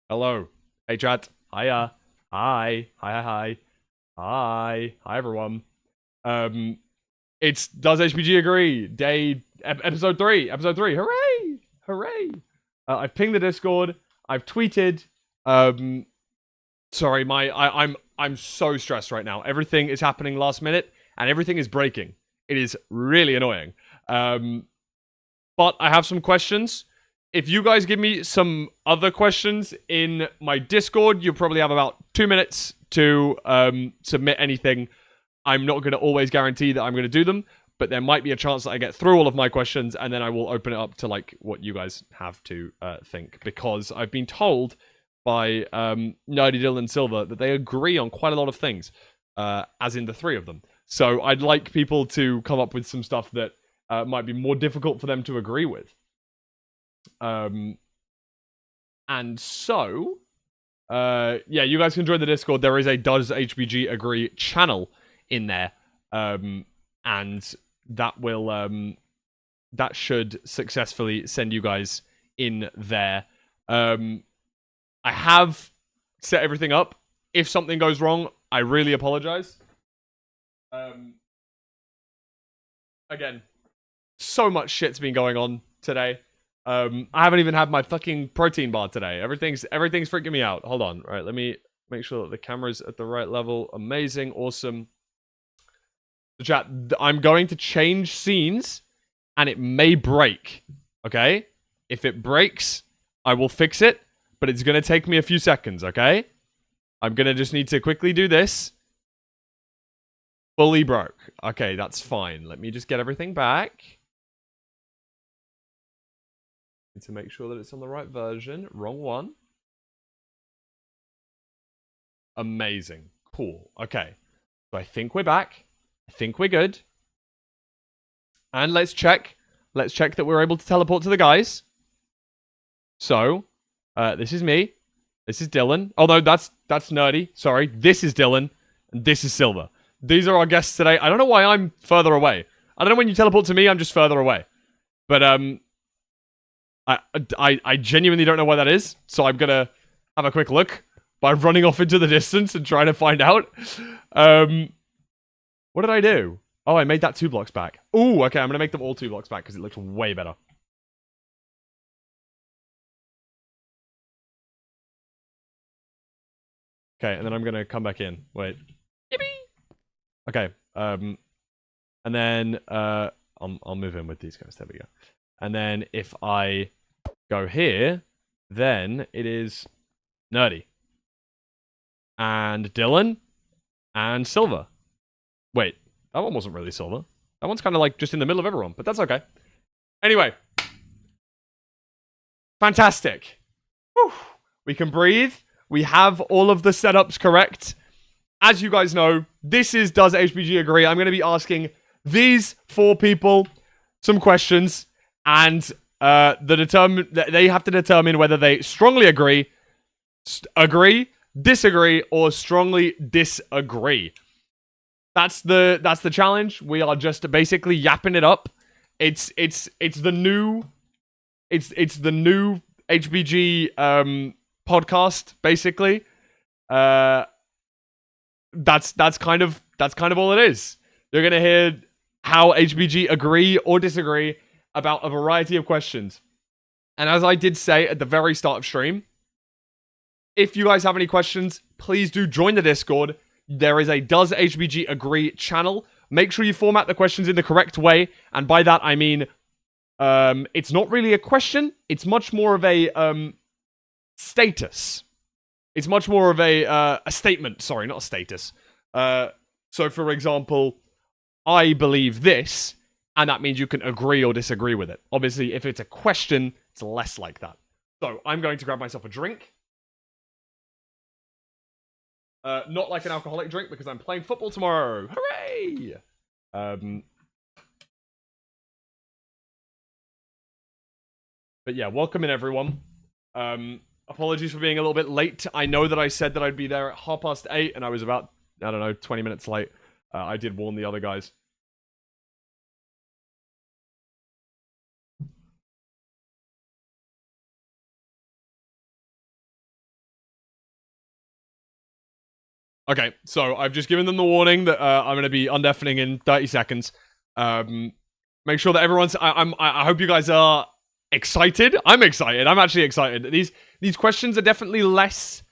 Hello. Hey, chat. Hiya. Hi. Hi, hi, hi. Hi. Hi, everyone. Um, it's Does HBG Agree? Episode 3. Episode 3. Hooray! Hooray! I've pinged the Discord. I've tweeted. Um, sorry, I'm so stressed right now. Everything is happening last minute, and everything is breaking. It is really annoying. But I have some questions. If you guys give me some other questions in my Discord, you'll probably have about 2 minutes to submit anything. I'm not going to always guarantee that I'm going to do them, but there might be a chance that I get through all of my questions, and then I will open it up to like what you guys have to think. Because I've been told by Nerdi, Dylqn, and Silver that they agree on quite a lot of things, as in the three of them. So I'd like people to come up with some stuff that might be more difficult for them to agree with. And so, yeah, you guys can join the Discord. There is a Does HBG Agree channel in there, and that will that should successfully send you guys in there. I have set everything up. If something goes wrong, I really apologize. Again, so much shit's been going on today. I haven't even had my fucking protein bar today. Everything's freaking me out. Hold on. All right, let me make sure that the camera's at the right level. Amazing. Awesome. The chat, I'm going to change scenes, and it may break. Okay? If it breaks, I will fix it, but it's going to take me a few seconds, okay? I'm going to just need to quickly do this. Fully broke. Okay, that's fine. Let me just get everything back. To make sure that it's on the right version. Wrong one. Amazing. Cool. Okay. So I think we're back. I think we're good. And let's check. Let's check that we're able to teleport to the guys. So, this is me. This is Dylqn. Oh no, that's Nerdi. Sorry. This is Dylqn. And this is Silver. These are our guests today. I don't know why I'm further away. I don't know when you teleport to me, I'm just further away. But I genuinely don't know why that is, so I'm gonna have a quick look by running off into the distance and trying to find out. What did I do? Oh, I made that 2 blocks back. Ooh, okay, I'm gonna make them all 2 blocks back because it looks way better. Okay, and then I'm gonna come back in. Wait. Yippee! Okay, and then I'll move in with these guys. There we go. And then if I go here, then it is Nerdi. And Dylqn. And Silver. Wait, that one wasn't really Silver. That one's kind of like just in the middle of everyone, but that's okay. Anyway. Fantastic. Whew. We can breathe. We have all of the setups correct. As you guys know, this is Does HBG Agree? I'm going to be asking these 4 people some questions, and they have to determine whether they strongly agree, disagree, or strongly disagree. That's the challenge. We are just basically yapping it up. It's the new HBG podcast, basically. That's kind of all it is. You're gonna hear how HBG agree or disagree about a variety of questions. And as I did say at the very start of stream, if you guys have any questions, please do join the Discord. There is a Does HBG Agree channel. Make sure you format the questions in the correct way, and by that I mean it's not really a question. It's much more of a status. It's much more of a statement. Sorry, not a status. So, for example, I believe this, and that means you can agree or disagree with it. Obviously, if it's a question, it's less like that. So, I'm going to grab myself a drink. Not like an alcoholic drink, because I'm playing football tomorrow. Hooray! But yeah, welcome in, everyone. Apologies for being a little bit late. I know that I said that I'd be there at 8:30, and I was about, I don't know, 20 minutes late. I did warn the other guys. Okay, so I've just given them the warning that I'm going to be undeafening in 30 seconds. Make sure that everyone's. I hope you guys are excited. I'm excited. I'm actually excited. These questions are definitely less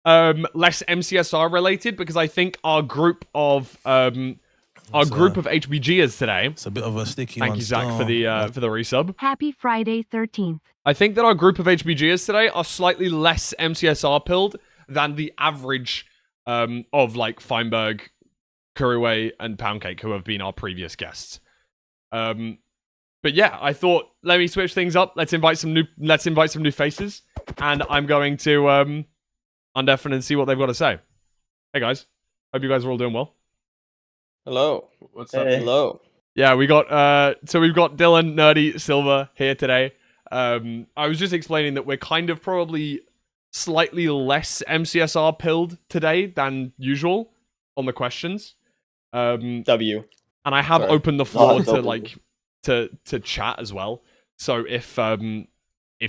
MCSR related because I think our group of HBGers today. It's a bit of a sticky Thank one. you, Zach, for the resub. Happy Friday 13th. I think that our group of HBGers today are slightly less MCSR pilled than the average of like Feinberg, Couriway, and Poundcake, who have been our previous guests. But yeah, I thought let me switch things up. Let's invite some new faces, and I'm going to undeafen and see what they've got to say. Hey guys, hope you guys are all doing well. Hello. What's up? Hello. Yeah, we got so we've got Dylqn, Nerdi, Silver here today. I was just explaining that we're kind of probably slightly less MCSR pilled today than usual on the questions. W. And I have opened the floor to like to chat as well. So if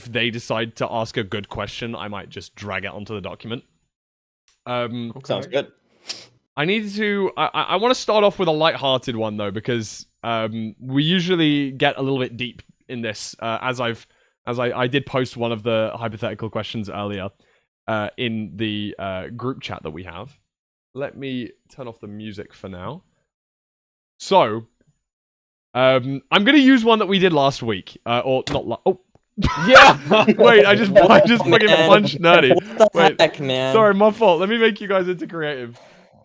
they decide to ask a good question, I might just drag it onto the document. Sounds good. I need to. I want to start off with a light-hearted one though, because we usually get a little bit deep in this. As I did post one of the hypothetical questions earlier in the group chat that we have. Let me turn off the music for now. So, I'm gonna use one that we did last week, or not. Oh, yeah. Wait, I just fucking punched Nerdi. What the heck, man? Sorry, my fault. Let me make you guys into creative.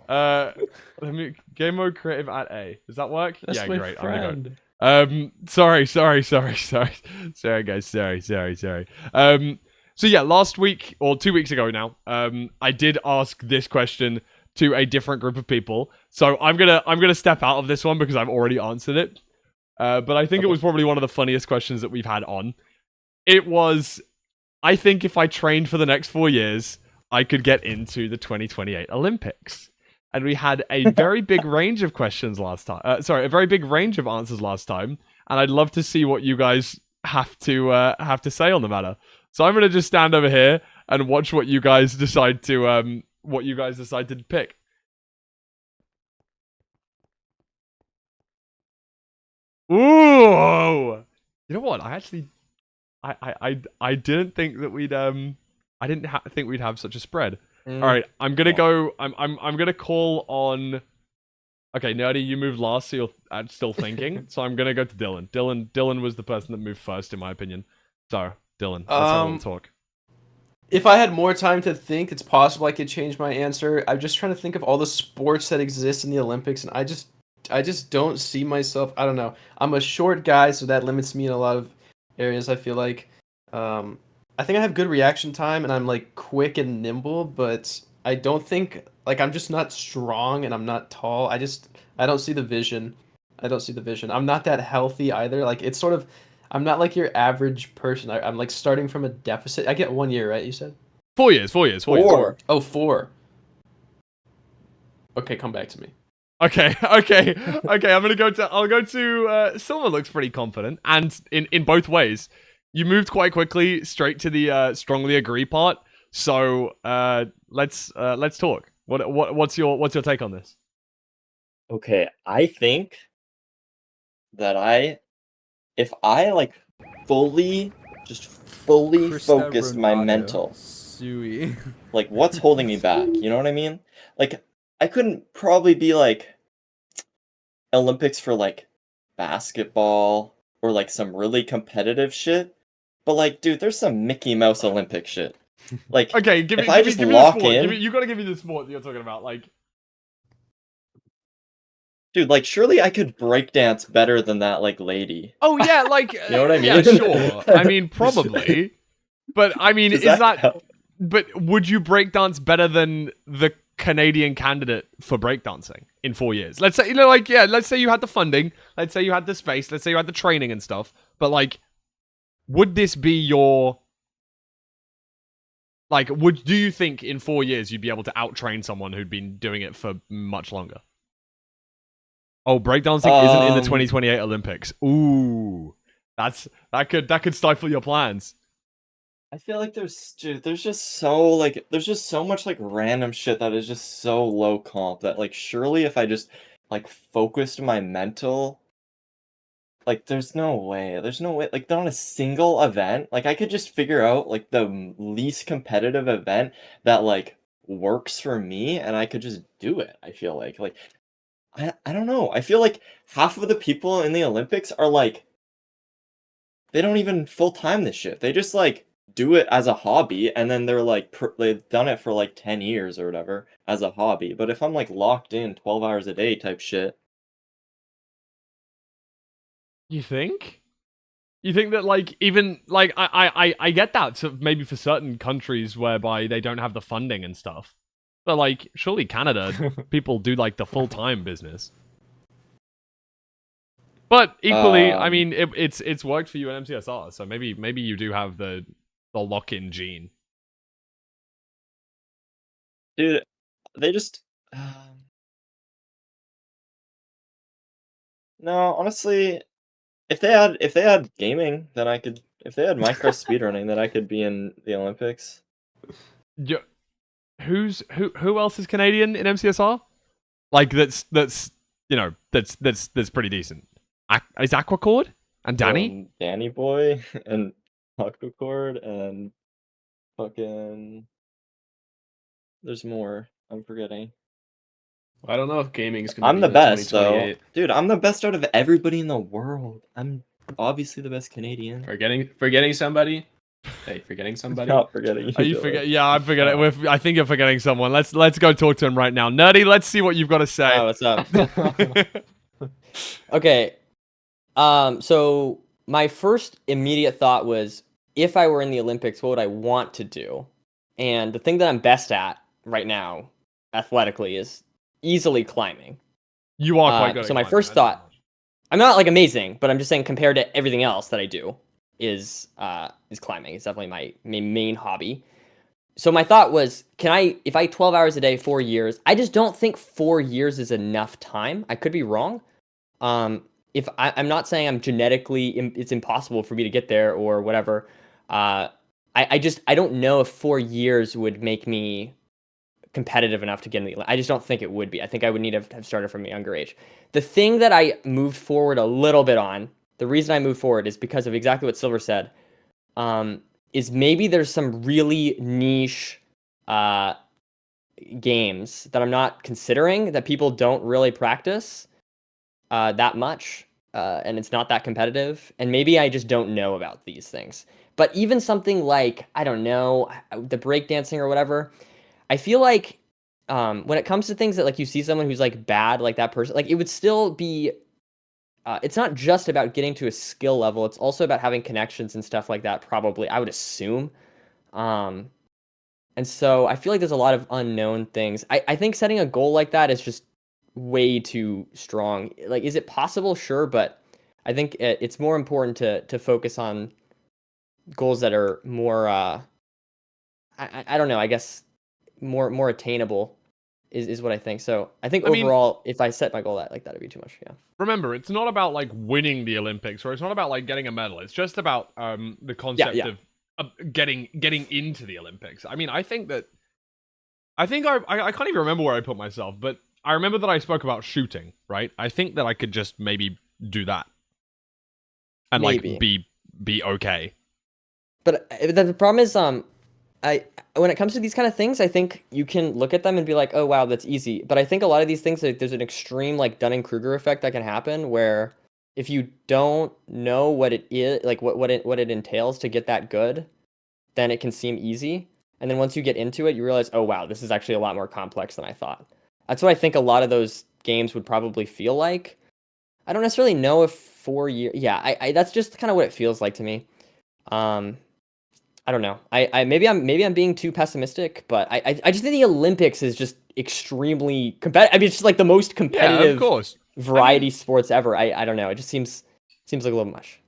Let me game mode creative at A. Does that work? That's yeah, my great. friend. I'm gonna go. Sorry, guys. Sorry. So yeah, last week or 2 weeks ago now, I did ask this question to a different group of people. So I'm gonna step out of this one because I've already answered it. But I think it was probably one of the funniest questions that we've had on. It was, I think if I trained for the next 4 years, I could get into the 2028 Olympics. And we had a very big range of questions last time. A very big range of answers last time. And I'd love to see what you guys have to say on the matter. So I'm gonna just stand over here and watch what you guys decide to pick. Ooh! You know what? I didn't think that we'd think we'd have such a spread. All right, I'm gonna go. I'm gonna call on. Okay, Nerdy, you moved last, so you're still thinking. So I'm gonna go to Dylqn. Dylqn was the person that moved first, in my opinion. So Dylqn, let's have a little talk. If I had more time to think, it's possible I could change my answer. I'm just trying to think of all the sports that exist in the Olympics, and I just don't see myself. I don't know. I'm a short guy, so that limits me in a lot of areas. I feel like. I think I have good reaction time and I'm like quick and nimble, but I don't think like I'm just not strong and I'm not tall. I don't see the vision. I'm not that healthy either. Like it's sort of I'm not like your average person. I'm like starting from a deficit. I get 1 year, right? You said 4 years. 4 years. 4 years. 4. Oh, 4. Okay, come back to me. Okay. I'll go to Silver. Looks pretty confident, and in both ways. You moved quite quickly straight to the strongly agree part. So let's talk. What's your take on this? Okay, I think that if I like fully focus my mental, like what's holding me back? You know what I mean? Like I couldn't probably be like Olympics for like basketball or like some really competitive shit. But like, dude, there's some Mickey Mouse Olympic shit. Like, okay, give me the sport. You gotta give me the sport that you're talking about. Like, dude, like, surely I could breakdance better than that, like, lady. Oh yeah, like, you know what I mean? Yeah, sure. I mean, probably. But I mean, is that? But would you breakdance better than the Canadian candidate for breakdancing in 4 years? Let's say, let's say you had the funding, let's say you had the space, let's say you had the training and stuff. But like. Would this be your... Like, do you think in 4 years you'd be able to out-train someone who'd been doing it for much longer? Oh, breakdancing isn't in the 2028 Olympics. Ooh. That could stifle your plans. I feel like there's just so much like random shit that is just so low comp that like surely if I just like focused my mental, like there's no way like not a single event like I could just figure out like the least competitive event that like works for me and I could just do it. I feel like I don't know. I feel like half of the people in the Olympics are like they don't even full time this shit. They just like do it as a hobby, and then they're like they've done it for like 10 years or whatever as a hobby. But if I'm like locked in 12 hours a day type shit, You think? You think that like even like I get that, so maybe for certain countries whereby they don't have the funding and stuff, but like surely Canada people do like the full time business. But equally, I mean, it's worked for you in MCSR, so maybe you do have the lock in gene. dude, they just no, honestly, if they had gaming, then I could. If they had Minecraft speedrunning, then I could be in the Olympics. Yeah. Who else is Canadian in MCSR? Like that's you know that's pretty decent. Is Aquacord and Danny? Danny Boy and Octocord and fucking. There's more. I'm forgetting. I don't know if gaming's gonna I'm be the in best though, 2028. dude. I'm the best out of everybody in the world. I'm obviously the best Canadian. Forgetting somebody. Hey, forgetting somebody. Not forgetting you. Are you Dylan. forget? Yeah, I'm forgetting. I think you're forgetting someone. Let's go talk to him right now. Nerdy, let's see what you've got to say. Oh, what's up? Okay. So my first immediate thought was, if I were in the Olympics, what would I want to do? And the thing that I'm best at right now, athletically, is easily climbing. You are quite good. So at my climbing, first I don't know thought, I'm not like amazing, but I'm just saying compared to everything else that I do, is climbing. It's definitely my main hobby. So my thought was, if I 12 hours a day, 4 years, I just don't think 4 years is enough time. I could be wrong. If I'm not saying I'm genetically, it's impossible for me to get there or whatever. I don't know if 4 years would make me competitive enough to get in the. I just don't think it would be. I think I would need to have started from a younger age. The thing that I moved forward a little bit on, the reason I moved forward is because of exactly what Silver said. Is maybe there's some really niche games that I'm not considering that people don't really practice that much, and it's not that competitive, and maybe I just don't know about these things. But even something like, I don't know, the breakdancing or whatever, I feel like when it comes to things that like you see someone who's like bad, like that person, like it would still be. It's not just about getting to a skill level. It's also about having connections and stuff like that. Probably, I would assume. And so I feel like there's a lot of unknown things. I think setting a goal like that is just way too strong. Like, is it possible? Sure, but I think it's more important to focus on goals that are more. I don't know. I guess more attainable is what I think. So I think overall, if I set my goal like that, it'd be too much. Yeah. Remember, it's not about like winning the Olympics, or it's not about like getting a medal. It's just about the concept of getting into the Olympics. I mean, I think I can't even remember where I put myself, but I remember that I spoke about shooting, right? I think that I could just maybe do that and like be okay. But the problem is, when it comes to these kind of things, I think you can look at them and be like, oh wow, that's easy. But I think a lot of these things, like, there's an extreme like Dunning-Kruger effect that can happen where if you don't know what it is, like what it entails to get that good, then it can seem easy. And then once you get into it, you realize, oh wow, this is actually a lot more complex than I thought. That's what I think a lot of those games would probably feel like. I don't necessarily know if 4 years. Yeah, I that's just kind of what it feels like to me. I don't know. Maybe I'm being too pessimistic, but I just think the Olympics is just extremely competitive. I mean, it's just like the most competitive, of course, variety sports ever. I don't know. It just seems like a little much.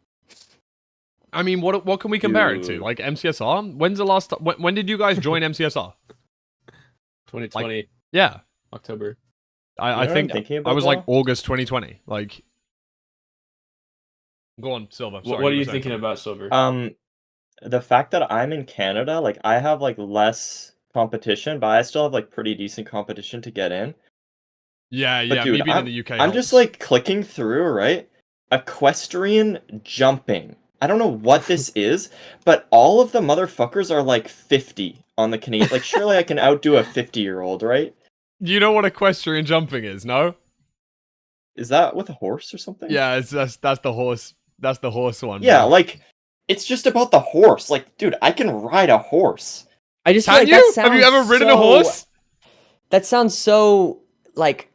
I mean, what can we compare it to? Like MCSR? When's the last? When did you guys join MCSR? 2020. Like, yeah, October. I think I was like August 2020. Like, go on, Silver. Sorry, what are you thinking about, Silver? the fact that I'm in Canada, like I have like less competition, but I still have like pretty decent competition to get in. Yeah, But yeah. dude, Me being in the UK I'm just helps. like clicking through, right? Equestrian jumping. I don't know what this is, but all of the motherfuckers are like 50 on the Canadian. Like, surely I can outdo a 50-year-old, right? You know what equestrian jumping is, no? Is that with a horse or something? Yeah, that's the horse. That's the horse one. Yeah, bro. like it's just about the horse. Like, dude, I can ride a horse. I just feel Can like that you? sounds Have you ever ridden a so- horse? That sounds so like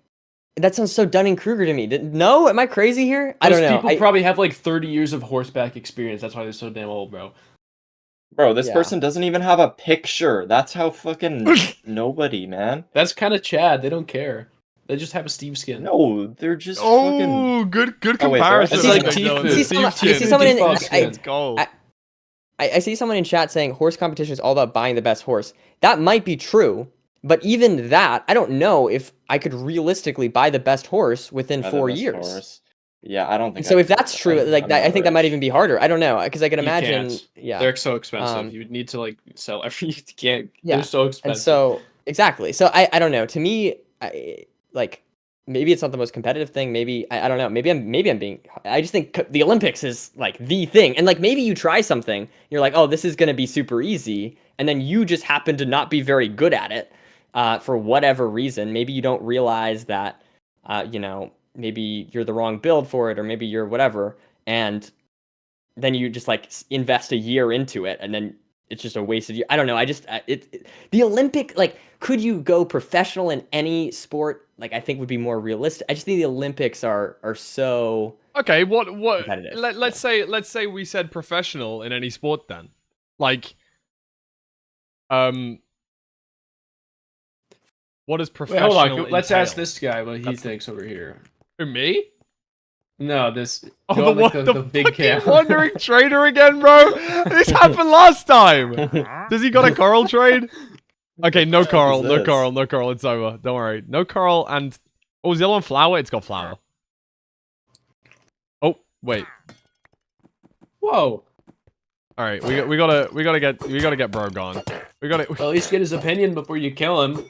that sounds so Dunning-Kruger to me. No, am I crazy here? I Those don't know. people probably have like 30 years of horseback experience. That's why they're so damn old, bro. Bro, this Yeah. person doesn't even have a picture. That's how fucking nobody, man. That's kind of Chad. They don't care. They just have a Steve skin. No, they're just fucking. Oh, good Oh, wait, comparison. It's I like think, Tifu. Dylan. I see Steve someone- I see Skin. someone in- Default skin. It's gold. I see someone in chat saying horse competition is all about buying the best horse. That might be true, but even that, I don't know if I could realistically buy the best horse within Yeah, 4 the best years. horse. Yeah, I don't And think. so I if could. that's true, like I'm that, I not think that might rich. even be harder. I don't know because I could You imagine. can't. Yeah. They're so expensive. Um, You would need to like sell every. You can't. Yeah. They're so expensive. And so exactly. So I don't know. To me, like maybe it's not the most competitive thing. Maybe I don't know. Maybe I'm being. I just think the Olympics is like the thing. And like maybe you try something, you're like, oh, this is gonna be super easy, and then you just happen to not be very good at it, for whatever reason. Maybe you don't realize that, maybe you're the wrong build for it, or maybe you're whatever, and then you just like invest a year into it, and then it's just a wasted year. I don't know. I just the Olympic, like, could you go professional in any sport? Like, I think would be more realistic. I just think the Olympics are so Okay, what? competitive. Let's say we said professional in any sport then, like, what does Wait, professional? hold on. Let's ask entail? this guy what he That's the- thinks over here. Who, me? No, this. Oh, go the on, like, one, the big fucking camera. wandering trader again, bro. This happened last time. Does he got a coral trade? Okay, no coral, no this? coral, no coral. It's over. Don't worry. No coral and what was the other one? Flower. It's got flower. Oh wait. Whoa. All right, we gotta get bro gone. We gotta. Well, at least get his opinion before you kill him.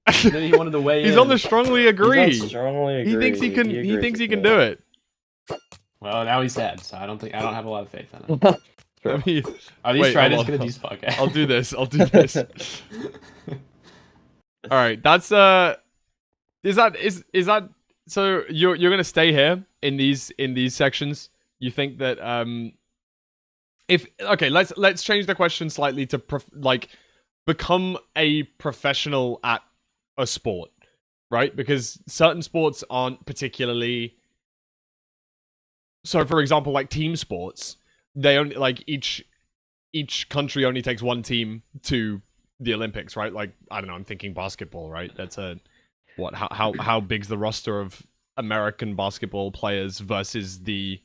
And then he wanted to weigh He's in. on the strongly agree. Strongly He agree. thinks he can. He agrees thinks he with can me. do it. Well, now he's dead, so I don't have a lot of faith in him. I mean, Are these Wait, tridents hold gonna on. do this podcast? I'll do this. I'll do this. All right, that's is that so you're gonna stay here in these sections? You think that if okay, let's change the question slightly to become a professional at a sport, right? Because certain sports aren't particularly. So, for example, like team sports, they only like each country only takes one team to the Olympics, right? Like, I don't know, I'm thinking basketball, right? That's how big's the roster of American basketball players versus the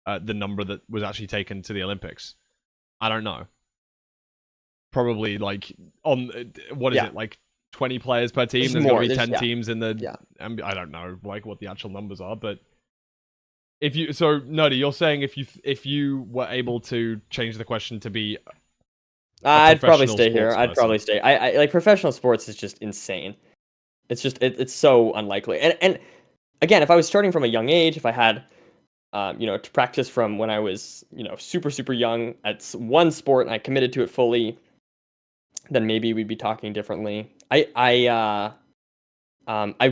number that was actually taken to the Olympics? I don't know. Probably like on what is it, like 20 players per team? There's gonna be 10 teams in the I don't know like what the actual numbers are, but if you Nerdi, you're saying if you were able to change the question to be I'd probably professional stay here. sports I'd person. probably stay. I like professional sports is just insane. It's just it's so unlikely. And again, if I was starting from a young age, if I had to practice from when I was, super young at one sport and I committed to it fully, then maybe we'd be talking differently. I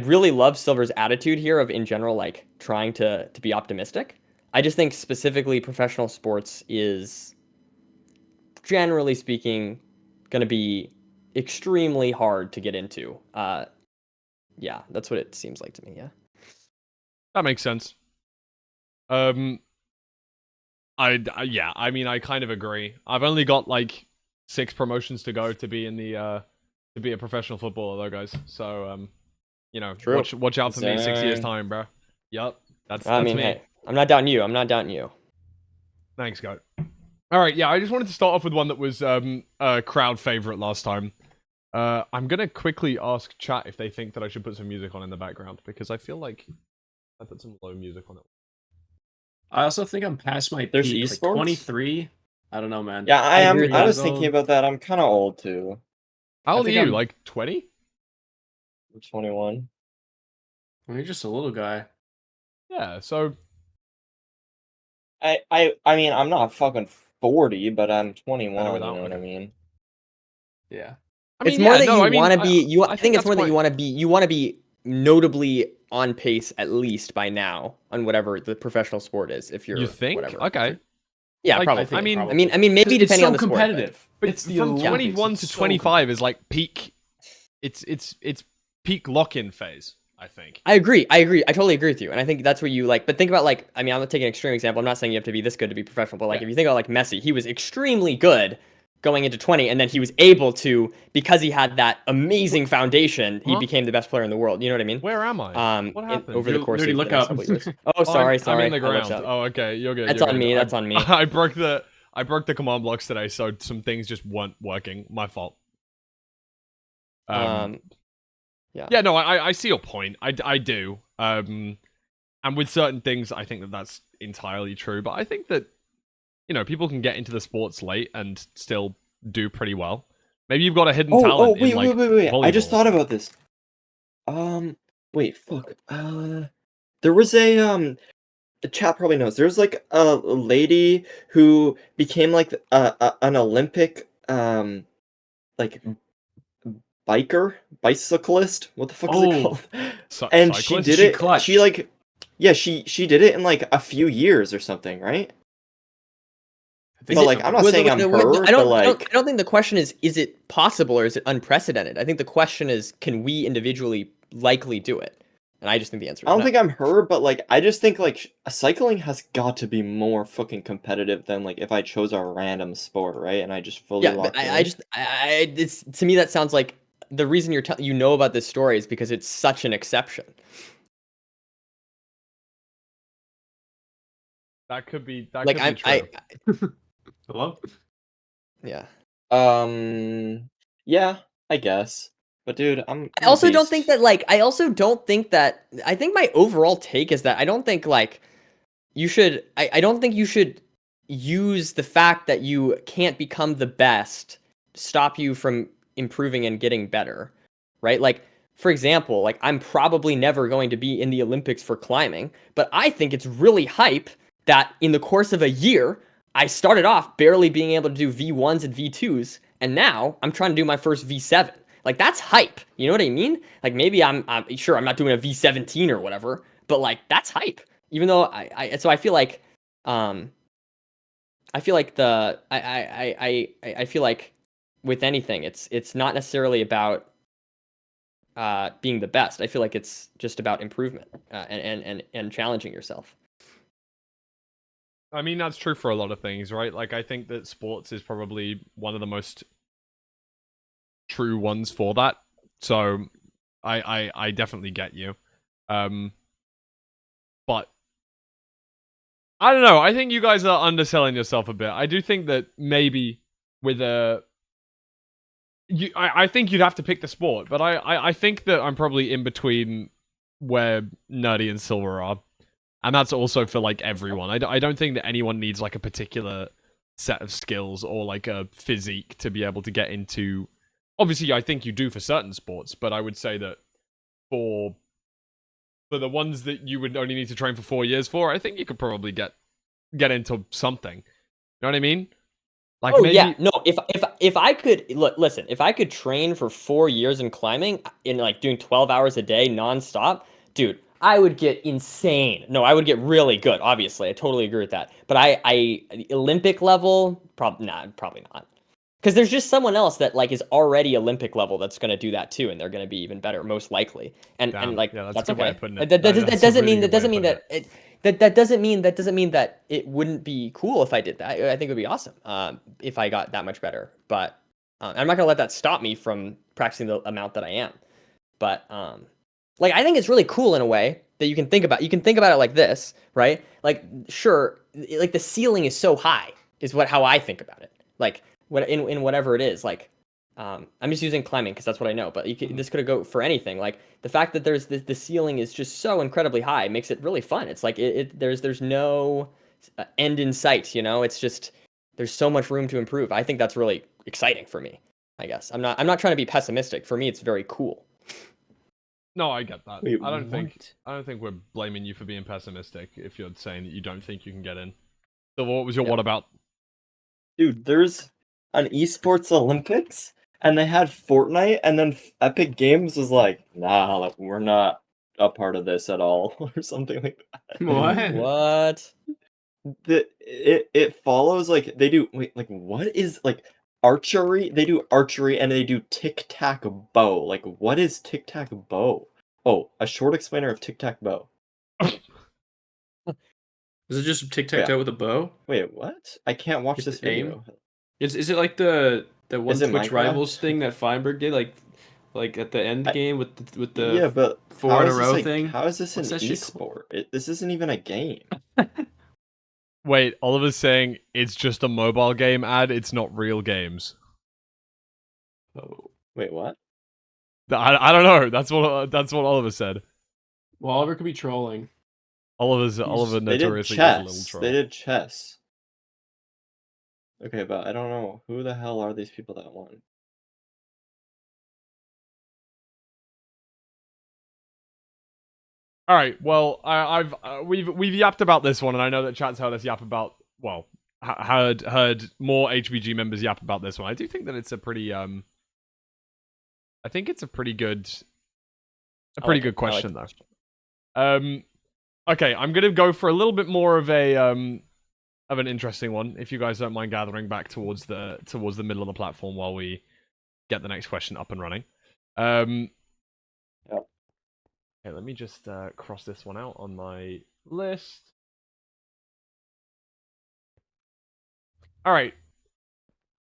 really love Silver's attitude here of, in general, like trying to be optimistic. I just think specifically professional sports is, generally speaking, going to be extremely hard to get into. Yeah, that's what it seems like to me. Yeah, that makes sense. I mean, I kind of agree. I've only got like 6 promotions to go to be in the to be a professional footballer, though, guys. So True. watch out for me in 6 years' Same. time, bro. Yup, that's I mean, me. hey, I'm not doubting you. I'm not doubting you. Thanks, Goat. All right, yeah, I just wanted to start off with one that was a crowd favorite last time. I'm gonna quickly ask chat if they think that I should put some music on in the background, because I feel like I put some low music on it. I also think I'm past my There's peak. esports? Like 23. I don't know, man. Yeah, I am. agree with I you. was thinking about that. I'm kind of old too. How I old are think you? I'm- Like 20? I'm 21. Well, you're just a little guy. Yeah. So I mean, I'm not fucking 40, but I'm 21. with You that know one. what I mean? Yeah. I mean, It's more yeah, that no, you I mean, want to be. I think it's that's more that quite- you want to be. You want to be notably on pace at least by now on whatever the professional sport is. If you're You think? whatever. Okay. Yeah, Like, probably. I mean- I mean, maybe It's depending so on the sport. competitive. But It's the from Olympics, 21 it's to so 25 is like peak. It's peak lock-in phase, I think. I agree. I totally agree with you. And I think that's what you like. But think about like, I mean, I'm gonna take an extreme example. I'm not saying you have to be this good to be professional, but like Yeah. if you think about like Messi, he was extremely good going into 20, and then he was able to, because he had that amazing foundation, he Huh? became the best player in the world. You know what I mean? Where am I? What happened? Over the course Nerdi, of look the next up. couple of years. Oh, Oh, sorry. I'm in the I looked ground. up. Oh, okay. You're good. That's you're on good. me, that's on me. I broke the command blocks today, so some things just weren't working. My fault. Yeah, no, I see your point. I do. And with certain things, I think that that's entirely true. But I think that, you know, people can get into the sports late and still do pretty well. Maybe you've got a hidden talent Wait, in, like, wait. I just volleyball. thought about this. Wait, fuck. There was the chat probably knows. There's like a lady who became like an Olympic like bicyclist. What the fuck is it Oh. called? And she Cyclist? did She it. clutched. She like, yeah, she did it in like a few years or something, right? But like, I'm not saying I'm her, I don't, but like, I don't think the question is it possible or is it unprecedented? I think the question is, can we individually likely do it? And I just think the answer is I don't no. think I'm her, but like, I just think like cycling has got to be more fucking competitive than like if I chose a random sport, right? And I just fully Yeah, but locked in. it's to me that sounds like the reason you know about this story is because it's such an exception. That could be Like true. Hello? Yeah. Yeah, I guess. But dude, I'm I a also don't think beast. that like I think my overall take is that I don't think like you should I don't think you should use the fact that you can't become the best to stop you from improving and getting better. Right? Like for example, like I'm probably never going to be in the Olympics for climbing, but I think it's really hype that in the course of a year I started off barely being able to do V1s and V2s, and now I'm trying to do my first V7. Like that's hype. You know what I mean? Like maybe I'm sure I'm not doing a V17 or whatever, but like that's hype. Even though so I feel like I feel like I feel like with anything it's not necessarily about being the best. I feel like it's just about improvement and challenging yourself. I mean, that's true for a lot of things, right? Like, I think that sports is probably one of the most true ones for that. So, I definitely get you. But I don't know. I think you guys are underselling yourself a bit. I do think that maybe with I think you'd have to pick the sport, but I think that I'm probably in between where Nerdi and Silver are. And that's also for, like, everyone. I don't think that anyone needs, like, a particular set of skills or, like, a physique to be able to get into... Obviously, I think you do for certain sports, but I would say that for the ones that you would only need to train for 4 years for, I think you could probably get into something. You know what I mean? Like, oh maybe... yeah, no. If I could listen, if I could train for 4 years in climbing, in like doing 12 hours a day nonstop, dude, I would get insane. No, I would get really good. Obviously, I totally agree with that. But I Olympic level, probably not. Because there's just someone else that like is already Olympic level that's going to do that too, and they're going to be even better, most likely. And Damn, like yeah, that's a good way okay. of putting it. That That's a doesn't really mean good way of putting it. that doesn't mean that it wouldn't be cool if I did that. I think it would be awesome if I got that much better. But I'm not gonna let that stop me from practicing the amount that I am. But like I think it's really cool in a way that you can think about. You can think about it like this, right? Like sure, like the ceiling is so high is how I think about it. Like what in whatever it is, like. I'm just using climbing because that's what I know, but this could go for anything. Like the fact that there's the ceiling is just so incredibly high makes it really fun. It's like there's no end in sight, you know. It's just there's so much room to improve. I think that's really exciting for me. I guess I'm not trying to be pessimistic. For me, it's very cool. No, I get that. Wait, I don't think what? we're blaming you for being pessimistic if you're saying that you don't think you can get in. So what was your Yeah. what about? Dude, there's an esports Olympics, and they had Fortnite, and then Epic Games was like, nah, like, we're not a part of this at all, or something like that. What? What? It follows like they do. Wait, like what is like archery? They do archery and they do tic-tac-bow. Like what is tic-tac-bow? Oh, a short explainer of tic-tac-bow. Is it just tic-tac-toe with a bow? Wait, what? I can't watch Get this to aim? video. Is it like the one Is it Twitch Minecraft? Rivals thing that Feinberg did, like at the end game with the Yeah, but 4 how in a is this row like, thing? how is this What's an that shit called? esport? This isn't even a game. Wait, Oliver's saying it's just a mobile game ad. It's not real games. Oh. Wait, what? I don't know. That's what Oliver said. Well, Oliver could be trolling. Oliver They did notoriously is a little chess. troll. They did chess. Okay, but I don't know who the hell are these people that won. All right. Well, we've yapped about this one, and I know that chat's heard us yap about. Well, heard more HBG members yap about this one. I do think that it's a pretty I think it's a pretty good question though. Okay, I'm gonna go for a little bit more of an interesting one, if you guys don't mind gathering back towards the middle of the platform while we get the next question up and running. Yep. Okay, let me just cross this one out on my list. All right.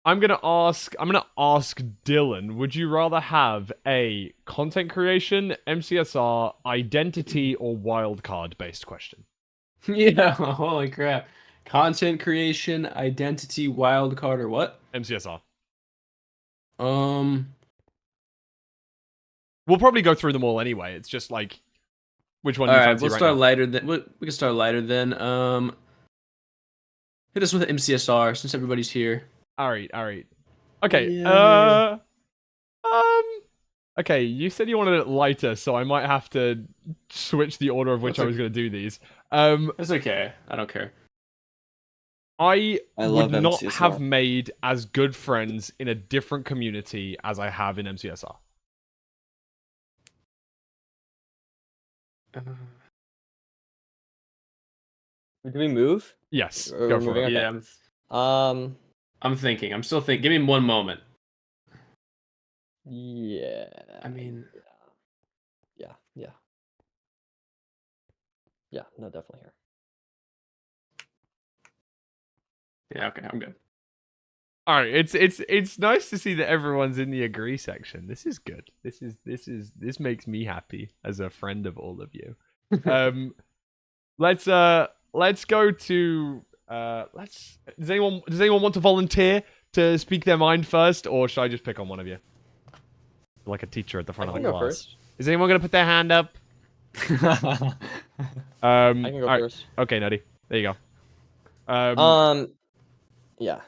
I'm gonna ask Dylqn, would you rather have a content creation, MCSR, identity, or wildcard based question? Yeah, holy crap. Content creation, identity, wildcard, or what? MCSR. We'll probably go through them all anyway. It's just like which one all you right, fancy we'll right start now. lighter than we can start lighter then. Hit us with MCSR since everybody's here. All right. Okay. Yeah. Okay, you said you wanted it lighter, so I might have to switch the order of which I was going to do these. It's okay. I don't care. I love would not MCSR. have made as good friends in a different community as I have in MCSR. Do we move? Yes, Or go we're for moving? it. Okay. Yeah, I'm thinking. I'm still thinking. Give me one moment. Yeah. I mean, Yeah. No, definitely here. yeah, okay, I'm good. All right, it's nice to see that everyone's in the agree section. This is good. This makes me happy as a friend of all of you. Let's go to does anyone want to volunteer to speak their mind first, or should I just pick on one of you? Like a teacher at the front I of can the go class. first. Is anyone gonna put their hand up? I can go alright. first. Okay, Nerdi. There you go. Yeah.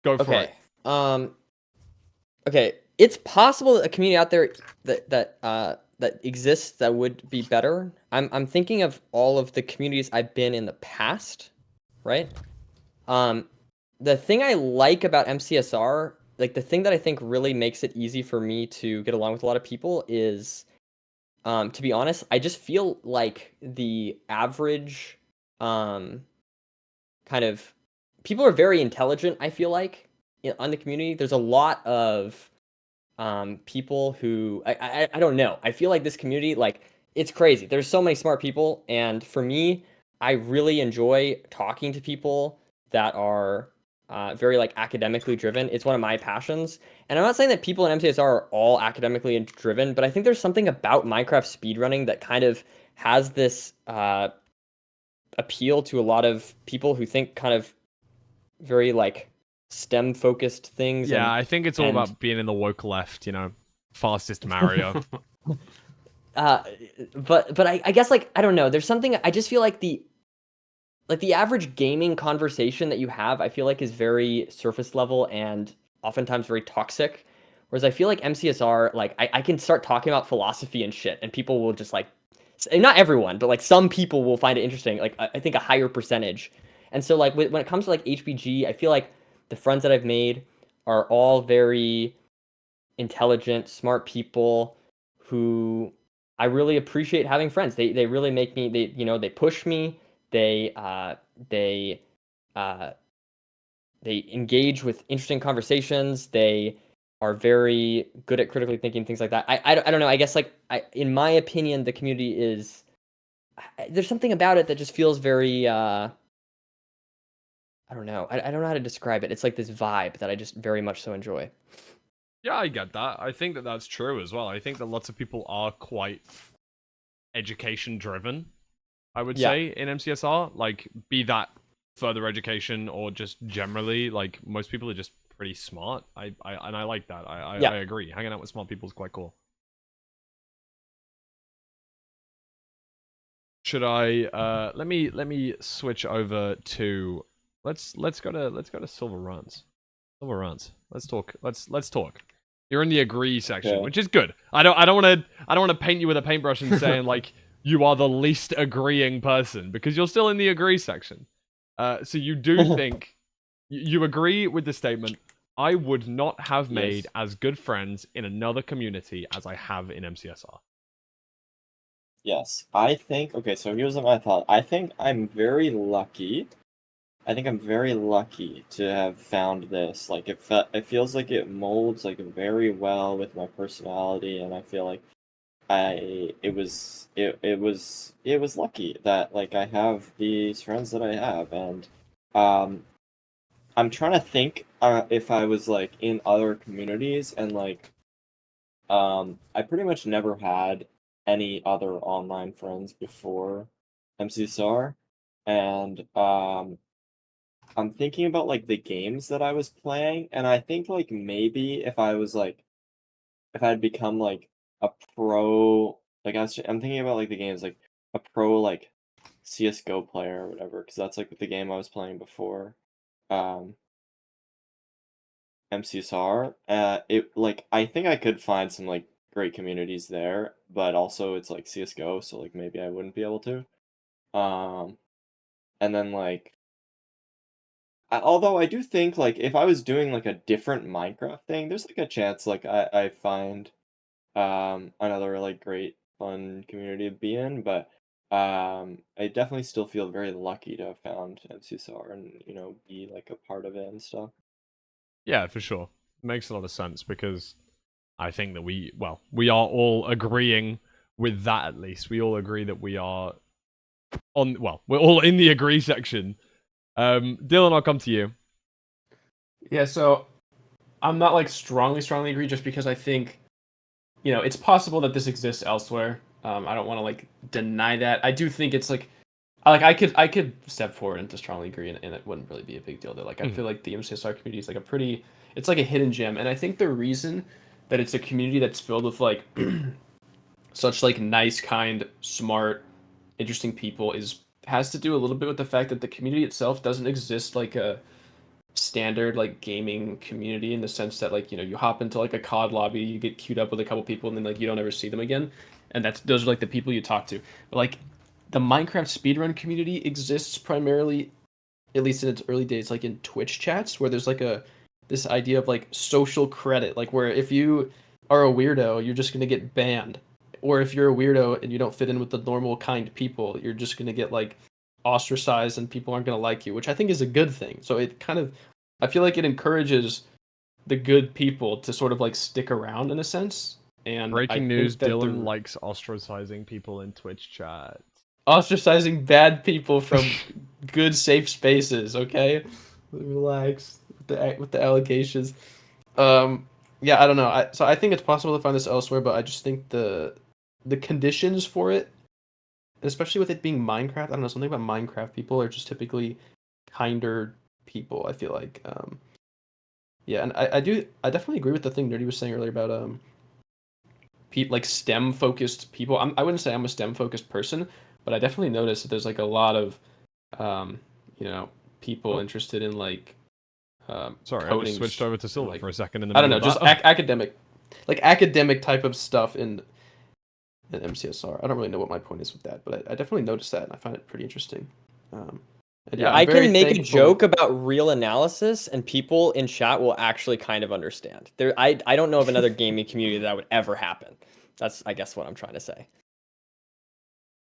Go for Okay. it. Okay. It's possible that a community out there that exists that would be better. I'm thinking of all of the communities I've been in the past, right? The thing I like about MCSR, like the thing that I think really makes it easy for me to get along with a lot of people is, to be honest, I just feel like the average, kind of people are very intelligent. I feel like on the community, there's a lot of people who I don't know. I feel like this community, like it's crazy. There's so many smart people, and for me, I really enjoy talking to people that are very like academically driven. It's one of my passions, and I'm not saying that people in MCSR are all academically driven, but I think there's something about Minecraft speedrunning that kind of has this appeal to a lot of people who think kind of very like STEM focused things. Yeah, and, I think it's all about being in the woke left, you know. Fastest Mario. but I guess like I don't know. There's something I just feel like like the average gaming conversation that you have, I feel like is very surface level and oftentimes very toxic. Whereas I feel like MCSR, like I can start talking about philosophy and shit, and people will just like, not everyone, but like some people will find it interesting. Like I think a higher percentage. And so like when it comes to like HBG, I feel like the friends that I've made are all very intelligent, smart people who I really appreciate having friends. They really make me, they push me. They they uh, they engage with interesting conversations. They are very good at critically thinking, things like that. I don't know. I guess like in my opinion, the community is, there's something about it that just feels very I don't know. I don't know how to describe it. It's like this vibe that I just very much so enjoy. Yeah, I get that. I think that that's true as well. I think that lots of people are quite education driven, I would say, in MCSR. Like, be that further education or just generally, like, most people are just pretty smart. I like that. I agree. Hanging out with smart people is quite cool. Should I let me switch over to let's go to Silverrruns. Silverrruns. Let's talk. Let's talk. You're in the agree section, Okay. which is good. I don't want to paint you with a paintbrush and saying like you are the least agreeing person, because you're still in the agree section. So you do think you agree with the statement, I would not have made as good friends in another community as I have in MCSR. Yes, I think, okay, so here's my thought. I think I'm very lucky. I think I'm very lucky to have found this. Like, it feels like it molds, like, very well with my personality, and I feel like it was lucky that, like, I have these friends that I have, and, I'm trying to think, if I was, like, in other communities, and, like, I pretty much never had any other online friends before MCSR, and I'm thinking about like the games that I was playing, and I think like maybe if I was like if I'd become like a pro, like I'm thinking about like the games like a pro like CS:GO player or whatever, because that's like the game I was playing before um MCSR. It like I think I could find some like great communities there, but also it's like CS:GO, so like maybe I wouldn't be able to. Um, and then like although I do think like if I was doing like a different Minecraft thing, there's like a chance like I find another like great fun community to be in, but I definitely still feel very lucky to have found MCSR and be like a part of it and stuff. Yeah, for sure. Makes a lot of sense, because I think that we are all agreeing with that. At least we all agree that we are we're all in the agree section. Dylan, I'll come to you. Yeah, so I'm not like strongly agree, just because I think, it's possible that this exists elsewhere. I don't want to like deny that. I do think it's like I could step forward and to strongly agree, and it wouldn't really be a big deal though. Like I feel like the MCSR community is like it's like a hidden gem, and I think the reason that it's a community that's filled with like such like nice, kind, smart, interesting people has to do a little bit with the fact that the community itself doesn't exist like a standard like gaming community, in the sense that like you hop into like a COD lobby, you get queued up with a couple people, and then like you don't ever see them again, and those are like the people you talk to. But like the Minecraft speedrun community exists primarily, at least in its early days, like in Twitch chats, where there's like this idea of like social credit, like where if you are a weirdo, you're just gonna get banned, or if you're a weirdo and you don't fit in with the normal kind people, you're just gonna get like ostracized and people aren't gonna like you, which I think is a good thing. So it kind of, I feel like it encourages the good people to sort of like stick around in a sense. And Breaking I news: think that Dylan likes ostracizing people in Twitch chat. ostracizing bad people from good safe spaces, okay? Relax with the allegations. Yeah, I don't know. So I think it's possible to find this elsewhere, but I just think the conditions for it, especially with it being Minecraft, I don't know, something about Minecraft people are just typically kinder people, I feel like. Yeah, and I definitely agree with the thing Nerdi was saying earlier about like STEM focused people. I wouldn't say I'm a STEM focused person, but I definitely noticed that there's like a lot of you know, people Oh. interested in like Sorry, I coding, just switched over to Silver like, for a second in the I don't middle know, of just that. academic type of stuff in MCSR. I don't really know what my point is with that, but I definitely noticed that and I find it pretty interesting. And yeah, Yeah. I'm I very can make a thankful- joke about real analysis, and people in chat will actually kind of understand. I don't know of another gaming community that would ever happen. That's, I guess, what I'm trying to say.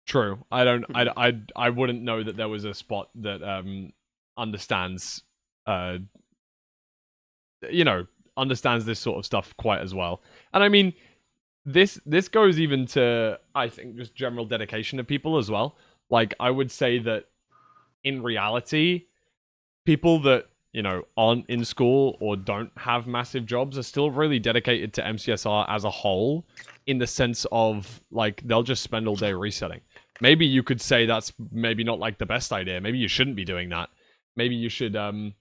True. I wouldn't know that there was a spot that understands understands this sort of stuff quite as well. And I mean, this goes even to, I think, just general dedication of people as well. Like, I would say that in reality, people that, aren't in school or don't have massive jobs are still really dedicated to MCSR as a whole, in the sense of, like, they'll just spend all day resetting. Maybe you could say that's maybe not, like, the best idea. Maybe you shouldn't be doing that. Maybe you should actually,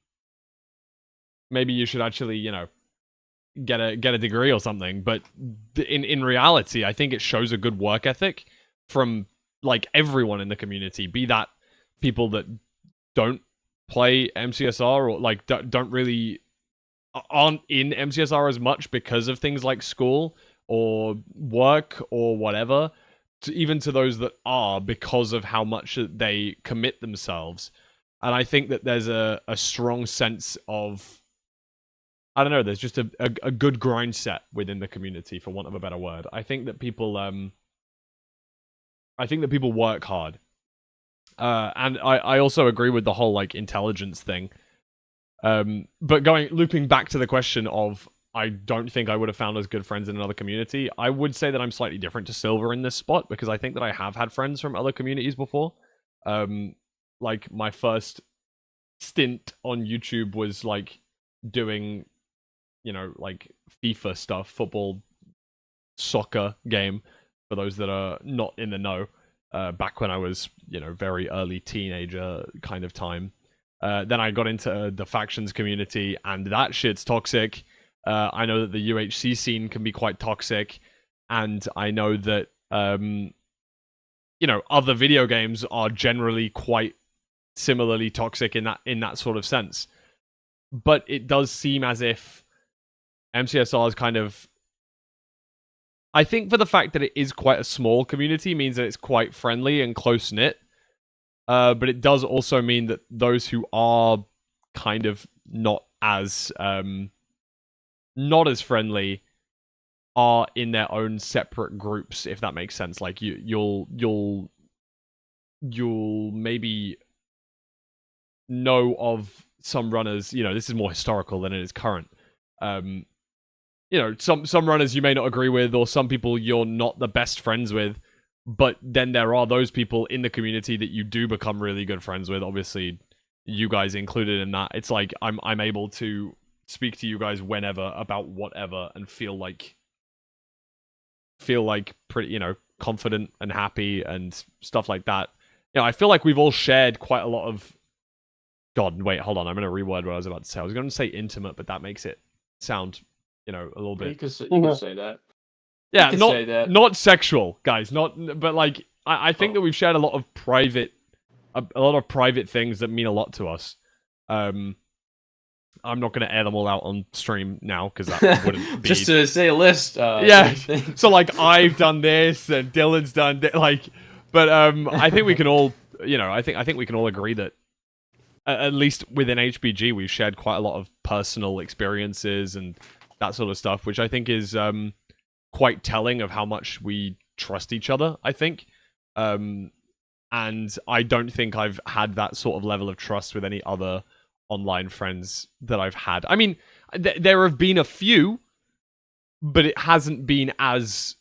get a degree or something. But in reality, I think it shows a good work ethic from, like, everyone in the community, be that people that don't play MCSR or, like, don't really aren't in MCSR as much because of things like school or work or whatever, even to those that are, because of how much they commit themselves. And I think that there's a strong sense of, I don't know, there's just a good grind set within the community, for want of a better word. I think that people work hard. And I also agree with the whole, like, intelligence thing. But looping back to the question of, I don't think I would have found as good friends in another community, I would say that I'm slightly different to Silver in this spot, because I think that I have had friends from other communities before. Like, my first stint on YouTube was, like, doing, like, FIFA stuff, football, soccer game, for those that are not in the know, back when I was, very early teenager kind of time. Then I got into the factions community, and that shit's toxic. I know that the UHC scene can be quite toxic, and I know that, other video games are generally quite similarly toxic in that sort of sense. But it does seem as if MCSR is kind of, I think, for the fact that it is quite a small community, means that it's quite friendly and close-knit. But it does also mean that those who are kind of not as friendly are in their own separate groups, if that makes sense. Like, you'll maybe know of some runners, this is more historical than it is current. Some runners you may not agree with, or some people you're not the best friends with, but then there are those people in the community that you do become really good friends with. Obviously, you guys included in that. It's like I'm able to speak to you guys whenever about whatever and feel like pretty, confident and happy and stuff like that. I feel like we've all shared quite a lot of, God, wait, hold on, I'm going to reword what I was about to say. I was going to say intimate, but that makes it sound, a little bit. You could say that. Yeah, could say that. not sexual, guys. But like, I think that we've shared a lot of private things that mean a lot to us. I'm not going to air them all out on stream now, because that wouldn't be just to say a list. Yeah. So, like, I've done this and Dylan's done but I think we can all, I think we can all agree that, at least within HBG, we've shared quite a lot of personal experiences and that sort of stuff, which I think is quite telling of how much we trust each other, I think. And I don't think I've had that sort of level of trust with any other online friends that I've had. I mean, there have been a few, but it hasn't been as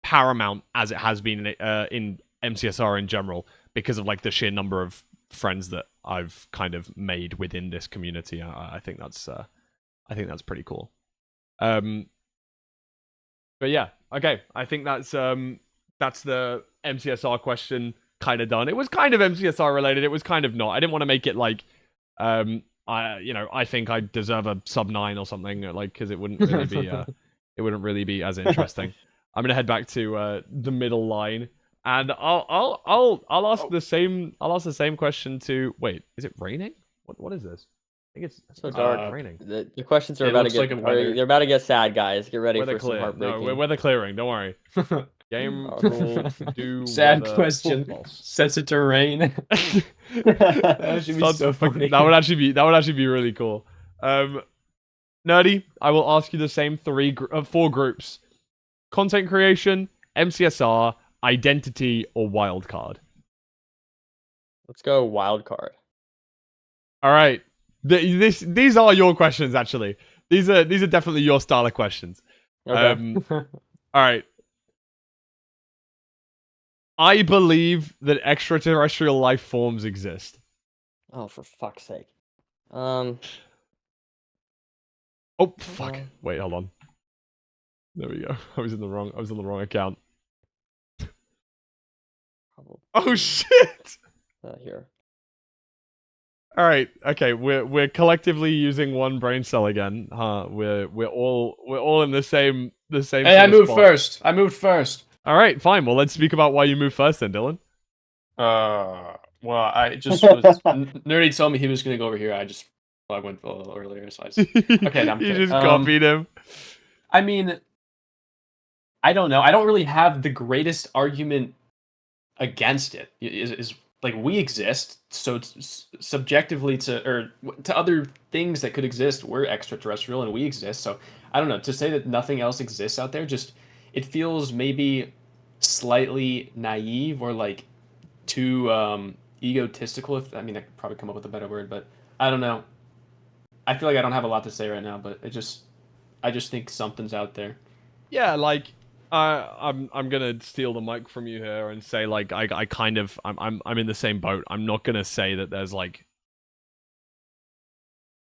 paramount as it has been in MCSR in general, because of, like, the sheer number of friends that I've kind of made within this community. I think that's pretty cool. But yeah, okay. I think that's the MCSR question kind of done. It was kind of MCSR related. It was kind of not. I didn't want to make it like, I think I deserve a sub 9 or something, like, because it wouldn't really be as interesting. I'm gonna head back to the middle line, And I'll ask the same. I'll ask the same question to. Wait, is it raining? What is this? I think it's So dark. raining. The questions are it about to looks get. like a weather. They're about to get sad, guys. Get ready Weather for some clear. No, heartbreaking. weather clearing. Don't worry. Game Oh. rule. Do Sad weather question. false. Sets it to rain. That should be so funny. That would actually be really cool. Nerdy, I will ask you the same four groups: content creation, MCSR, identity, or wildcard. Let's go wild card. All right. These are your questions. Actually, these are definitely your style of questions. Okay. All right. I believe that extraterrestrial life forms exist. Oh, for fuck's sake. Oh fuck! Wait, hold on. There we go. I was on the wrong account. Oh shit! Here. All right. Okay. We're collectively using one brain cell again. Huh? We're all in the same. Hey, sort I of moved spot. first. I moved first. All right. Fine. Well, let's speak about why you moved first, then, Dylan. Well, I just was Nerdy told me he was gonna go over here. I went a little earlier, so I just okay. No, I'm You kidding. just copied him. I mean, I don't know. I don't really have the greatest argument against it. Is like we exist, so it's subjectively to other things that could exist, we're extraterrestrial and we exist. So I don't know. To say that nothing else exists out there, just it feels maybe slightly naive or like too egotistical. I could probably come up with a better word, but I don't know. I feel like I don't have a lot to say right now, but I just think something's out there. Yeah, like I'm gonna steal the mic from you here and say like I kind of I'm in the same boat. I'm not gonna say that there's like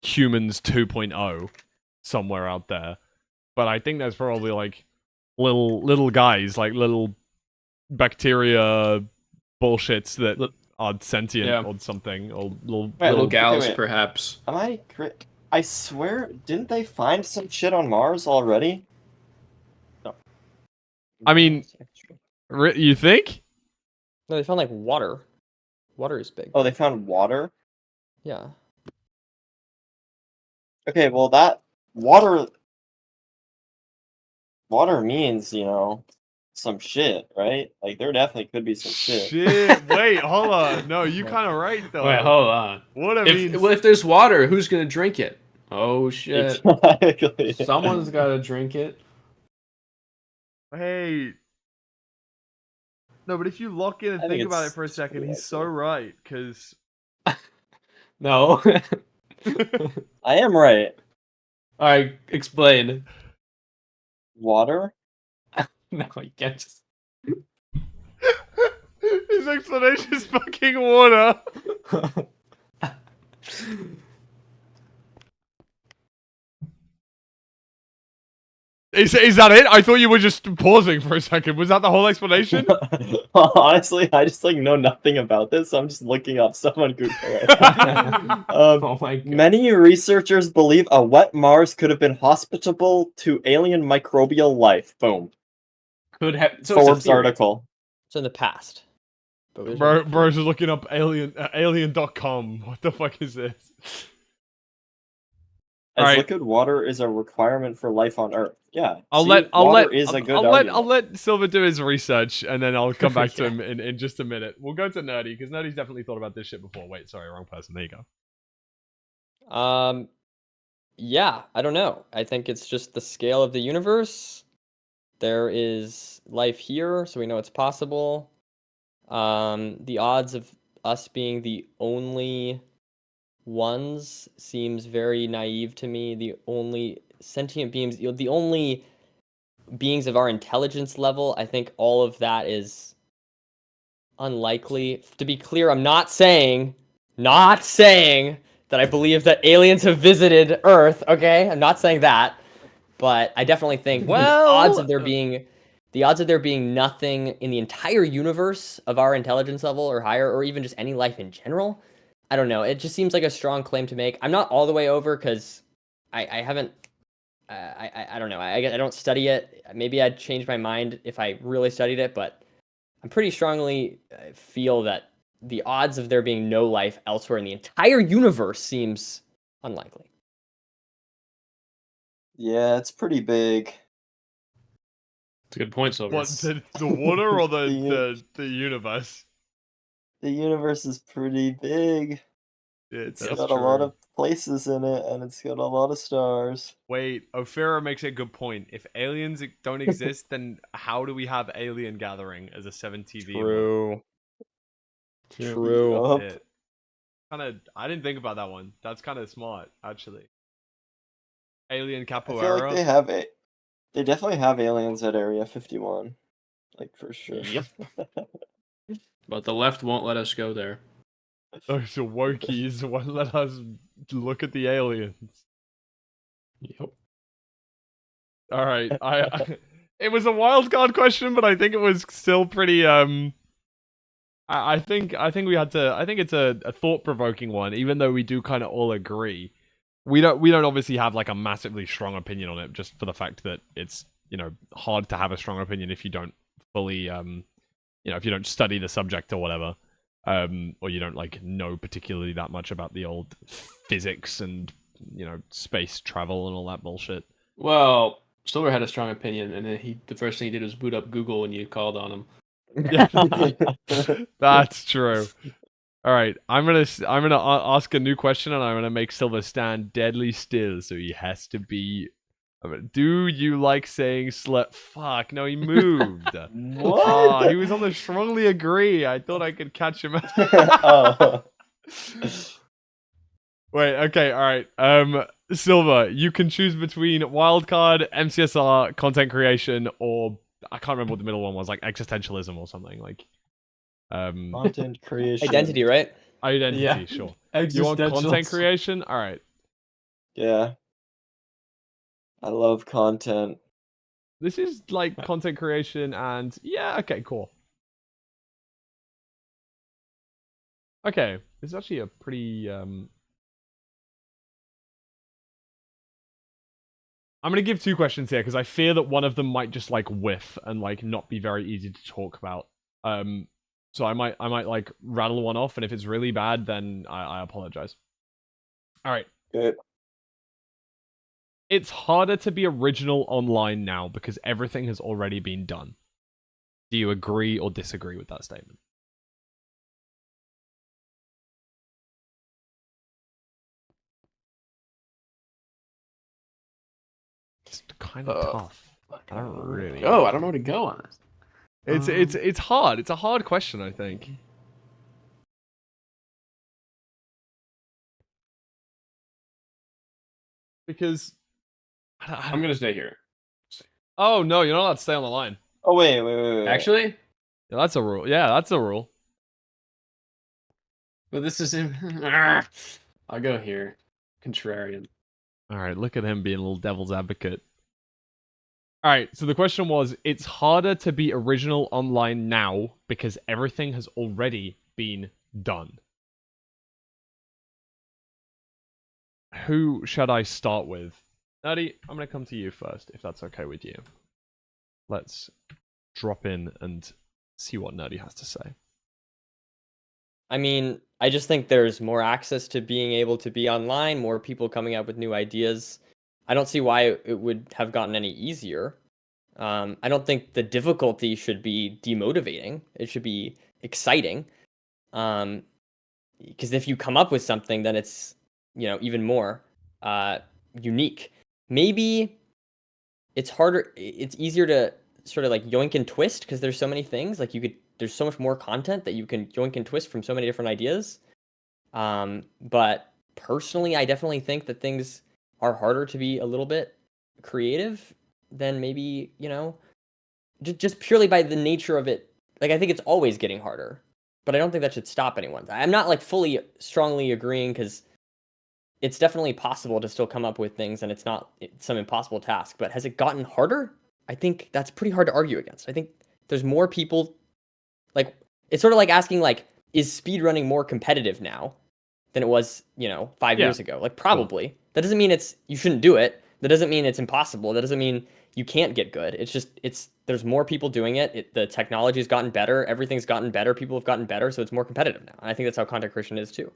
humans 2.0 somewhere out there, but I think there's probably like little guys, like little bacteria bullshits that are sentient or something, or Little gals, wait. perhaps. Am I correct? I swear, didn't they find some shit on Mars already? No. I mean, you think? No, they found like water. Water is big. Oh, they found water? Yeah. Okay, well that water means, some shit, right? Like there definitely could be some shit. Shit. Wait, hold on. No, you kind of right though. Wait, hold on. What I mean? If there's water, who's gonna drink it? Oh shit! Exactly. Someone's gotta drink it. Hey. No, but if you lock in and I think think about it it's for a second, pretty he's so right, because... No. I am right. Alright, explain. Water? No, you can't just. His explanation is fucking water. Is that it? I thought you were just pausing for a second. Was that the whole explanation? Honestly, I just know nothing about this, so I'm just looking up stuff on Google right now. Oh my god. Many researchers believe a wet Mars could have been hospitable to alien microbial life. Boom. Could have. So Forbes article. It's in the past. But Bro's just looking up alien.com. What the fuck is this? As Alright. liquid water is a requirement for life on Earth. Yeah. I'll see, let Silver do his research, and then I'll come back to him in just a minute. We'll go to Nerdy, because Nerdy's definitely thought about this shit before. Wait, sorry, wrong person. There you go. Yeah, I don't know. I think it's just the scale of the universe. There is life here, so we know it's possible. The odds of us being the only ones seems very naive to me. The only sentient beings, the only beings of our intelligence level, I think all of that is unlikely. To be clear, I'm not saying that I believe that aliens have visited Earth, okay? I'm not saying that. But I definitely think the odds of there being nothing in the entire universe of our intelligence level or higher, or even just any life in general, I don't know. It just seems like a strong claim to make. I'm not all the way over because I haven't. I don't know. I don't study it. Maybe I'd change my mind if I really studied it, but I'm pretty strongly feel that the odds of there being no life elsewhere in the entire universe seems unlikely. Yeah, it's pretty big. It's a good point, Silver. What, the water or The the universe? The universe is pretty big. It's That's got a lot true. of places in it, and it's got a lot of stars. Wait, Ophira makes a good point. If aliens don't exist, then how do we have Alien Gathering as a 7TV? True. Yup. I didn't think about that one. That's kind of smart, actually. Alien I feel like Capoeira. they definitely have aliens at Area 51. Like, for sure. Yep. But the left won't let us go there. Those wokies won't let us look at the aliens. Yep. All right, it was a wild card question, but I think it was still pretty. I think we had to. I think it's a thought provoking one, even though we do kind of all agree. We don't obviously have like a massively strong opinion on it, just for the fact that it's hard to have a strong opinion if you don't fully if you don't study the subject or whatever, or you don't like know particularly that much about the old physics and space travel and all that bullshit. Well, Silver had a strong opinion, and then the first thing he did was boot up Google when you called on him. Yeah, that's true. All right, I'm gonna ask a new question, and I'm gonna make Silver stand deadly still, so he has to be. Do you like saying slut? Fuck, no, he moved. What? Oh, he was on the strongly agree. I thought I could catch him. Oh. Wait, okay, all right. Silver, you can choose between wildcard, MCSR, content creation, or I can't remember what the middle one was, like existentialism or something like. Content creation. Identity, right? Identity, Yeah. sure. You want content creation? All right. Yeah. I love content. This is like content creation and yeah, okay, cool. Okay, this is actually a pretty I'm gonna give two questions here because I fear that one of them might just like whiff and like not be very easy to talk about. So I might like rattle one off, and if it's really bad, then I apologize. All right. Good. It's harder to be original online now because everything has already been done. Do you agree or disagree with that statement? It's kind of tough. I don't really. Oh, I don't know where to go on this. It's hard. It's a hard question, I think. Because I'm gonna stay here. oh no, you're not allowed to stay on the line. Oh, wait. Actually, Yeah, that's a rule. Yeah, that's a rule. but this is him. I'll go here. Contrarian. All right, look at him being a little devil's advocate. All right, so the question was, it's harder to be original online now because everything has already been done. Who should I start with? Nerdi, I'm going to come to you first, if that's okay with you. Let's drop in and see what Nerdi has to say. I mean, I just think there's more access to being able to be online, more people coming up with new ideas. I don't see why it would have gotten any easier. I don't think the difficulty should be demotivating. It should be exciting. Because if you come up with something, then it's, even more unique. Maybe it's harder. It's easier to sort of like yoink and twist because there's so many things. Like there's so much more content that you can yoink and twist from so many different ideas. But personally, I definitely think that things are harder to be a little bit creative than maybe, just purely by the nature of it. Like, I think it's always getting harder, but I don't think that should stop anyone. I'm not like fully strongly agreeing because it's definitely possible to still come up with things and it's not some impossible task, but has it gotten harder? I think that's pretty hard to argue against. I think there's more people, like, it's sort of like asking, like, is speedrunning more competitive now than it was, 5 years ago? Like, probably. Cool. That doesn't mean you shouldn't do it. That doesn't mean it's impossible. That doesn't mean you can't get good. It's just there's more people doing it. The technology's gotten better. Everything's gotten better. People have gotten better, so it's more competitive now. And I think that's how content creation is too.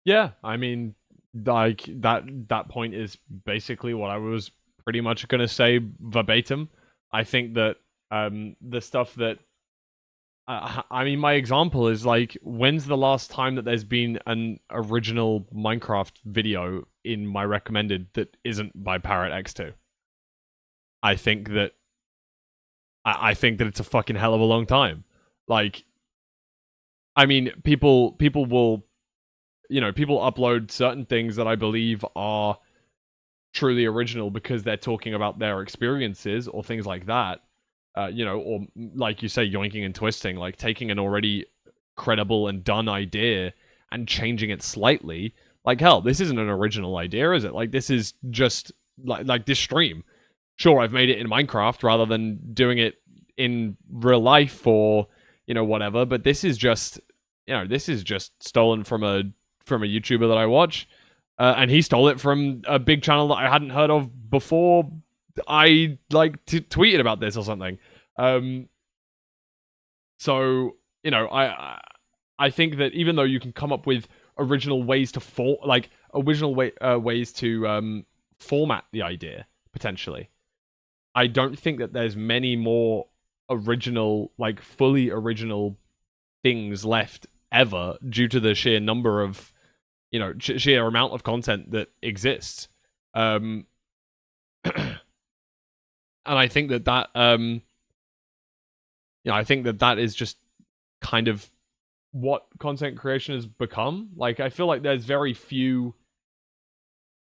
Yeah, I mean, like that point is basically what I was pretty much gonna say verbatim. I think that the stuff that I mean, my example is like, when's the last time that there's been an original Minecraft video in my recommended that isn't by Parrot X2? I think that it's a fucking hell of a long time. Like, I mean, people will, people upload certain things that I believe are truly original because they're talking about their experiences or things like that. Or like you say, yoinking and twisting, like taking an already credible and done idea and changing it slightly. Like, hell, this isn't an original idea, is it? Like, this is just like this stream. Sure, I've made it in Minecraft rather than doing it in real life or whatever. But this is just stolen from a YouTuber that I watch, and he stole it from a big channel that I hadn't heard of before I tweeted about this or something. So I think that even though you can come up with original ways to ways to format the idea potentially, I don't think that there's many more original, like fully original things left ever due to the sheer number of sheer amount of content that exists. And I think that I think that is just kind of what content creation has become. Like, I feel like there's very few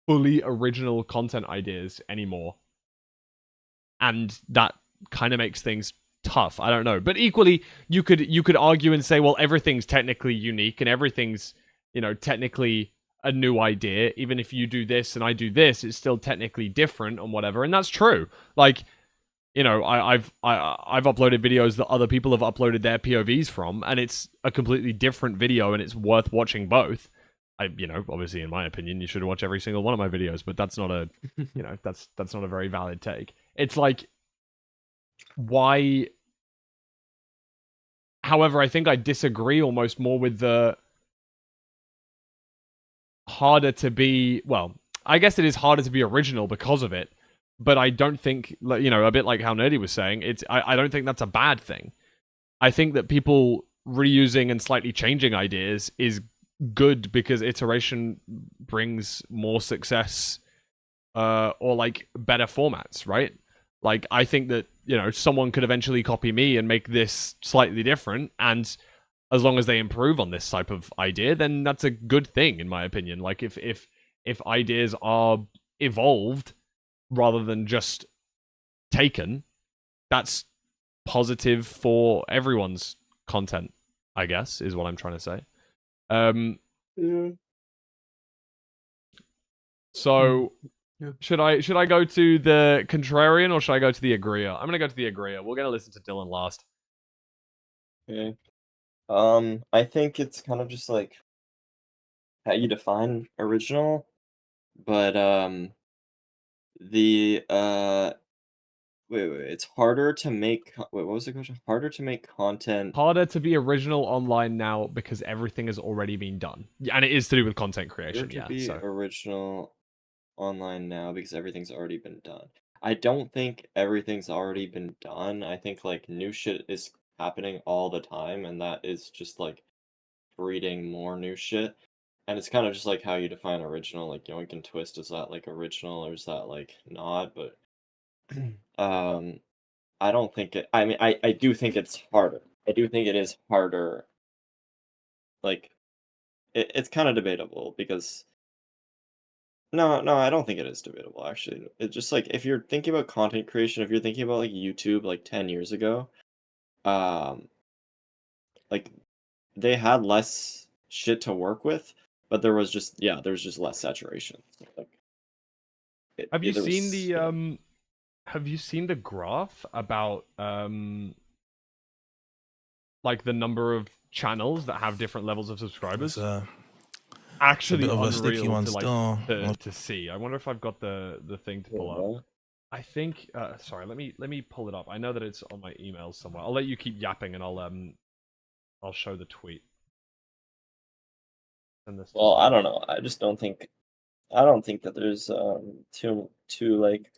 fully original content ideas anymore, and that kind of makes things tough. I don't know, but equally, you could argue and say, well, everything's technically unique and everything's technically a new idea. Even if you do this and I do this, it's still technically different and whatever, and that's true. Like, I've uploaded videos that other people have uploaded their POVs from, and it's a completely different video, and it's worth watching both. Obviously, in my opinion, you should watch every single one of my videos, but that's not a, that's not a very valid take. It's like, why? However, I think I disagree almost more with the harder to be. Well, I guess it is harder to be original because of it. But I don't think, a bit like how Nerdi was saying, I don't think that's a bad thing. I think that people reusing and slightly changing ideas is good because iteration brings more success, or like better formats, right? Like, I think that, someone could eventually copy me and make this slightly different, and as long as they improve on this type of idea, then that's a good thing, in my opinion. Like, if ideas are evolved rather than just taken, that's positive for everyone's content, I guess, is what I'm trying to say. Yeah. So Yeah. should I go to the contrarian or should I go to the agreeer? I'm gonna go to the agreeer. We're gonna listen to Dylqn last. Okay. I think it's kind of just like how you define original, but the wait, it's harder to make wait, what was the question? Harder to make content. Harder to be original online now because everything has already been done. Yeah, and it is to do with content creation. Harder to Yeah, be so original online now because everything's already been done. I don't think everything's already been done. I think like new shit is happening all the time, and that is just like breeding more new shit. And it's kind of just like how you define original, like Yoink and Twist, is that like original or is that like not? But I don't think it. I mean, I do think it's harder. I do think it is harder. Like, it's kind of debatable because no, I don't think it is debatable actually. It's just like if you're thinking about content creation, if you're thinking about like YouTube like 10 years ago, um, like they had less shit to work with, but there's just less saturation. So, like, have you there seen was, the have you seen the graph about like the number of channels that have different levels of subscribers? Actually, bit of a sticky unreal one to still. to see. I wonder if I've got the thing to pull up. I think. Sorry, let me pull it up. I know that it's on my emails somewhere. I'll let you keep yapping, and I'll show the tweet. Send this. Well, I don't know. I just don't think. I don't think that there's too like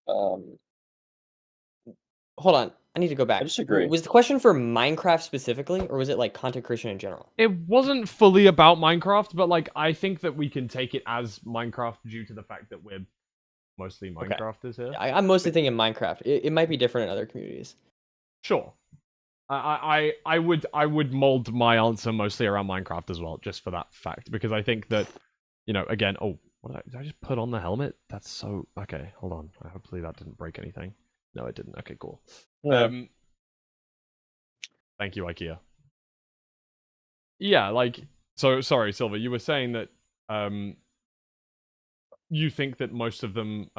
um. Hold on. I need to go back. I disagree. Was the question for Minecraft specifically, or was it like content creation in general? It wasn't fully about Minecraft, but like I think that we can take it as Minecraft due to the fact that we're mostly Minecrafters here. I'm mostly thinking Minecraft. It might be different in other communities. Sure. I would mold my answer mostly around Minecraft as well, just for that fact, because I think that, you know, again, oh, did I just put on the helmet? That's so okay. Hold on. Hopefully that didn't break anything. No, it didn't. Okay, cool. Yeah. Thank you, IKEA. Yeah, like, so sorry, Silver. You were saying that you think that most of them,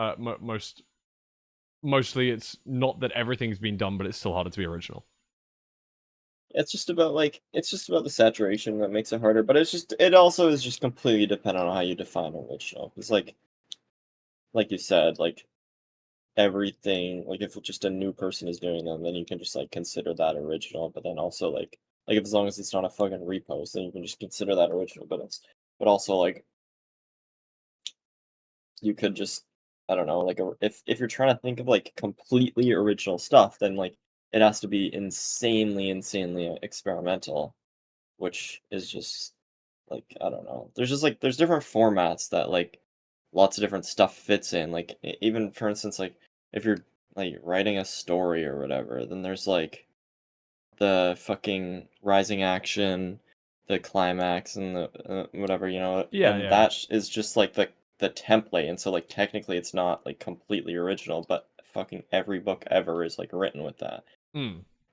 mostly it's not that everything's been done, but it's still harder to be original. It's just about the saturation that makes it harder, but it also is just completely dependent on how you define original. It's like you said, like everything, like if just a new person is doing them, then you can just like consider that original. But then also like if as long as it's not a fucking repost, then you can just consider that original. But also like you could just, I don't know, like if you're trying to think of like completely original stuff, then like it has to be insanely experimental, which is just like, I don't know. There's just like there's different formats that like lots of different stuff fits in. Like even for instance, like if you're like writing a story or whatever, then there's like the fucking rising action, the climax, and the whatever, you know. Yeah, and yeah, that is just like the template, and so like technically it's not like completely original, but fucking every book ever is like written with that.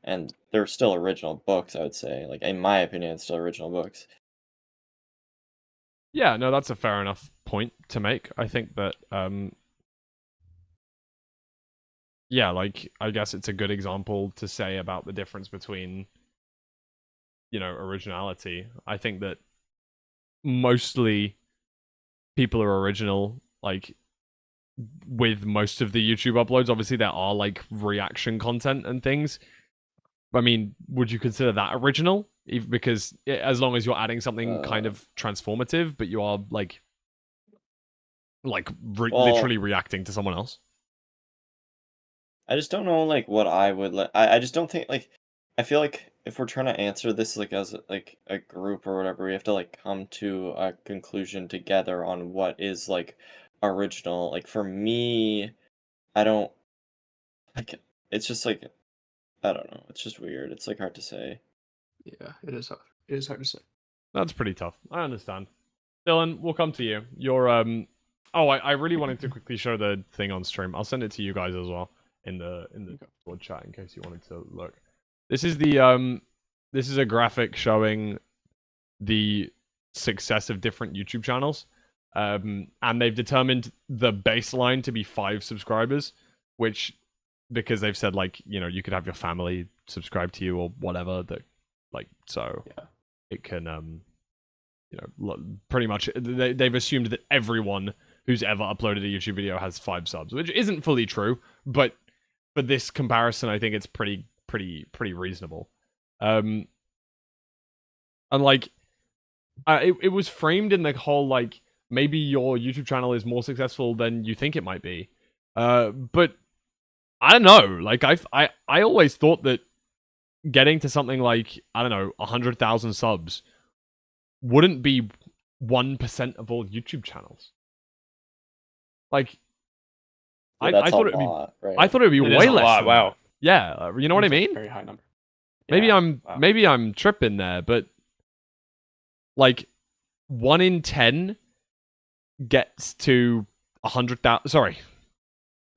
And they're still original books, I would say. Like in my opinion, it's still original books. Yeah, no, that's a fair enough point to make. I think that yeah, like I guess it's a good example to say about the difference between, you know, originality. I think that mostly people are original, like with most of the YouTube uploads. Obviously there are like reaction content and things. I mean, would you consider that original? Because as long as you're adding something kind of transformative, but you are like literally reacting to someone else. I just don't know like what I would I just don't think like, I feel like if we're trying to answer this like as like a group or whatever, we have to like come to a conclusion together on what is like original. Like for me, I don't like, it's just like, I don't know. It's just weird. It's like hard to say. Yeah, it is hard. It is hard to say. That's pretty tough. I understand. Dylan, we'll come to you. You're oh, I really wanted to quickly show the thing on stream. I'll send it to you guys as well in the Discord chat in case you wanted to look. This is this is a graphic showing the success of different YouTube channels. And they've determined the baseline to be 5 subscribers, which, because they've said like, you know, you could have your family subscribe to you or whatever, that like, so yeah, it can you know, pretty much they've assumed that everyone who's ever uploaded a YouTube video has 5 subs, which isn't fully true, but for this comparison I think it's pretty reasonable. And like it was framed in the whole like, maybe your YouTube channel is more successful than you think it might be, but I don't know, like I always thought that getting to something like, I don't know, 100,000 subs wouldn't be 1% of all YouTube channels. Like, Yeah, I thought it would be, right? I thought it would be It is way a less. lot, than wow. that. Yeah, you know what I That's a mean? very high number. Maybe Yeah, wow. maybe I'm tripping there, but like 1 in 10 gets to 100,000. Sorry,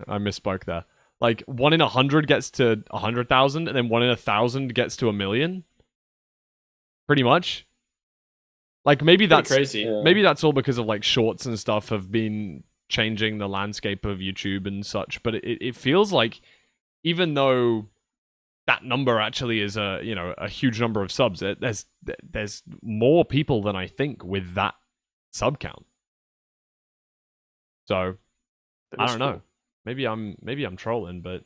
I misspoke there. Like 1 in 100 gets to 100,000, and then 1 in 1,000 gets to 1,000,000. Pretty much. Like maybe Pretty that's crazy. Yeah. maybe that's all because of like shorts and stuff have been changing the landscape of YouTube and such. But it feels like, even though that number actually is a, you know, a huge number of subs, there's more people than I think with that sub count. So That I is don't know. cool. Maybe I'm trolling, but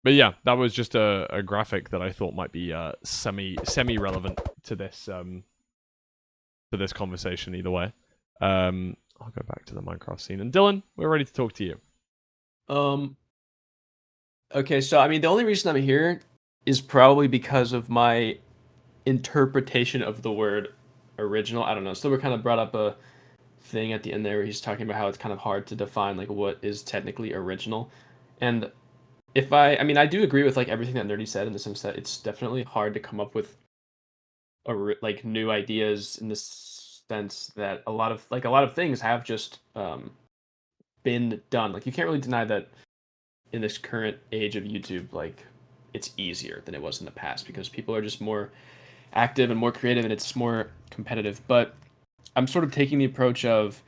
yeah, that was just a graphic that I thought might be semi relevant to this conversation either way. I'll go back to the Minecraft scene. And Dylan, we're ready to talk to you. Okay, so I mean, the only reason I'm here is probably because of my interpretation of the word original. I don't know. Silver kind of brought up a thing at the end there where he's talking about how it's kind of hard to define like what is technically original. And if I mean, I do agree with like everything that Nerdy said in the sense that it's definitely hard to come up with like new ideas in the sense that a lot of things have just been done. Like you can't really deny that in this current age of YouTube, like it's easier than it was in the past because people are just more active and more creative and it's more competitive. But I'm sort of taking the approach of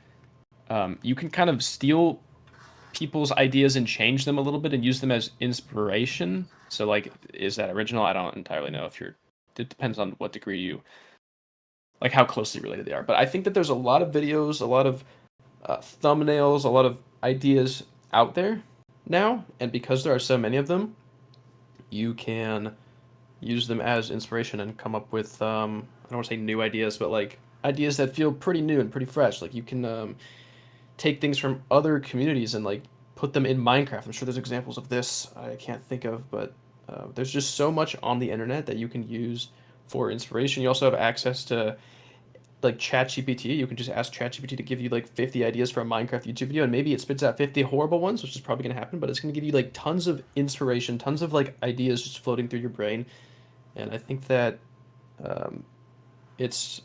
you can kind of steal people's ideas and change them a little bit and use them as inspiration. So like, is that original? I don't entirely know if you're. It depends on what degree you like, how closely related they are. But I think that there's a lot of videos, a lot of thumbnails, a lot of ideas out there now, and because there are so many of them, you can use them as inspiration and come up with I don't want to say new ideas, but like ideas that feel pretty new and pretty fresh. Like you can take things from other communities and like put them in Minecraft. I'm sure there's examples of this I can't think of, but there's just so much on the internet that you can use for inspiration. You also have access to like ChatGPT. You can just ask ChatGPT to give you like 50 ideas for a Minecraft YouTube video, and maybe it spits out 50 horrible ones, which is probably going to happen, but it's going to give you like tons of inspiration, tons of like ideas just floating through your brain. And I think that um, it's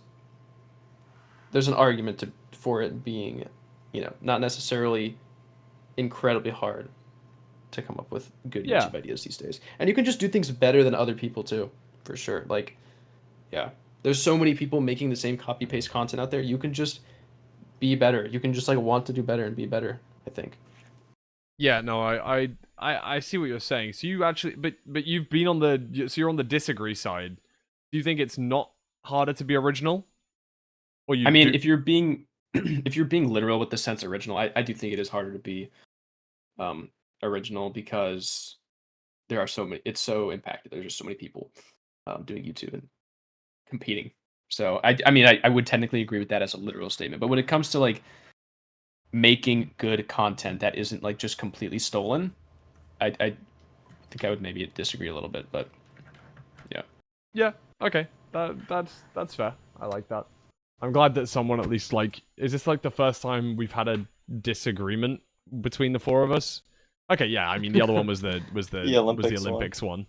there's an argument for it being, not necessarily incredibly hard to come up with good Yeah. YouTube ideas these days. And you can just do things better than other people too, for sure. Like, yeah, there's so many people making the same copy paste content out there. You can just be better. You can just like want to do better and be better, I think. Yeah, no, I see what you're saying. So you actually, but you've been on so you're on the disagree side. Do you think it's not harder to be original? Or you I mean, do? if you're being if you're being literal with the sense original, I do think it is harder to be original because there are so many. It's so impacted. There's just so many people doing YouTube and competing. So I mean, I would technically agree with that as a literal statement. But when it comes to like making good content that isn't like just completely stolen, I think I would maybe disagree a little bit. But yeah. Yeah, okay. That's fair. I like that. I'm glad that someone at least like, is this like the first time we've had a disagreement between the four of us? Okay, yeah, I mean the other one was the Olympics one.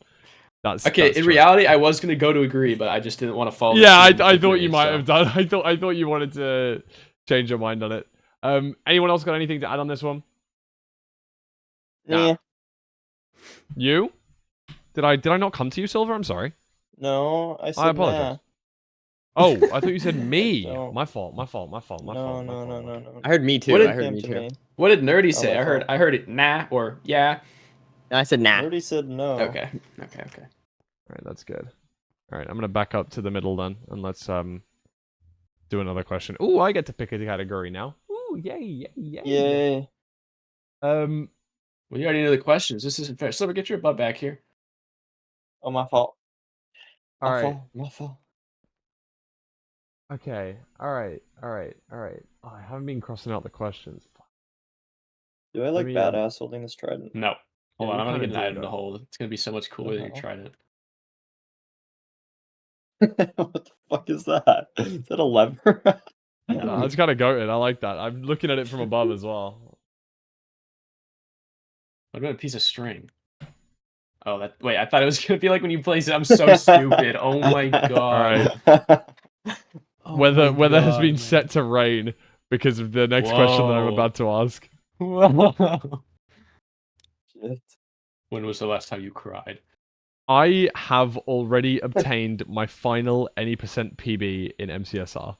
That's Okay, that's in true. reality, I was gonna go to agree, but I just didn't want to fall. Yeah, I thought you might have done. I thought you wanted to change your mind on it. Anyone else got anything to add on this one? Nah. You? Did I not come to you, Silver? I'm sorry. No, I said I apologize. nah. Oh, I thought you said me. Don't. My fault. No. I heard me too. What did- I heard Came me to too. me. What did Nerdy Oh, say? my fault. I heard it nah or yeah. I said nah. Nerdy said no. Okay. Alright, that's good. Alright, I'm gonna back up to the middle then, and let's do another question. Ooh, I get to pick a category now. Ooh, yay. Yay. Well, you already know the questions. This isn't fair. Silver, get your butt back here. Oh, my fault. Alright. My fault. Okay. Alright. Oh, I haven't been crossing out the questions. Do I Let like me, badass holding this trident? No. Hold Yeah, on, you I'm gonna kinda get an do, item to though. hold. It's gonna be so much cooler that you hell? tried it. What the fuck is that? Is that a lever? No, it's kind of goated. I like that. I'm looking at it from above as well. What about a piece of string? Oh, wait, I thought it was gonna be like when you place it. I'm so stupid. Oh my god. Oh Weather my has God, been man. set to rain because of the next question that I'm Whoa. about to ask. Whoa. Shit. When was the last time you cried? I have already obtained my final any percent PB in MCSR.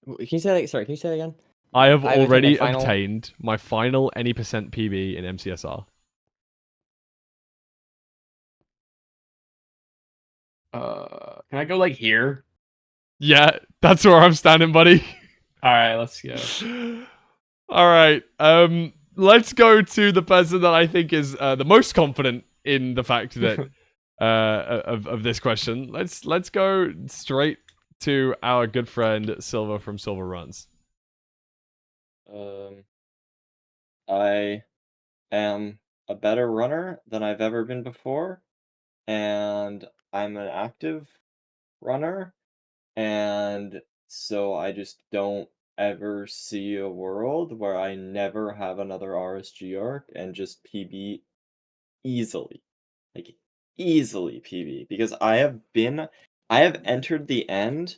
Can you say that? Sorry, can you say that again? I have I would take already my final- obtained my final any percent PB in MCSR. Can I go like here? Yeah, that's where I'm standing, buddy. All right, let's go. All right. Let's go to the person that I think is the most confident in the fact that of this question. Let's go straight to our good friend Silver from Silverrruns. I am a better runner than I've ever been before, and I'm an active runner, and so I just don't ever see a world where I never have another RSG arc and just PB easily. Like, easily PB. Because I have entered the end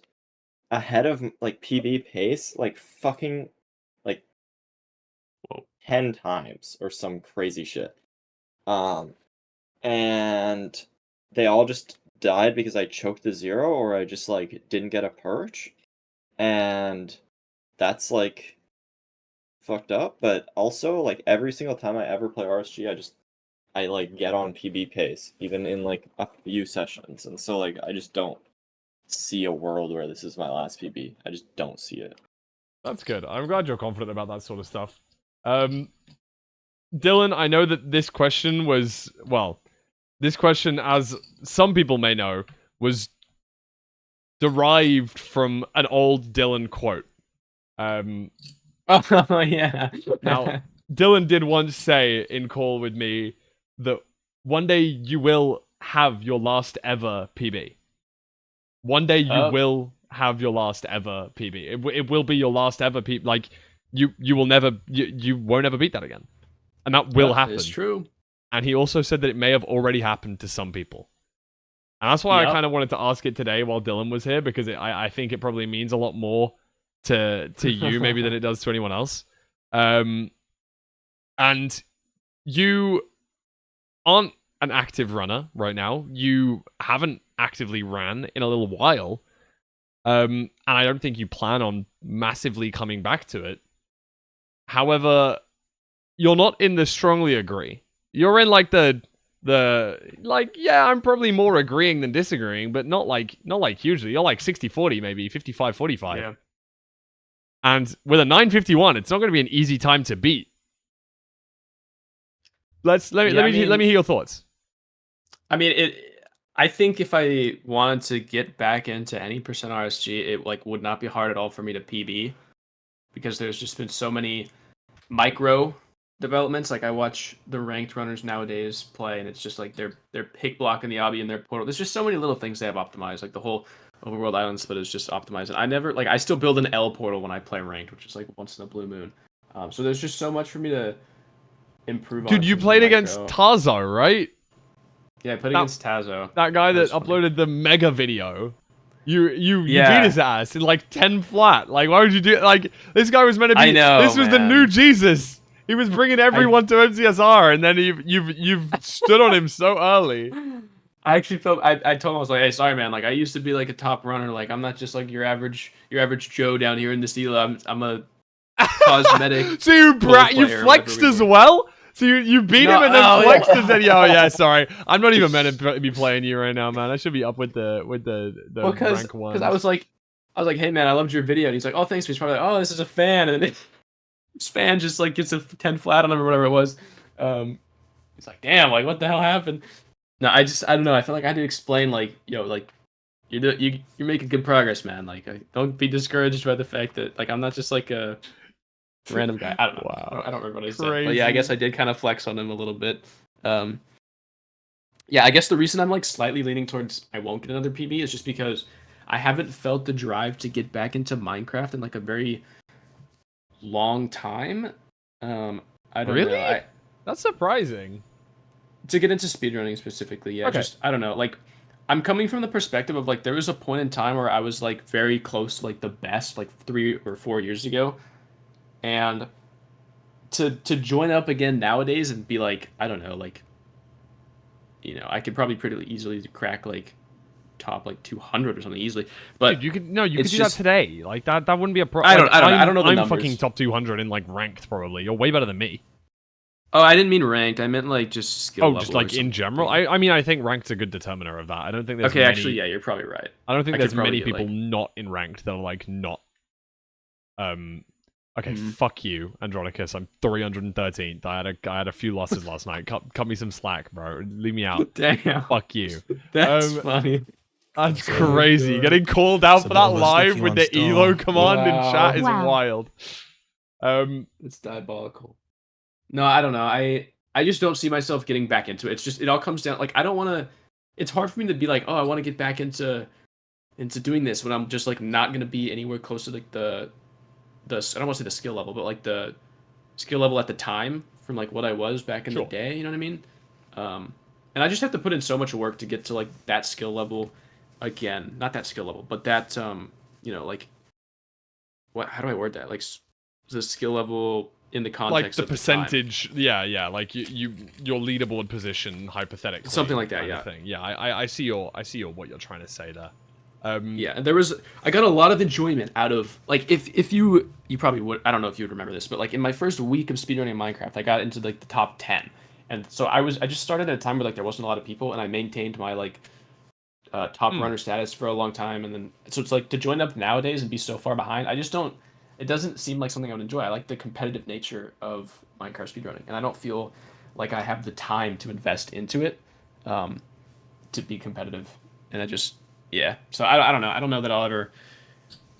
ahead of, like, PB pace, like, fucking, like, 10 times or some crazy shit. And they all just died because I choked the 0 or I just, like, didn't get a perch. And that's, like, fucked up. But also, like, every single time I ever play RSG, I like, get on PB pace, even in, like, a few sessions. And so, like, I just don't see a world where this is my last PB. I just don't see it. That's good. I'm glad you're confident about that sort of stuff. Dylan, I know that this question was, well, this question, as some people may know, was derived from an old Dylan quote. Oh yeah. Now, Dylan did once say in call with me that one day you will have your last ever PB. One day you will have your last ever PB. It will be your last ever PB. Like, you will never, you won't ever beat that again. And that will happen. It's true. And he also said that it may have already happened to some people. And that's why I kind of wanted to ask it today while Dylan was here, because I think it probably means a lot more to you maybe than it does to anyone else. And you aren't an active runner right now. You haven't actively ran in a little while. And I don't think you plan on massively coming back to it. However, you're not in the strongly agree. You're in like the like, yeah, I'm probably more agreeing than disagreeing, but not like hugely. You're like 60-40 maybe, 55-45. Yeah. And with a 951, it's not going to be an easy time to beat. Let me hear your thoughts. I mean, I think if I wanted to get back into any percent RSG, it like would not be hard at all for me to PB, because there's just been so many micro developments. Like, I watch the ranked runners nowadays play, and it's just like they're pick blocking the obby in their portal. There's just so many little things they have optimized. Like the whole overworld island split is just optimized. And I still build an L portal when I play ranked, which is like once in a blue moon. So there's just so much for me to improve on. Dude, you played against Tazo, right? Yeah, I played against Tazo. That guy that uploaded the mega video. You beat his ass in like 10 flat. Like, why would you do it? Like, this guy was meant to be. I know, this was the new Jesus. He was bringing everyone to MCSR, and then you've stood on him so early. I actually felt I told him, I was like, hey, sorry man, like I used to be like a top runner. Like, I'm not just like your average Joe down here in the Stila. I'm a cosmetic. So you flexed as well. So you beat him and then flexed as well. Oh yeah, sorry. I'm not even meant to be playing you right now, man. I should be up with the rank one. Because I was like, hey man, I loved your video, and he's like, oh thanks. He's probably like, oh, this is a fan, and then this fan just like gets a 10 flat on him or whatever it was. He's like, damn, like what the hell happened? No, I don't know. I felt like I had to explain, like, yo, like you're making good progress, man. Like, don't be discouraged by the fact that like I'm not just like a random guy. I don't know. Wow. I don't remember what I said. But yeah, I guess I did kind of flex on him a little bit. Yeah, I guess the reason I'm like slightly leaning towards I won't get another PB is just because I haven't felt the drive to get back into Minecraft in like a very long time. I don't know. That's surprising. To get into speedrunning specifically, yeah. Okay. Just I don't know. Like, I'm coming from the perspective of like there was a point in time where I was like very close to like the best, like 3 or 4 years ago. And to join up again nowadays and be like, I don't know, like, you know, I could probably pretty easily crack like top like 200 or something easily. But dude, you could do that today. Like that wouldn't be a problem. I don't know the I'm numbers. fucking top 200 in like ranked probably. You're way better than me. Oh, I didn't mean ranked. I meant like just skill level. Just like in general. I mean, I think ranked's a good determiner of that. I don't think there's okay. many, Actually, yeah, you're probably right. I don't think I there's could probably many get, people like- not in ranked that are like not. Okay, fuck you, Andronicus. I'm 313th. I had a few losses last night. Cut me some slack, bro. Leave me out. Damn. Fuck you. That's funny. That's crazy. Getting called out for that live with the elo command in chat is Wow. wild. It's diabolical. No, I don't know. I just don't see myself getting back into it. It's just it all comes down like I don't want to. It's hard for me to be like, oh, I want to get back into doing this when I'm just like not gonna be anywhere close to like the I don't want to say the skill level, but like the skill level at the time from like what I was back in the day. You know what I mean? And I just have to put in so much work to get to like that skill level again. Not that skill level, but that you know, like what? How do I word that? Like the skill level in the context like the of the time. percentage, yeah, like your leaderboard position hypothetically, Something like that, kind yeah. of thing. Yeah, I see your what you're trying to say there. Yeah, and I got a lot of enjoyment out of like if you probably would, I don't know if you would remember this, but like in my first week of speedrunning Minecraft, I got into like the top 10, and so I just started at a time where like there wasn't a lot of people, and I maintained my like top runner status for a long time, and then so it's like to join up nowadays and be so far behind, I just don't. It doesn't seem like something I would enjoy. I like the competitive nature of Minecraft speedrunning, and I don't feel like I have the time to invest into it to be competitive, and I just. Yeah, so I don't know. I don't know that I'll ever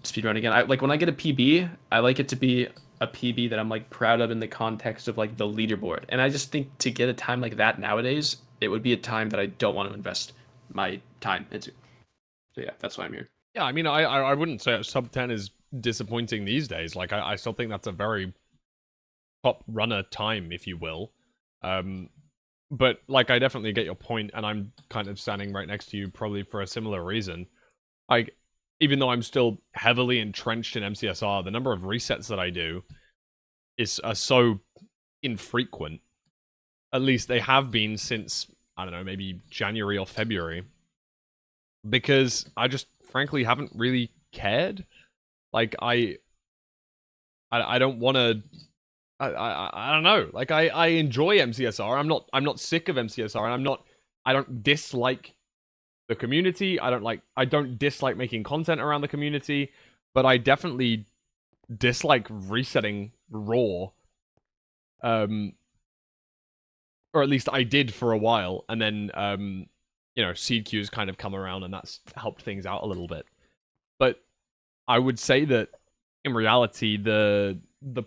speedrun again. I like when I get a PB, I like it to be a PB that I'm like proud of in the context of like the leaderboard. And I just think to get a time like that nowadays, it would be a time that I don't want to invest my time into. So yeah, that's why I'm here. Yeah, I mean, I wouldn't say sub 10 is disappointing these days. Like I still think that's a very top runner time, if you will. But, like, I definitely get your point, and I'm kind of standing right next to you probably for a similar reason. Like, even though I'm still heavily entrenched in MCSR, the number of resets that I do are so infrequent. At least they have been since, I don't know, maybe January or February. Because I just, frankly, haven't really cared. Like, I don't want to... I don't know. Like I enjoy MCSR. I'm not sick of MCSR, and I don't dislike the community. I don't dislike making content around the community, but I definitely dislike resetting raw. Or at least I did for a while, and then you know, seed queues kind of come around, and that's helped things out a little bit. But I would say that in reality, the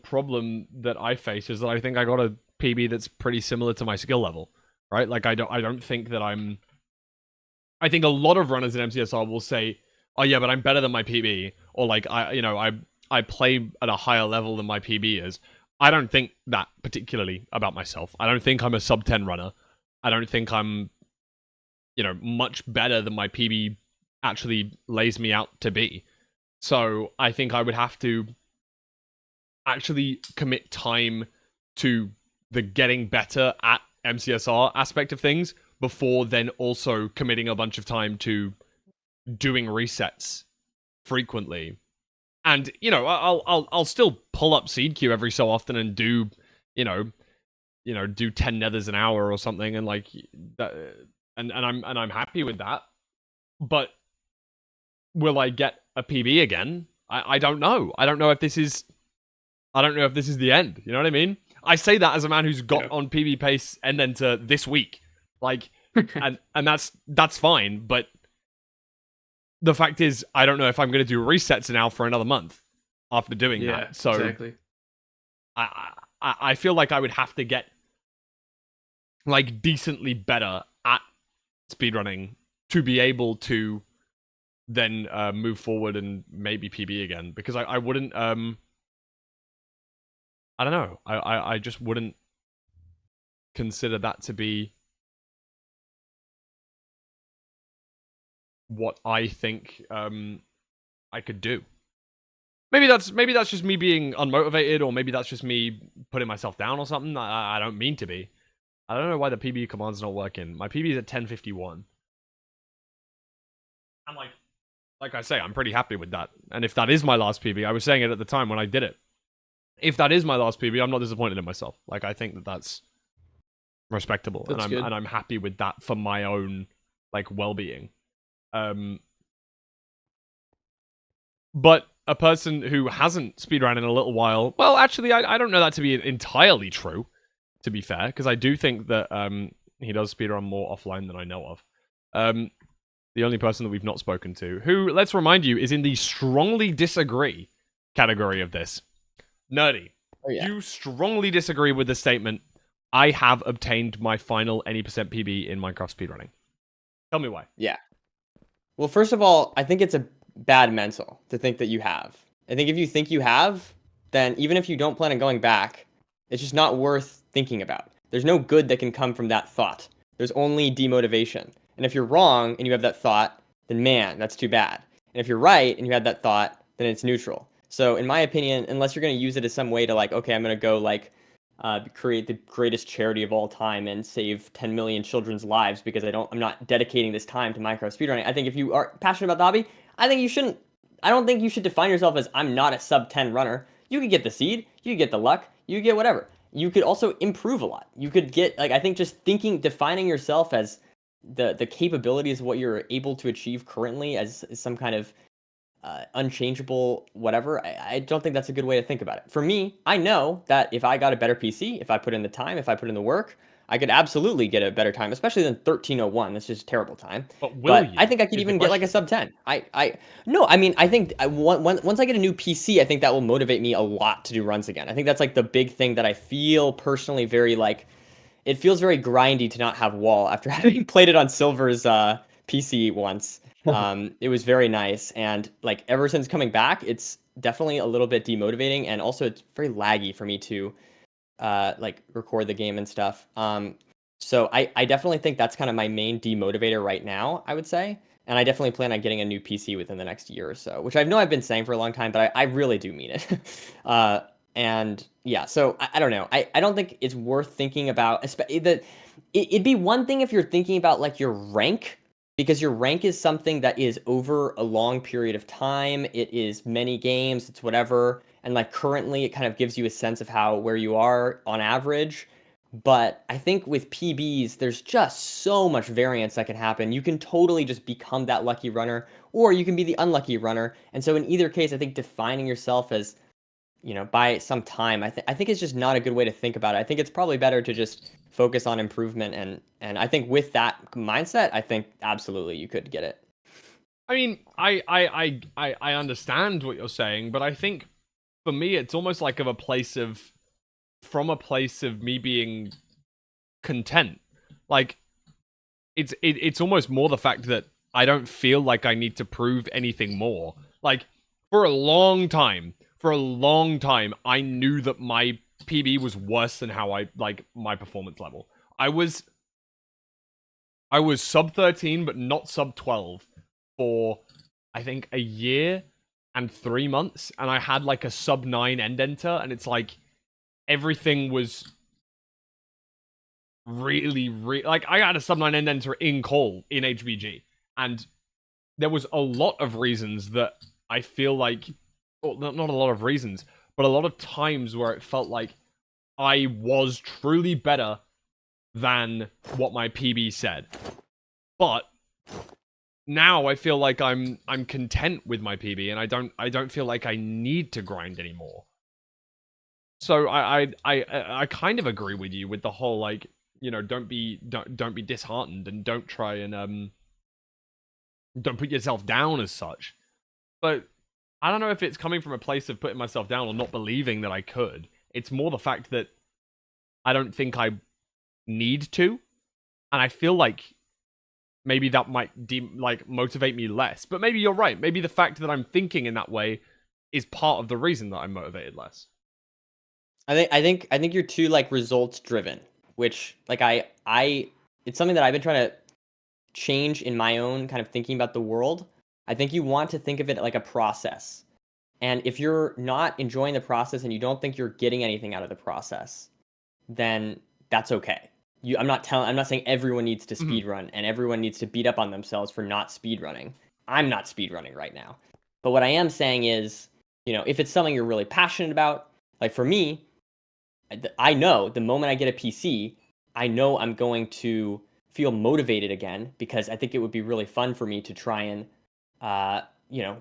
problem that I face is that I think I got a PB that's pretty similar to my skill level, right? Like I don't think that I think a lot of runners in MCSR will say, "Oh yeah, but I'm better than my PB," or like I play at a higher level than my PB is. I don't think that particularly about myself. I don't think I'm a sub 10 runner. I don't think I'm, you know, much better than my PB actually lays me out to be. So I think I would have to actually commit time to the getting better at MCSR aspect of things before then also committing a bunch of time to doing resets frequently. And, you know, I'll still pull up seed queue every so often and do, you know, do 10 nethers an hour or something, and like that, and I'm happy with that. But will I get a PB again? I don't know. I don't know if this is the end. You know what I mean? I say that as a man who's got on PB pace and then to this week. Like, and that's fine, but the fact is, I don't know if I'm going to do resets now for another month after doing that. So exactly. I feel like I would have to get like decently better at speedrunning to be able to then move forward and maybe PB again, because I wouldn't I don't know. I just wouldn't consider that to be what I think I could do. Maybe that's just me being unmotivated, or maybe that's just me putting myself down or something. I don't mean to be. I don't know why the PB command's not working. My PB is at 1051. I'm like I say, I'm pretty happy with that. And if that is my last PB, I was saying it at the time when I did it. If that is my last PB, I'm not disappointed in myself. Like, I think that's respectable, That's good. and I'm happy with that for my own like well-being. But a person who hasn't speedrun in a little while, well, actually, I don't know that to be entirely true, to be fair, because I do think that he does speedrun more offline than I know of. The only person that we've not spoken to, who, let's remind you, is in the strongly disagree category of this. Nerdi, Oh, yeah. you strongly disagree with the statement, I have obtained my final any percent PB in Minecraft speedrunning. Tell me why. Yeah. Well, first of all, I think it's a bad mental to think that you have. I think if you think you have, then even if you don't plan on going back, it's just not worth thinking about. There's no good that can come from that thought. There's only demotivation. And if you're wrong and you have that thought, then man, that's too bad. And if you're right and you had that thought, then it's neutral. So in my opinion, unless you're going to use it as some way to like, okay, I'm going to go like create the greatest charity of all time and save 10 million children's lives because I'm not dedicating this time to Minecraft speedrunning. I think if you are passionate about the hobby, I don't think you should define yourself as I'm not a sub 10 runner. You could get the seed, you could get the luck, you could get whatever. You could also improve a lot. You could get, like, I think just defining yourself as the capabilities of what you're able to achieve currently as some kind of unchangeable whatever, I don't think that's a good way to think about it. For me, I know that if I got a better PC, if I put in the time, if I put in the work, I could absolutely get a better time, especially than 1301. That's just a terrible time. But will you? I think I could even get like a sub 10. No, I mean, I think once I get a new PC, I think that will motivate me a lot to do runs again. I think that's like the big thing that I feel personally very like, it feels very grindy to not have wall after having played it on Silver's PC once. It was very nice, and like ever since coming back, it's definitely a little bit demotivating, and also it's very laggy for me to like record the game and stuff. So I definitely think that's kind of my main demotivator right now, I would say. And I definitely plan on getting a new PC within the next year or so, which I know I've been saying for a long time, but I really do mean it. And yeah, so I don't know. I don't think it's worth thinking about. It'd be one thing if you're thinking about like your rank, because your rank is something that is over a long period of time. It is many games, it's whatever. And like currently it kind of gives you a sense of where you are on average. But I think with PBs, there's just so much variance that can happen. You can totally just become that lucky runner, or you can be the unlucky runner. And so in either case, I think defining yourself as, by some time, I think it's just not a good way to think about it. I think it's probably better to just focus on improvement, and I think with that mindset, I think absolutely you could get it. I mean, I understand what you're saying, but I think for me it's almost like from a place of me being content. Like it's almost more the fact that I don't feel like I need to prove anything more. Like for a long time, I knew that my PB was worse than how my performance level. I was sub 13, but not sub 12 for, I think, a year and 3 months. And I had like a sub 9 end enter. And it's like, everything was really, like I had a sub 9 end enter in call in HBG. And there was a lot of reasons that I feel like, well, not a lot of reasons, but a lot of times where it felt like I was truly better than what my PB said. But now I feel like I'm content with my PB, and I don't feel like I need to grind anymore. So I kind of agree with you with the whole like, don't be disheartened, and don't try and don't put yourself down as such. But I don't know if it's coming from a place of putting myself down or not believing that I could. It's more the fact that I don't think I need to, and I feel like maybe that might motivate me less. But maybe you're right. Maybe the fact that I'm thinking in that way is part of the reason that I'm motivated less. I think you're too like results driven, which like it's something that I've been trying to change in my own kind of thinking about the world. I think you want to think of it like a process. And if you're not enjoying the process and you don't think you're getting anything out of the process, then that's okay. I'm not saying everyone needs to speedrun and everyone needs to beat up on themselves for not speedrunning. I'm not speedrunning right now. But what I am saying is, if it's something you're really passionate about, like for me, I know the moment I get a PC, I know I'm going to feel motivated again because I think it would be really fun for me to try and,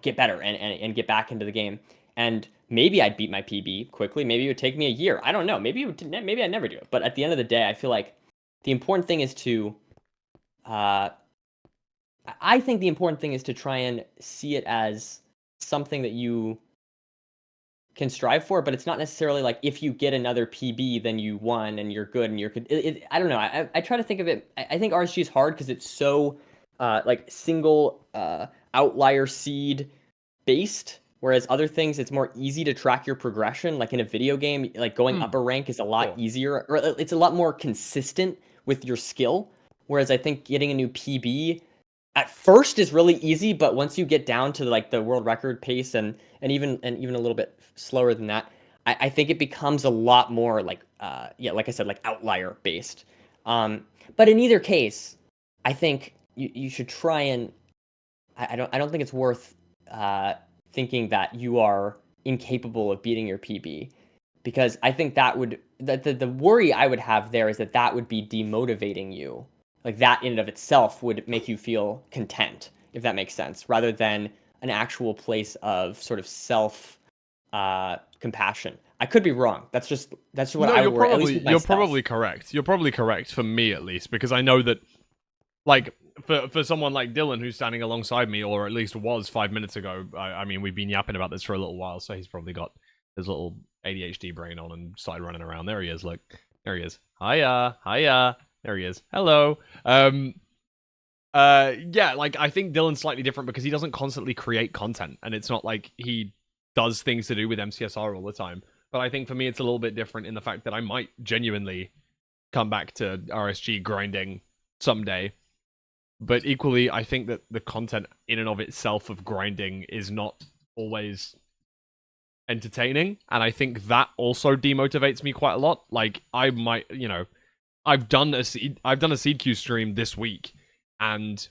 get better and get back into the game. And maybe I'd beat my PB quickly. Maybe it would take me a year. I don't know. Maybe I'd never do it. But at the end of the day, I feel like the important thing is to, I think the important thing is to try and see it as something that you can strive for, but it's not necessarily like if you get another PB, then you won and you're good and you're good. I don't know. I try to think of it. I think RSG is hard because it's so like single outlier seed based, whereas other things it's more easy to track your progression. Like in a video game, like going up a rank is a lot easier, or it's a lot more consistent with your skill. Whereas I think getting a new PB at first is really easy, but once you get down to like the world record pace and even a little bit slower than that, I think it becomes a lot more like like I said, like outlier based. But in either case, I think you should try and I don't think it's worth thinking that you are incapable of beating your PB, because I think that would the worry I would have there is that would be demotivating you. Like that in and of itself would make you feel content, if that makes sense, rather than an actual place of sort of self compassion. I could be wrong. That's what I would. You're probably correct. You're probably correct for me at least, because I know that, like, for someone like Dylan who's standing alongside me, or at least was 5 minutes ago. I mean, we've been yapping about this for a little while, so he's probably got his little ADHD brain on and started running around. There he is. Look, there he is. Hiya. There he is. Hello. Yeah, like, I think Dylan's slightly different because he doesn't constantly create content, and it's not like he does things to do with MCSR all the time. But I think for me, it's a little bit different in the fact that I might genuinely come back to RSG grinding someday. But equally, I think that the content in and of itself of grinding is not always entertaining, and I think that also demotivates me quite a lot. Like, I might, I've done a seed queue stream this week, and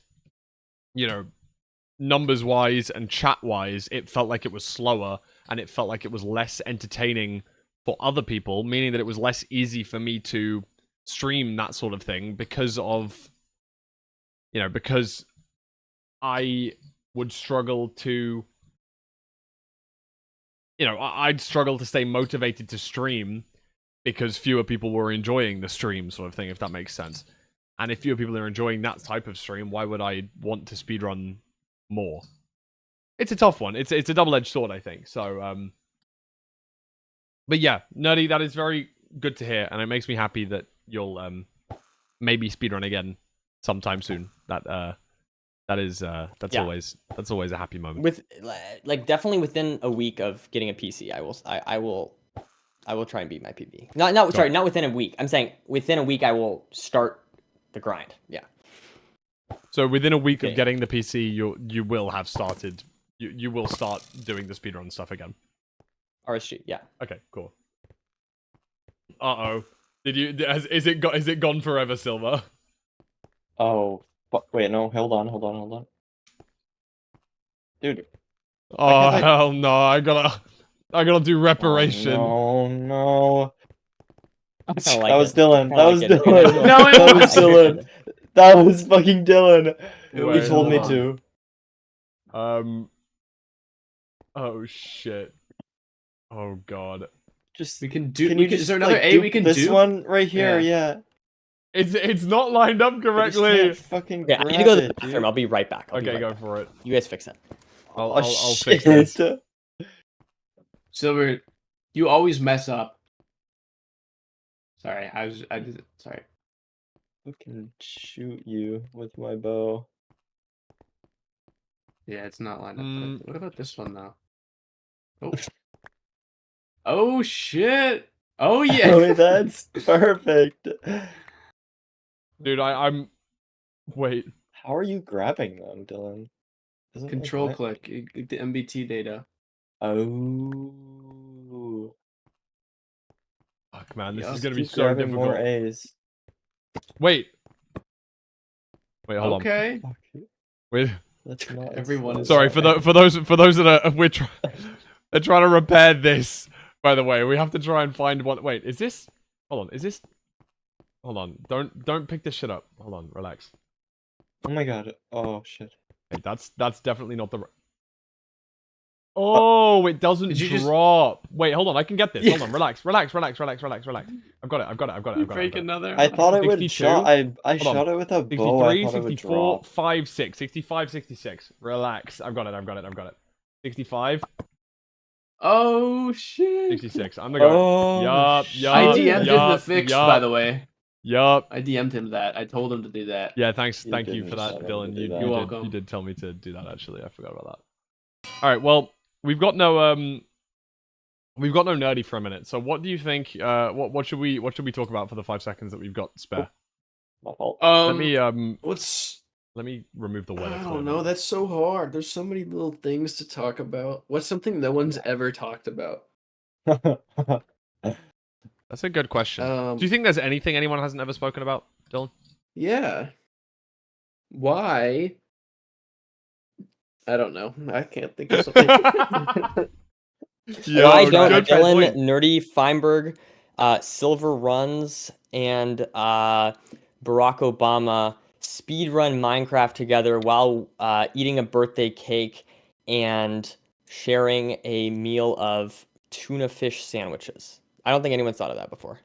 numbers wise and chat wise, it felt like it was slower, and it felt like it was less entertaining for other people, meaning that it was less easy for me to stream that sort of thing because of, because I would struggle to, I'd struggle to stay motivated to stream because fewer people were enjoying the stream, sort of thing, if that makes sense. And if fewer people are enjoying that type of stream, why would I want to speedrun more? It's a tough one. It's a double-edged sword, I think. So, but yeah, Nerdi, that is very good to hear, and it makes me happy that you'll maybe speedrun again sometime soon. That's always a happy moment. With definitely within a week of getting a PC, I will try and beat my PB. Not within a week. I'm saying within a week I will start the grind. Yeah. So within a week of getting the PC, you will have started. You will start doing the speedrun stuff again. RSG, yeah. Okay, cool. Uh-oh. Is it gone forever, Silver? Oh, wait, no, hold on. Dude. Oh, hell no, I gotta do reparation. Oh, no. That was Dylan. That was Dylan. No, it That was Dylan. That was fucking Dylan. Wait, He told me hold to. Oh, shit. Oh, God. Just, We can do. can you just, is there another like, A do we can this do? one right here? Yeah. It's not lined up I just correctly. can't fucking Okay, I grab need to go to the it, bathroom. dude. I'll be right back. Okay, go for it. You guys fix it. I'll Oh, fix this. shit. Silver, you always mess up. Sorry, sorry. I can shoot you with my bow. Yeah, it's not lined up. Mm. What about this one though? Oh. Oh shit! Oh yeah! Oh, that's perfect. Dude, I'm... Wait. How are you grabbing them, Dylan? Isn't there Control that- click the MBT data. Oh. Fuck, man, this Yeah. is gonna be Keep so grabbing difficult. more A's. Wait, hold on. Okay. Fuck. Wait. That's not. Everyone is- Sorry for those that are they're trying to repair this. By the way, we have to try and find what. Wait, is this? Hold on, is this? Hold on. Don't pick this shit up. Hold on. Relax. Oh my god. Oh shit. Hey, that's definitely not the. Oh, it doesn't Did you just- drop. Wait, hold on. I can get this. Yeah. Hold on. Relax. I've got it. Break another. I thought it would 62? shot. I Hold on. shot it with a bow. I 63, thought it would 64, drop. 56, 65, 66. Relax. I've got it. 65, Oh shit. 66. I'm the guy. Oh, Yup. I DM'd him the yup, fix, yup, by the way. Yup. I DM'd him that. I told him to do that. Yeah, thanks. You Thank you didn't for tell that, him to Dylan. do You, that. you You're did, welcome. you did tell me to do that, actually. I forgot about that. Alright, well, we've got no nerdy for a minute. So what do you think what should we talk about for the 5 seconds that we've got spare? My fault. Let me remove the I weather. don't know. That's so hard. There's so many little things to talk about. What's something no one's ever talked about? That's a good question. Do you think there's anything anyone hasn't ever spoken about, Dylan? Yeah. Why? I don't know. I can't think of something. Why don't good Dylan, point. Nerdi, Feinberg, Silverrruns, and Barack Obama speedrun Minecraft together while eating a birthday cake and sharing a meal of tuna fish sandwiches? I don't think anyone's thought of that before.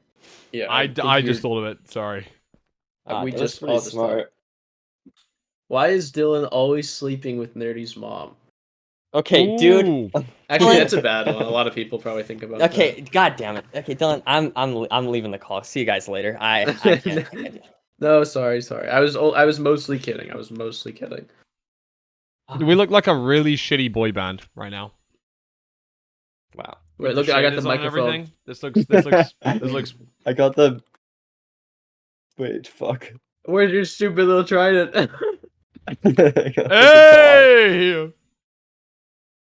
Yeah, I think just you're- thought of it. Sorry. we That's just pretty all just thought- smart. Why is Dylan always sleeping with Nerdy's mom? Okay, dude. Ooh. Actually, that's a bad one. A lot of people probably think about Okay, god damn it. Okay, Dylan, I'm leaving the call. See you guys later. I can't. that. No, sorry. I was mostly kidding. We look like a really shitty boy band right now. Wow. Wait, look, I got the Shaders on and microphone. everything. This looks. I got the. Wait, fuck. Where's your stupid little trident? I got the guitar. Hey!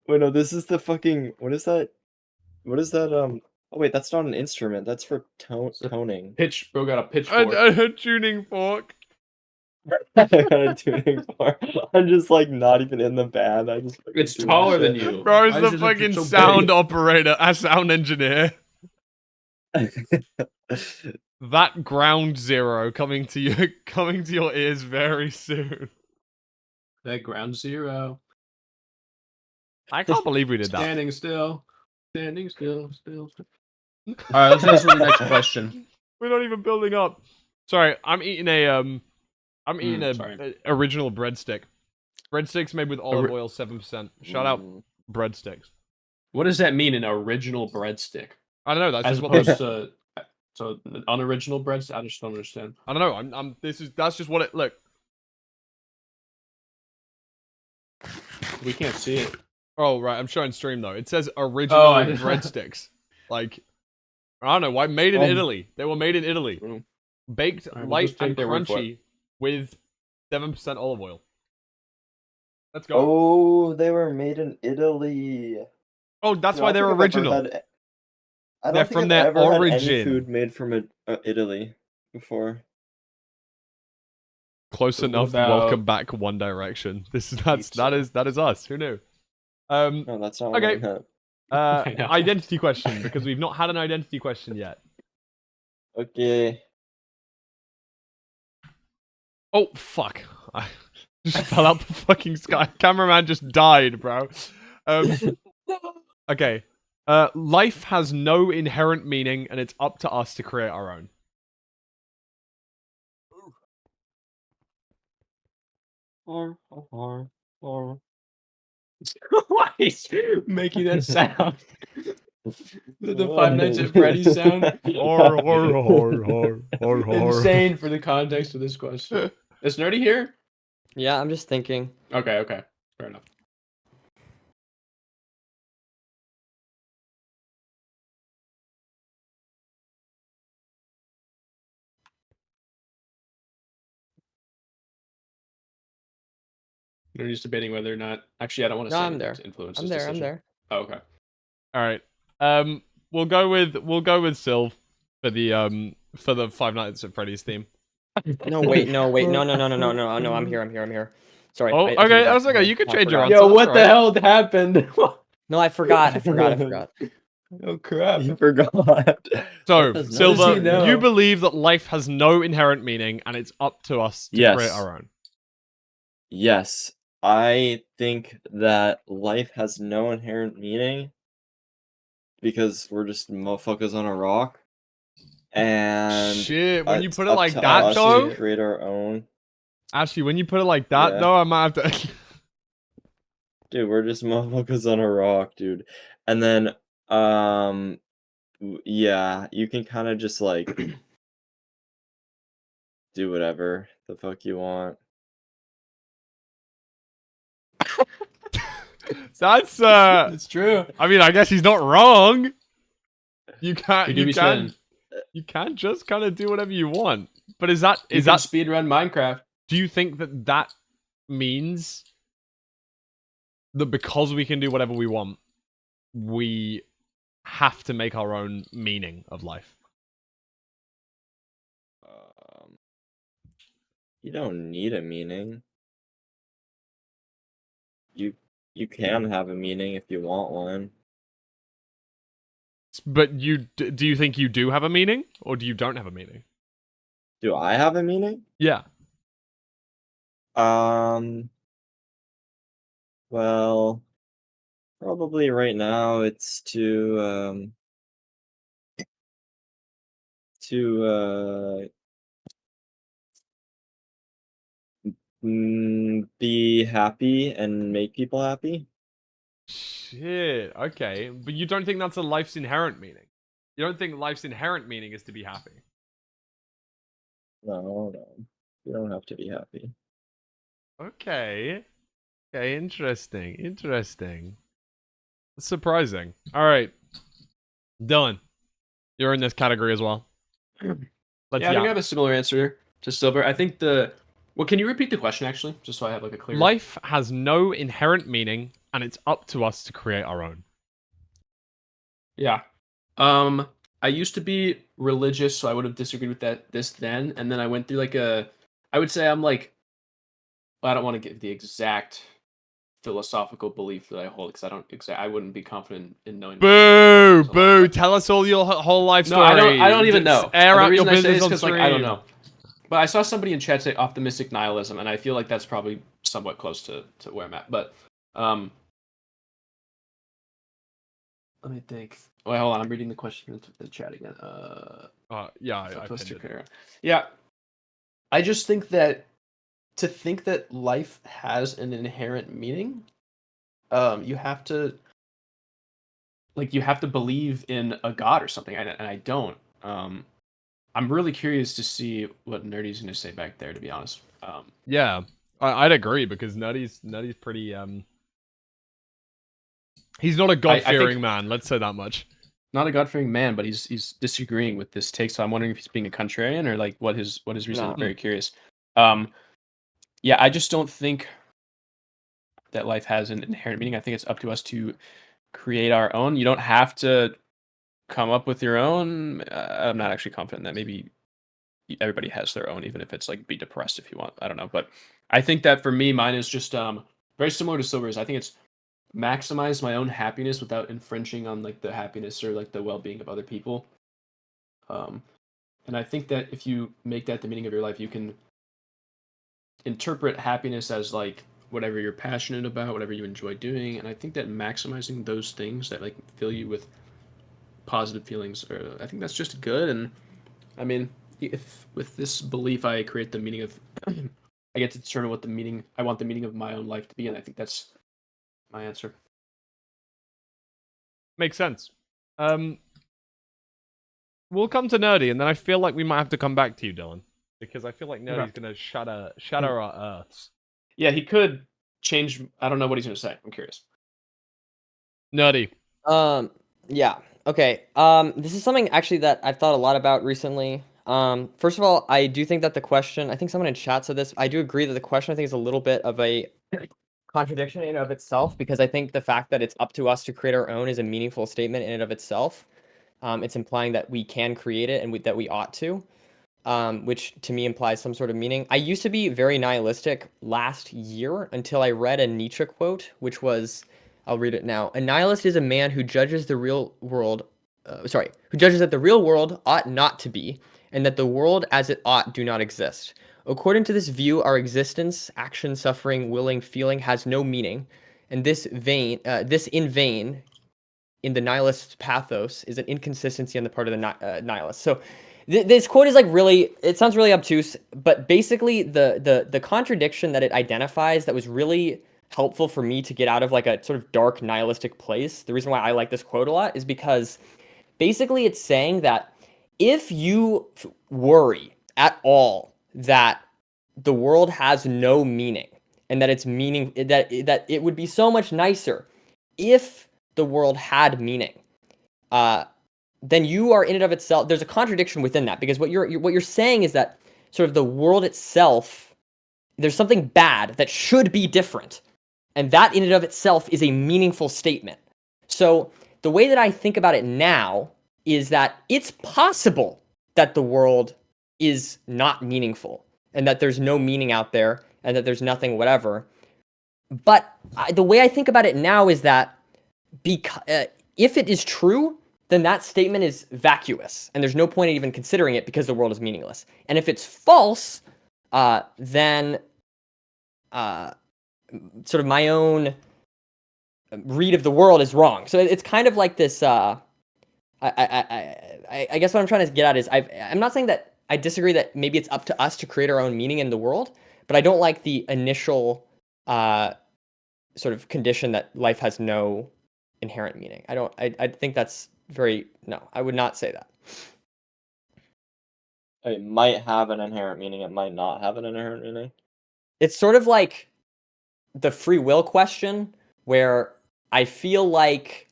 Wait, no, this is the fucking. What is that? What is that? Oh wait, that's not an instrument. That's for toning. Pitch, bro, got a pitchfork. A tuning fork. I got a tuning fork. I'm just like not even in the band. I just. It's do taller shit. than you. Bro, it's Why the is it fucking so big? sound operator, a sound engineer. That ground zero coming to your ears very soon. That ground zero. I can't believe we did that. Standing still. Still. All right, let's answer the next question. We're not even building up. Sorry, I'm eating a sorry. original breadstick. Breadsticks made with olive oil, 7%. Shout out breadsticks. What does that mean, an original breadstick? I don't know. That's As just what opposed to so an unoriginal breadstick? I just don't understand. I don't know. That's just what it look. We can't see it. Oh right, I'm showing stream though. It says original Oh, I- breadsticks. Like I don't know why. Made in Italy. They were made in Italy. Mm. Baked Alright, we'll light just take and their word for crunchy with 7% olive oil. Let's go. Oh, they were made in Italy. Oh, that's Dude, why I don't they're think I've ever original. had- I don't They're think from I've their ever had any origin. food made from Italy before. Close What enough. about Welcome back, One Direction. That is us. Who knew? No, that's not what I Okay. meant. I know. Identity question because we've not had an identity question yet. Okay. Oh fuck! I just fell out the fucking sky. Cameraman just died, bro. Okay. Life has no inherent meaning, and it's up to us to create our own. Why is making that sound? The Five Nights at Freddy's sound. Insane for the context of this question. Is Nerdy here? Yeah, I'm just thinking. Okay, fair enough. Nerdy's debating whether or not. Actually, I don't want to No, say I'm there. to influence I'm his there. decision. I'm there. Oh, okay. All right. We'll go with Sylv for the Five Nights at Freddy's theme. No, wait. No. I'm here. Sorry. Oh, I okay. forgot. I was like, you can I change your forgot. answer. Yo, that's what the alright. hell happened? No, I forgot. Oh crap! You forgot. So, Life has no Silver, he know? you believe that life has no inherent meaning and it's up to us to create Yes. our own. Yes, I think that life has no inherent meaning because we're just motherfuckers on a rock, and Shit, when you it's put it up like to that, us though, to create our own. Actually, when you put it like that, Yeah. though, I might have to. Dude, we're just motherfuckers on a rock, dude. And then, yeah, you can kind of just like do whatever the fuck you want. That's It's true. I mean, I guess he's not wrong. You can't. You do You be can. spinning. You can just kind of do whatever you want. But is that You is can that? speed run Minecraft. Do you think that that means that because we can do whatever we want, we have to make our own meaning of life? You don't need a meaning. You can have a meaning if you want one. But do you think you do have a meaning, or do you don't have a meaning? Do I have a meaning? Yeah. Well, probably right now it's to be happy and make people happy. Shit. Okay, but you don't think that's a life's inherent meaning? You don't think life's inherent meaning is to be happy? No, you don't have to be happy. Okay. Okay, interesting. Interesting. Surprising. All right. Dylan, you're in this category as well. Let's Yeah, I think I have a similar answer to Silver. I think well, can you repeat the question actually, just so I have like a clear. Life has no inherent meaning, and it's up to us to create our own. Yeah. I used to be religious, so I would have disagreed with this then, and then I went through like I would say I'm like, I don't want to give the exact philosophical belief that I hold because I wouldn't be confident in knowing. Boo! Boo! Tell us all your whole life No, story. I don't even know. Air The out your reason I say business is on because stream. like I don't know. But I saw somebody in chat say optimistic nihilism, and I feel like that's probably somewhat close to where I'm at. But let me think. Wait, hold on. I'm reading the question in the chat again. Yeah, I pinned it. Yeah, I just think that to think that life has an inherent meaning, you have to believe in a god or something, and I don't. I'm really curious to see what Nerdy's going to say back there. To be honest. Yeah, I'd agree because Nerdy's pretty he's not a god-fearing man. Let's say that much. Not a god-fearing man, but he's disagreeing with this take. So I'm wondering if he's being a contrarian or like what his reason. No. I'm very curious. Yeah, I just don't think that life has an inherent meaning. I think it's up to us to create our own. You don't have to come up with your own. I'm not actually confident that maybe everybody has their own, even if it's like be depressed if you want. I don't know, but I think that for me, mine is just very similar to Silver's. I think it's maximize my own happiness without infringing on like the happiness or like the well-being of other people. And I think that if you make that the meaning of your life, you can interpret happiness as like whatever you're passionate about, whatever you enjoy doing. And I think that maximizing those things that like fill you with positive feelings, I think that's just good. And I mean, if with this belief I create the meaning of, I get to determine what I want the meaning of my own life to be, and I think that's my answer. Makes sense. We'll come to Nerdy, and then I feel like we might have to come back to you, Dylan, because I feel like Nerdy's gonna shatter our earths. Yeah, he could change. I don't know what he's gonna say. I'm curious. Nerdy. Yeah. Okay. This is something actually that I've thought a lot about recently. First of all, I do think that the question, I think someone in chat said this. I do agree that the question I think is a little bit of a contradiction in and of itself, because I think the fact that it's up to us to create our own is a meaningful statement in and of itself. It's implying that we can create it and that we ought to, which to me implies some sort of meaning. I used to be very nihilistic last year until I read a Nietzsche quote, which was, I'll read it now. A nihilist is a man who judges the real world, who judges that the real world ought not to be, and that the world as it ought do not exist. According to this view, our existence, action, suffering, willing, feeling has no meaning, and this in vain, in the nihilist's pathos, is an inconsistency on the part of the nihilist. So this quote is like really, it sounds really obtuse, but basically the contradiction that it identifies that was really helpful for me to get out of like a sort of dark nihilistic place. The reason why I like this quote a lot is because basically it's saying that if you worry at all that the world has no meaning and that that it would be so much nicer if the world had meaning, then you are in and of itself, there's a contradiction within that, because what you're saying is that sort of the world itself, there's something bad that should be different. And that in and of itself is a meaningful statement. So the way that I think about it now is that it's possible that the world is not meaningful and that there's no meaning out there and that there's nothing whatever. But the way I think about it now is that if it is true, then that statement is vacuous and there's no point in even considering it because the world is meaningless. And if it's false, then sort of my own read of the world is wrong. So it's kind of like this. I guess what I'm trying to get at is I'm not saying that I disagree that maybe it's up to us to create our own meaning in the world, but I don't like the initial sort of condition that life has no inherent meaning. I think that's no, I would not say that. It might have an inherent meaning. It might not have an inherent meaning. It's sort of like the free will question, where I feel like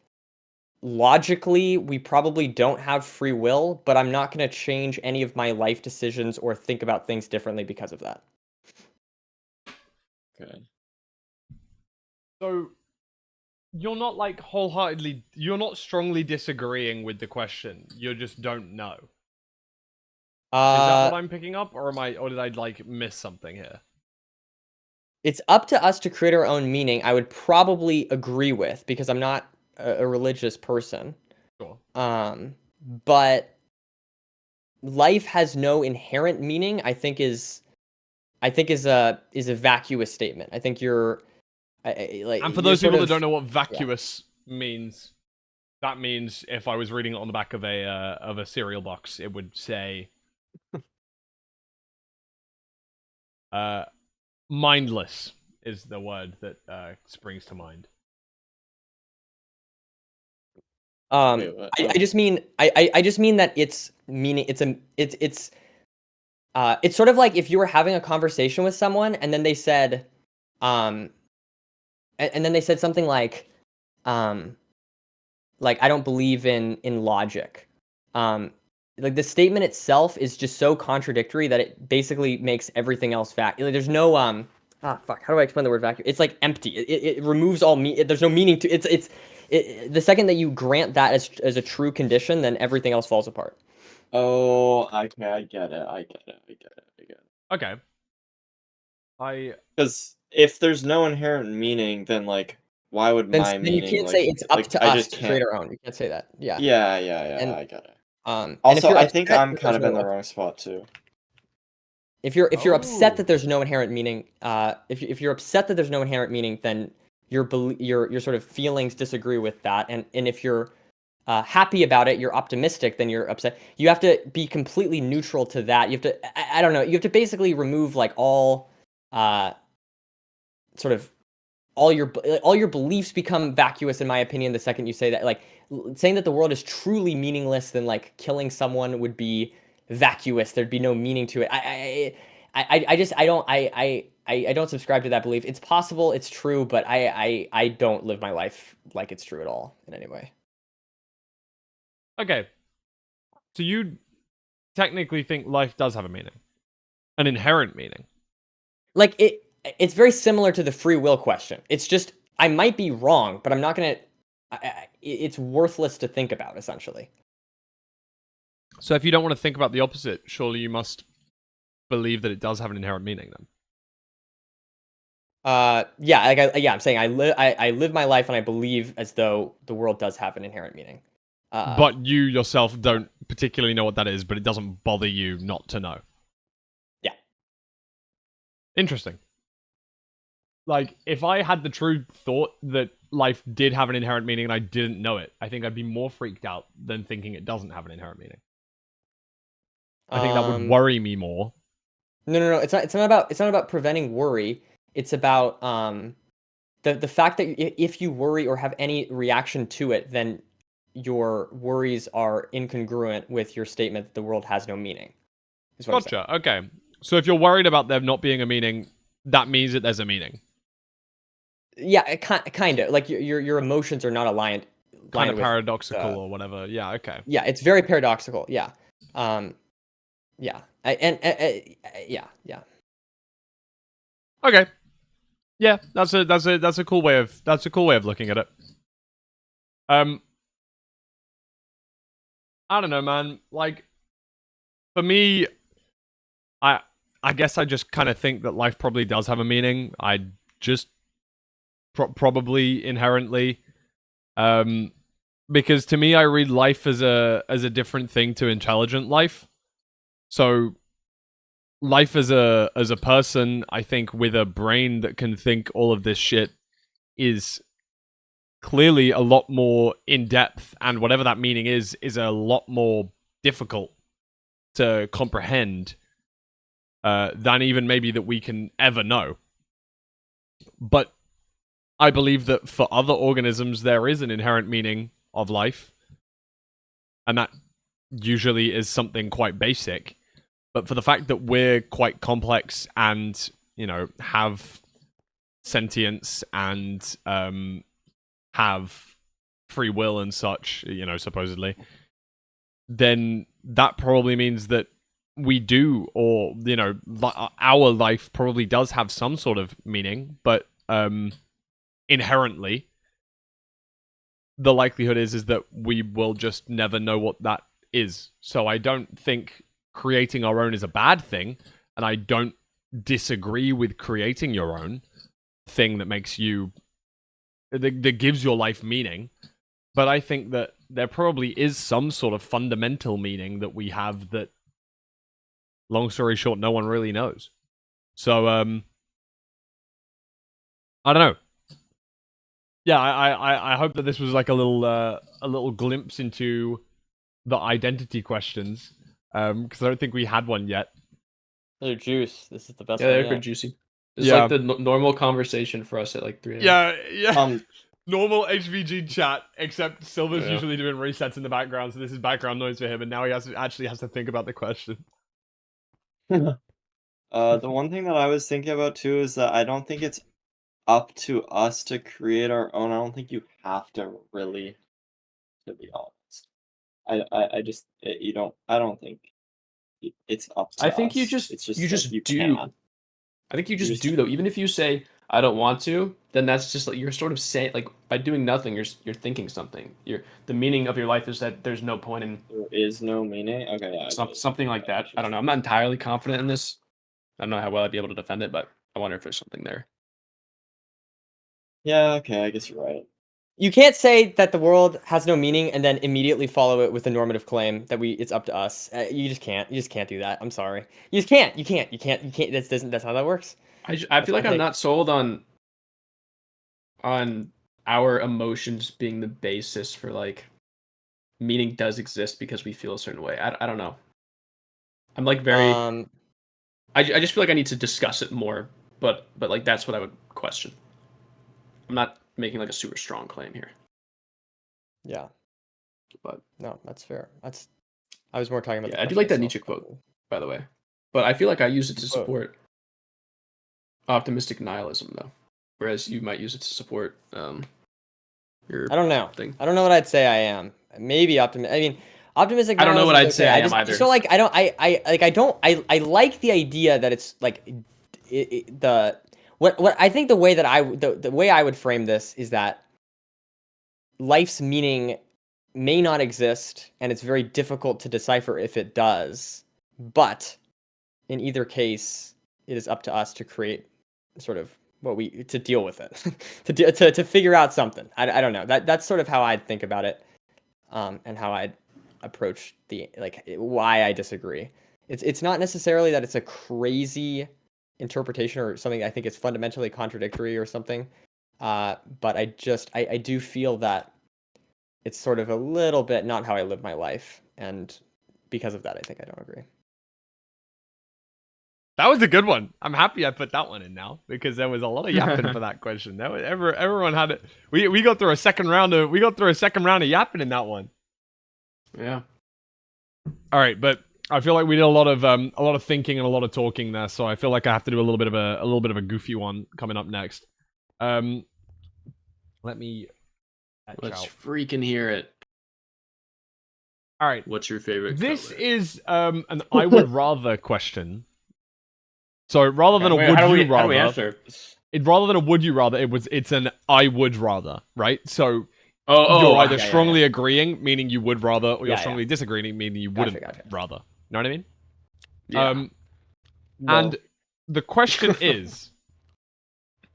logically we probably don't have free will, but I'm not going to change any of my life decisions or think about things differently because of that. Okay. So you're not like you're not strongly disagreeing with the question. You just don't know. Is that what I'm picking up, or did I like miss something here? It's up to us to create our own meaning. I would probably agree with, because I'm not a religious person. Sure. But life has no inherent meaning, I think is a vacuous statement. I think you're like. And for those people that don't know what vacuous means, that means if I was reading it on the back of a cereal box, it would say mindless is the word that springs to mind. I just mean that it's meaning. It's sort of like if you were having a conversation with someone and then they said, and then they said something like I don't believe in logic. Like the statement itself is just so contradictory that it basically makes everything else vacuum. Like, there's no how do I explain the word vacuum? It's like empty. It removes all there's no meaning to it. The second that you grant that as a true condition, then everything else falls apart. Oh, okay, I get it. Okay. Because if there's no inherent meaning, then like, why would my then meaning? you can't like, say it's up like, to I us just to can't. create our own. You can't say that. Yeah. Yeah, And, I get it. And Also, if you're I think upset I'm that kind of there's in the no- wrong spot too. If you're upset that Oh. there's no inherent meaning, if you're upset that there's no inherent meaning, then your sort of feelings disagree with that, and if you're happy about it, you're optimistic, then you're upset. You have to be completely neutral to that. You have to, I don't know, you have to basically remove like all, sort of, all your beliefs become vacuous, in my opinion, the second you say that. Like saying that the world is truly meaningless, then like killing someone would be vacuous. There'd be no meaning to it. I don't subscribe to that belief. It's possible, it's true, but I don't live my life like it's true at all in any way. Okay. So you technically think life does have a meaning, an inherent meaning. Like it's very similar to the free will question. It's just I might be wrong, but I'm not gonna. It's worthless to think about, essentially. So if you don't want to think about the opposite, surely you must believe that it does have an inherent meaning then. Yeah, I'm saying I live my life and I believe as though the world does have an inherent meaning. But you yourself don't particularly know what that is, but it doesn't bother you not to know. Yeah. Interesting. Like, if I had the true thought that life did have an inherent meaning and I didn't know it, I think I'd be more freaked out than thinking it doesn't have an inherent meaning. I think that would worry me more. No. It's not about preventing worry. It's about the fact that if you worry or have any reaction to it, then your worries are incongruent with your statement that the world has no meaning. Is what I'm saying. Gotcha. Okay. So if you're worried about there not being a meaning, that means that there's a meaning. Yeah, kind of. Like your emotions are not aligned. Kind of with, paradoxical or whatever. Yeah. Okay. Yeah, it's very paradoxical. Yeah. Yeah. Yeah. Okay. Yeah, that's a cool way of looking at it. I don't know, man. Like, for me, I guess I just kind of think that life probably does have a meaning. I just probably inherently, because to me, I read life as a different thing to intelligent life. So, life as a person, I think, with a brain that can think all of this shit is clearly a lot more in depth, and whatever that meaning is a lot more difficult to comprehend than even maybe that we can ever know. But I believe that for other organisms there is an inherent meaning of life, and that usually is something quite basic. But for the fact that we're quite complex and, you know, have sentience and have free will and such, you know, supposedly, then that probably means that we do, or, you know, our life probably does have some sort of meaning, but inherently, the likelihood is that we will just never know what that is. So I don't think creating our own is a bad thing, and I don't disagree with creating your own thing that makes you that gives your life meaning. But I think that there probably is some sort of fundamental meaning that we have that, long story short, no one really knows. So I don't know. Yeah, I hope that this was like a little glimpse into the identity questions, because I don't think we had one yet. They're juice. This is the best Yeah, one they're yet. good juicy. It's Yeah. like the normal conversation for us at like 3 a.m. Yeah. Normal HBG chat, except Silver's Yeah. usually doing resets in the background, so this is background noise for him, and now he actually has to think about the question. The one thing that I was thinking about too is that I don't think it's up to us to create our own. I don't think you have to really, to be honest. I just you don't. I don't think it's up to I think you us. just It's just you that just you do. can. I think you You just just- do though. Even if you say I don't want to, then that's just like you're sort of saying like by doing nothing, you're thinking something. The meaning of your life is that there's no point in There is no meaning. Okay, yeah. something like that. I don't know. I'm not entirely confident in this. I don't know how well I'd be able to defend it, but I wonder if there's something there. Yeah, okay, I guess you're right. You can't say that the world has no meaning and then immediately follow it with a normative claim that it's up to us. You just can't. You just can't do that. I'm sorry. You just can't. You can't. That's how that works. I feel like I'm not sold on our emotions being the basis for like meaning does exist because we feel a certain way. I don't know. I'm like very I just feel like I need to discuss it more, but like that's what I would question. I'm not making like a super strong claim here. Yeah. But no, that's fair. I was more talking about. Yeah, I do like that Nietzsche quote, by the way. But I feel like I use it to support optimistic nihilism, though, whereas you might use it to support your. I don't know. Thing. I don't know what I'd say I am. Maybe optimistic. I mean, optimistic. I don't know what I'd say I am either. So like, I like the idea that it's like what I think the way that the way I would frame this is that life's meaning may not exist, and it's very difficult to decipher if it does. But in either case, it is up to us to create sort of to deal with it, to figure out something. I don't know. That's sort of how I'd think about it, and how I'd approach the why I disagree. It's not necessarily that it's a crazy interpretation or something. I think it's fundamentally contradictory or something. But I do feel that it's sort of a little bit not how I live my life, and because of that, I think I don't agree. That was a good one. I'm happy I put that one in now because there was a lot of yapping for that question. That was, everyone had it. We got through a second round of yapping in that one. Yeah. All right, but I feel like we did a lot of thinking and a lot of talking there, so I feel like I have to do a little bit of a goofy one coming up next. Let me. Let's freaking hear it. All right. What's your favorite This color? is an I would rather question. So rather than a would you How do we rather, answer? rather than a would you rather, it's an I would rather, right? So Oh, you're either yeah, strongly agreeing, meaning you would rather, or you're Yeah, strongly disagreeing, meaning you wouldn't Gotcha. rather. Know what I mean? yeah. No. And the question is,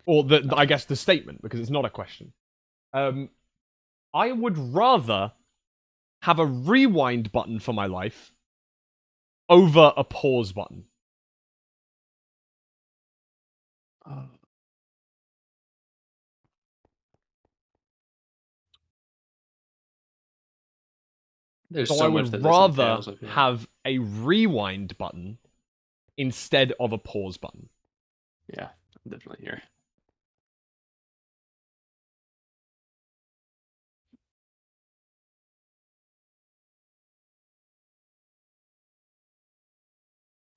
or I guess the statement, because it's not a question. I would rather have a rewind button for my life over a pause button. There's So so I much would that rather this entails, I feel like. have a rewind button instead of a pause button. Yeah, I'm definitely here.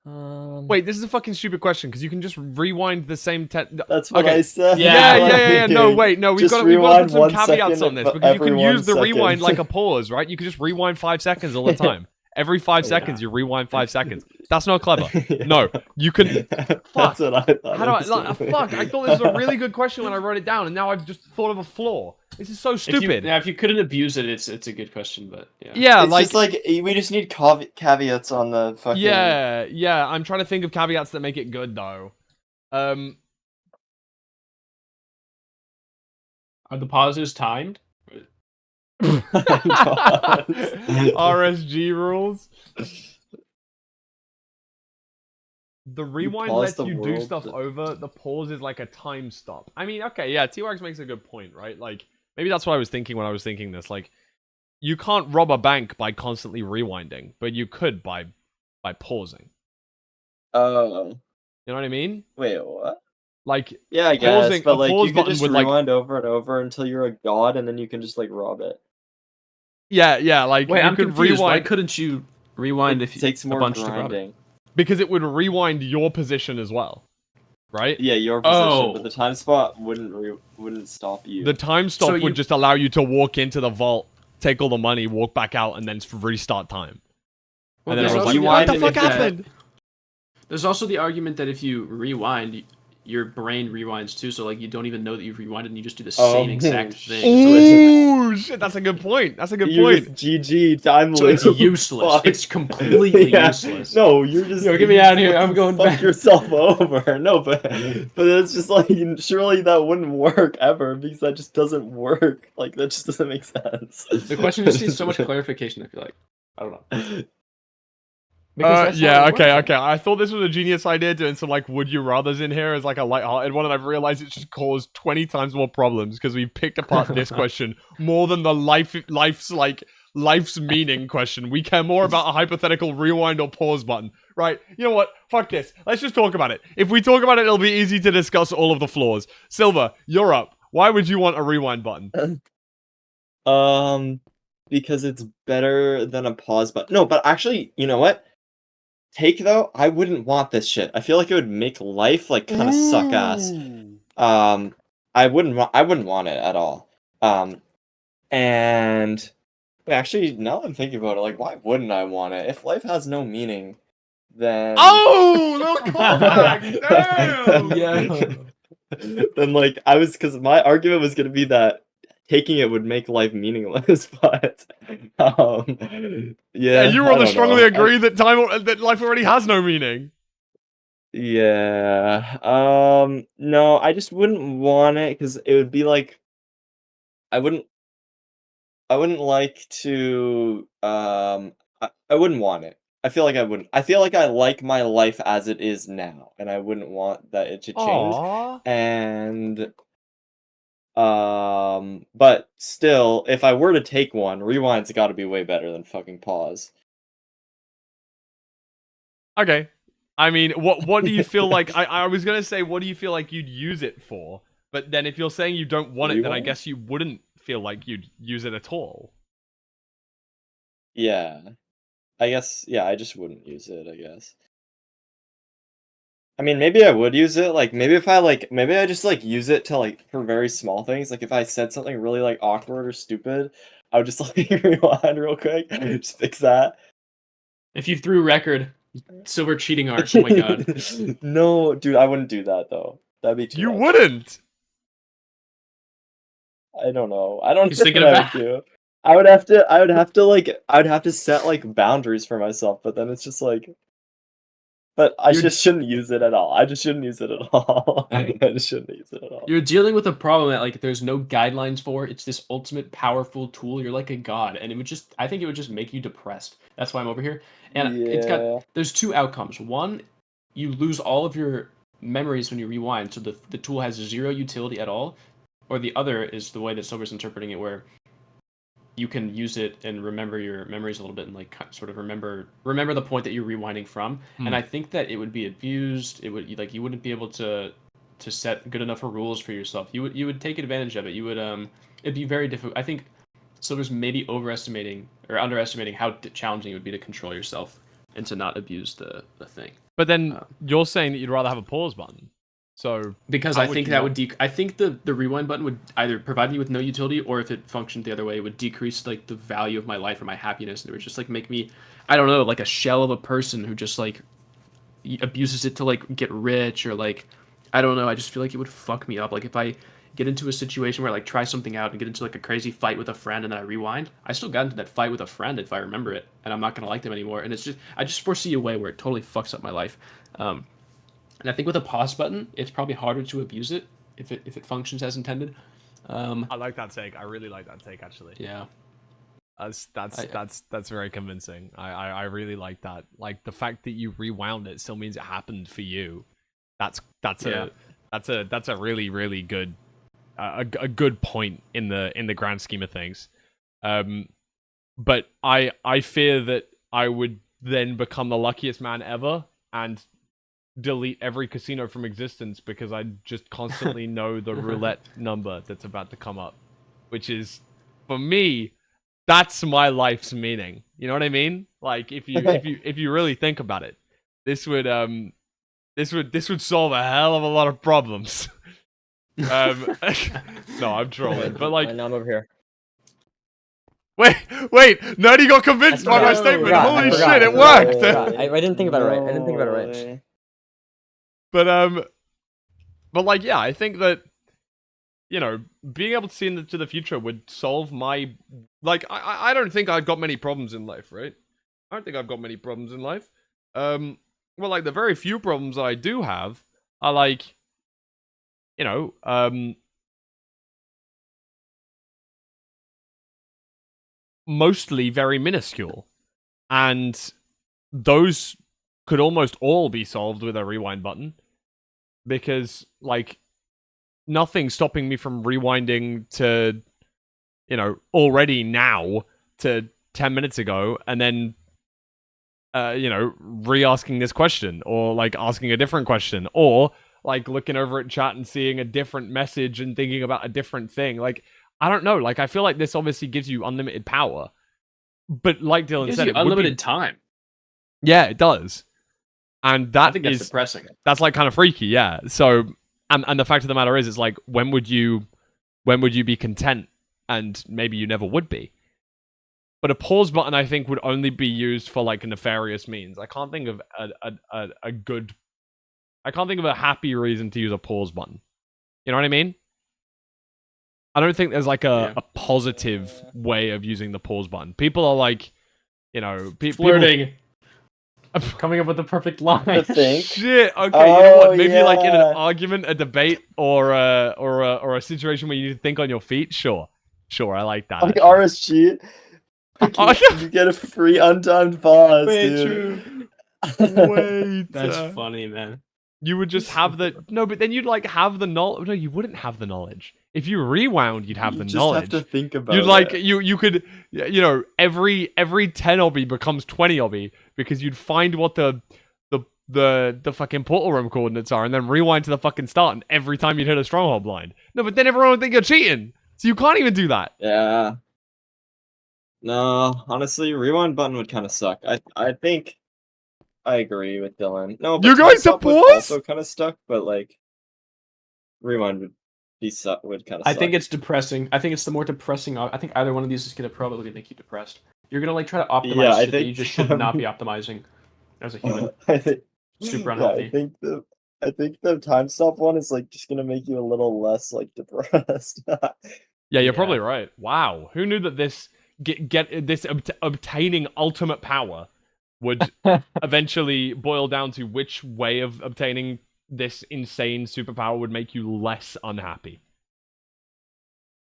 Wait, this is a fucking stupid question because you can just rewind the same. That's what Okay. I said. Yeah. No, wait, no. We've Just got to rewind put some 1 caveats second on this but because you can every use 1 the rewind second. like a pause, right? You can just rewind 5 seconds all the time. Every 5 seconds, you rewind 5 seconds. That's not clever. No, you can. That's what I thought. How do it was I? gonna be. Fuck! I thought this was a really good question when I wrote it down, and now I've just thought of a flaw. This is so stupid. If you couldn't abuse it, it's a good question, but yeah. Yeah, It's like just like we just need caveats on the fucking. yeah. I'm trying to think of caveats that make it good though. Are the pauses timed? RSG rules. The rewind pause lets the you do world, stuff but- over. The pause is like a time stop. I mean, okay, yeah, T-Wax makes a good point, right? Like, maybe that's what I was thinking when I was thinking this. Like, you can't rob a bank by constantly rewinding, but you could by pausing. Oh. You know what I mean? Wait, what? Like, Yeah, I Pausing- guess, but a like pause you could button just would, like- rewind over and over until you're a god, and then you can just like rob it. yeah, like Wait, you I'm could confused. Why rewind couldn't you rewind It if you takes more a bunch to rob it? grinding. because it would rewind your position as well, right? Yeah, your position, Oh. but the time spot wouldn't stop you. The time stop So would you- just allow you to walk into the vault, take all the money, walk back out, and then restart time. Well, And then there's everyone's also like, the what the argument fuck that- happened? There's also the argument that if you rewind, your brain rewinds too, so like you don't even know that you've rewinded and you just do the same exact thing. So Ooh, shit, that's a good point. That's a good You're point. just GG time so it's loop. useless. Fuck. It's completely Yeah. useless. No, you're just. Yo, get me you out of here, fucking I'm going fuck back. yourself over. No, but it's just like surely that wouldn't work ever because that just doesn't work. Like that just doesn't make sense. The question just needs so much clarification, I feel like. I don't know. Because that's Yeah, how it okay. works. I thought this was a genius idea doing some like would you rather's in here as like a lighthearted one, and I've realized it's just caused 20 times more problems because we picked apart this question more than the life's meaning question. We care more about a hypothetical rewind or pause button. Right? You know what? Fuck this. Let's just talk about it. If we talk about it, it'll be easy to discuss all of the flaws. Silver, you're up. Why would you want a rewind button? Because it's better than a pause button. No, but actually, you know what? Take though, I wouldn't want this shit. I feel like it would make life like kind of suck ass. I wouldn't want it at all. And wait, actually, now I'm thinking about it, like, why wouldn't I want it? If life has no meaning, then Oh, little callback. Damn. Yeah. then like because my argument was gonna be that taking it would make life meaningless, but Yeah, you I rather don't strongly know. agree that life already has no meaning. Yeah. No, I just wouldn't want it because it would be like I wouldn't I wouldn't like to I wouldn't want it. I feel like I wouldn't. I feel like I like my life as it is now, and I wouldn't want that it to change. Aww. And but still, if I were to take one, rewind's got to be way better than fucking pause. Okay. I mean, what do you feel like? I was gonna say, what do you feel like you'd use it for? But then if you're saying you don't want it, then I Rewind? guess you wouldn't feel like you'd use it at all. Yeah. I guess, yeah, I just wouldn't use it, I guess. I mean, maybe I would use it, like, maybe if I, like, maybe I just, like, use it to, like, for very small things, like, if I said something really, like, awkward or stupid, I would just, like, rewind real quick, just fix that. If you threw record, silver cheating arch. Oh my god. No, dude, I wouldn't do that, though. That'd be too You much. wouldn't. I don't know. I don't He's know thinking what I about- would do. I would have to set, like, boundaries for myself, but then it's just, like... But I You're- just shouldn't use it at all. I just shouldn't use it at all. I just shouldn't use it at all. You're dealing with a problem that like there's no guidelines for. It's this ultimate powerful tool. You're like a god, and I think it would just make you depressed. That's why I'm over here. And Yeah. there's two outcomes. One, you lose all of your memories when you rewind, so the tool has zero utility at all. Or the other is the way that Silver's interpreting it, where you can use it and remember your memories a little bit and like sort of remember the point that you're rewinding from. And I think that it would be abused. It would like you wouldn't be able to set good enough rules for yourself. You would take advantage of it. You would it'd be very difficult. I think Silver's maybe overestimating or underestimating how challenging it would be to control yourself and to not abuse the thing. But then you're saying that you'd rather have a pause button. So Because how I would think you that not- would I think the rewind button would either provide me with no utility, or if it functioned the other way, it would decrease like the value of my life or my happiness, and it would just like make me, I don't know, like a shell of a person who just like abuses it to like get rich, or like I don't know. I just feel like it would fuck me up. Like if I get into a situation where I like try something out and get into like a crazy fight with a friend and then I rewind, I still got into that fight with a friend if I remember it, and I'm not gonna like them anymore. And it's just I just foresee a way where it totally fucks up my life. And I think with a pause button, it's probably harder to abuse it if it functions as intended. I like that take. I really like that take actually. Yeah. That's very convincing. I really like that. Like the fact that you rewound it still means it happened for you. That's Yeah. a really really good a good point in the grand scheme of things. But I fear that I would then become the luckiest man ever and delete every casino from existence because I just constantly know the roulette number that's about to come up, which is, for me, that's my life's meaning. You know what I mean? Like if you really think about it, this would solve a hell of a lot of problems. No, I'm trolling, but like, now I'm over here. wait, Nerdi got convinced by my statement. Holy shit, it worked! I didn't think about it right. I didn't think about it right. But like, yeah, I think that, you know, being able to see into the future would solve my, like, I don't think I've got many problems in life, right? I don't think I've got many problems in life. Well, like, the very few problems that I do have are, like, you know, mostly very minuscule. And those could almost all be solved with a rewind button. Because, like, nothing's stopping me from rewinding to, you know, already now to 10 minutes ago, and then, you know, re-asking this question, or, like, asking a different question, or, like, looking over at chat and seeing a different message and thinking about a different thing. Like, I don't know. Like, I feel like this obviously gives you unlimited power. But like Dylqn Gives said, you it would unlimited be... time. Yeah, it does. And that I think that's is... depressing. That's like kind of freaky, yeah. So, and the fact of the matter is, it's like, when would you be content? And maybe you never would be. But a pause button, I think, would only be used for like nefarious means. I can't think of I can't think of a happy reason to use a pause button. You know what I mean? I don't think there's like a positive way of using the pause button. People are like, you know, Flirting. Coming up with the perfect line. To think. Shit. Okay, you know Oh, what? Maybe like in an yeah. argument, a debate, or a situation where you need to think on your feet. Sure, I like that. Like actually. RSG. You get a free untimed pause, Wait, dude. true. Wait. That's funny, man. You would just have the no, but then you'd like have the knowledge. No, you wouldn't have the knowledge. If you rewound, you'd have You the just knowledge. have to think about You'd like it. you could every 10 obby becomes 20 obby because you'd find what the fucking portal room coordinates are and then rewind to the fucking start, and every time you'd hit a stronghold blind. No, but then everyone would think you're cheating. So you can't even do that. Yeah. No, honestly, rewind button would kind of suck. I think I agree with Dylan. No, but You guys timestop would support? also kind of stuck, but like rewind would kind of. I think it's depressing. I think it's the more depressing. I think either one of these is gonna probably make you depressed. You're gonna like try to optimize Yeah, I shit that you think- just should not be optimizing as a human. I think Super yeah, unhealthy. I think the time stop one is like just gonna make you a little less like depressed. Yeah, you're Yeah. probably right. Wow, who knew that this obtaining ultimate power would eventually boil down to which way of obtaining this insane superpower would make you less unhappy.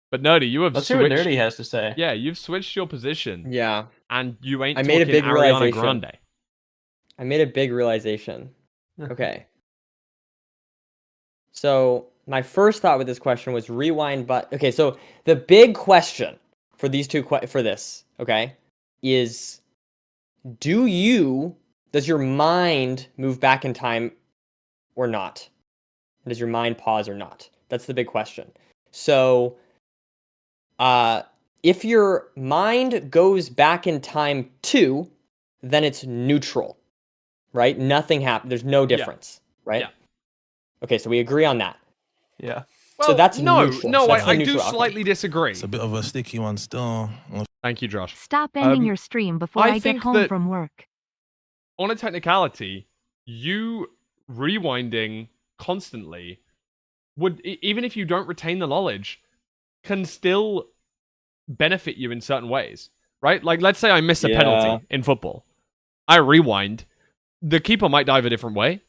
But Nerdi, you have Let's hear what switched. Nerdy has to say. Yeah, you've switched your position, Yeah, and you ain't I made a talking big Ariana realization. Grande. I made a big realization. Okay. So my first thought with this question was rewind, but okay. So the big question for these two for this, okay, is does your mind move back in time or not? Does your mind pause or not? That's the big question. So, if your mind goes back in time too, then it's neutral, right? Nothing happens. There's no difference, right? Yeah. Okay, so we agree on that. Yeah. So that's no, neutral. no, So that's the I do neutral outcome. slightly disagree. It's a bit of a sticky one still. Thank you, Josh. Stop ending Um, your stream before I I get think home that- from work. On a technicality, you rewinding constantly would, even if you don't retain the knowledge, can still benefit you in certain ways, right? Like, let's say I miss a Yeah. penalty in football. I rewind. The keeper might dive a different way,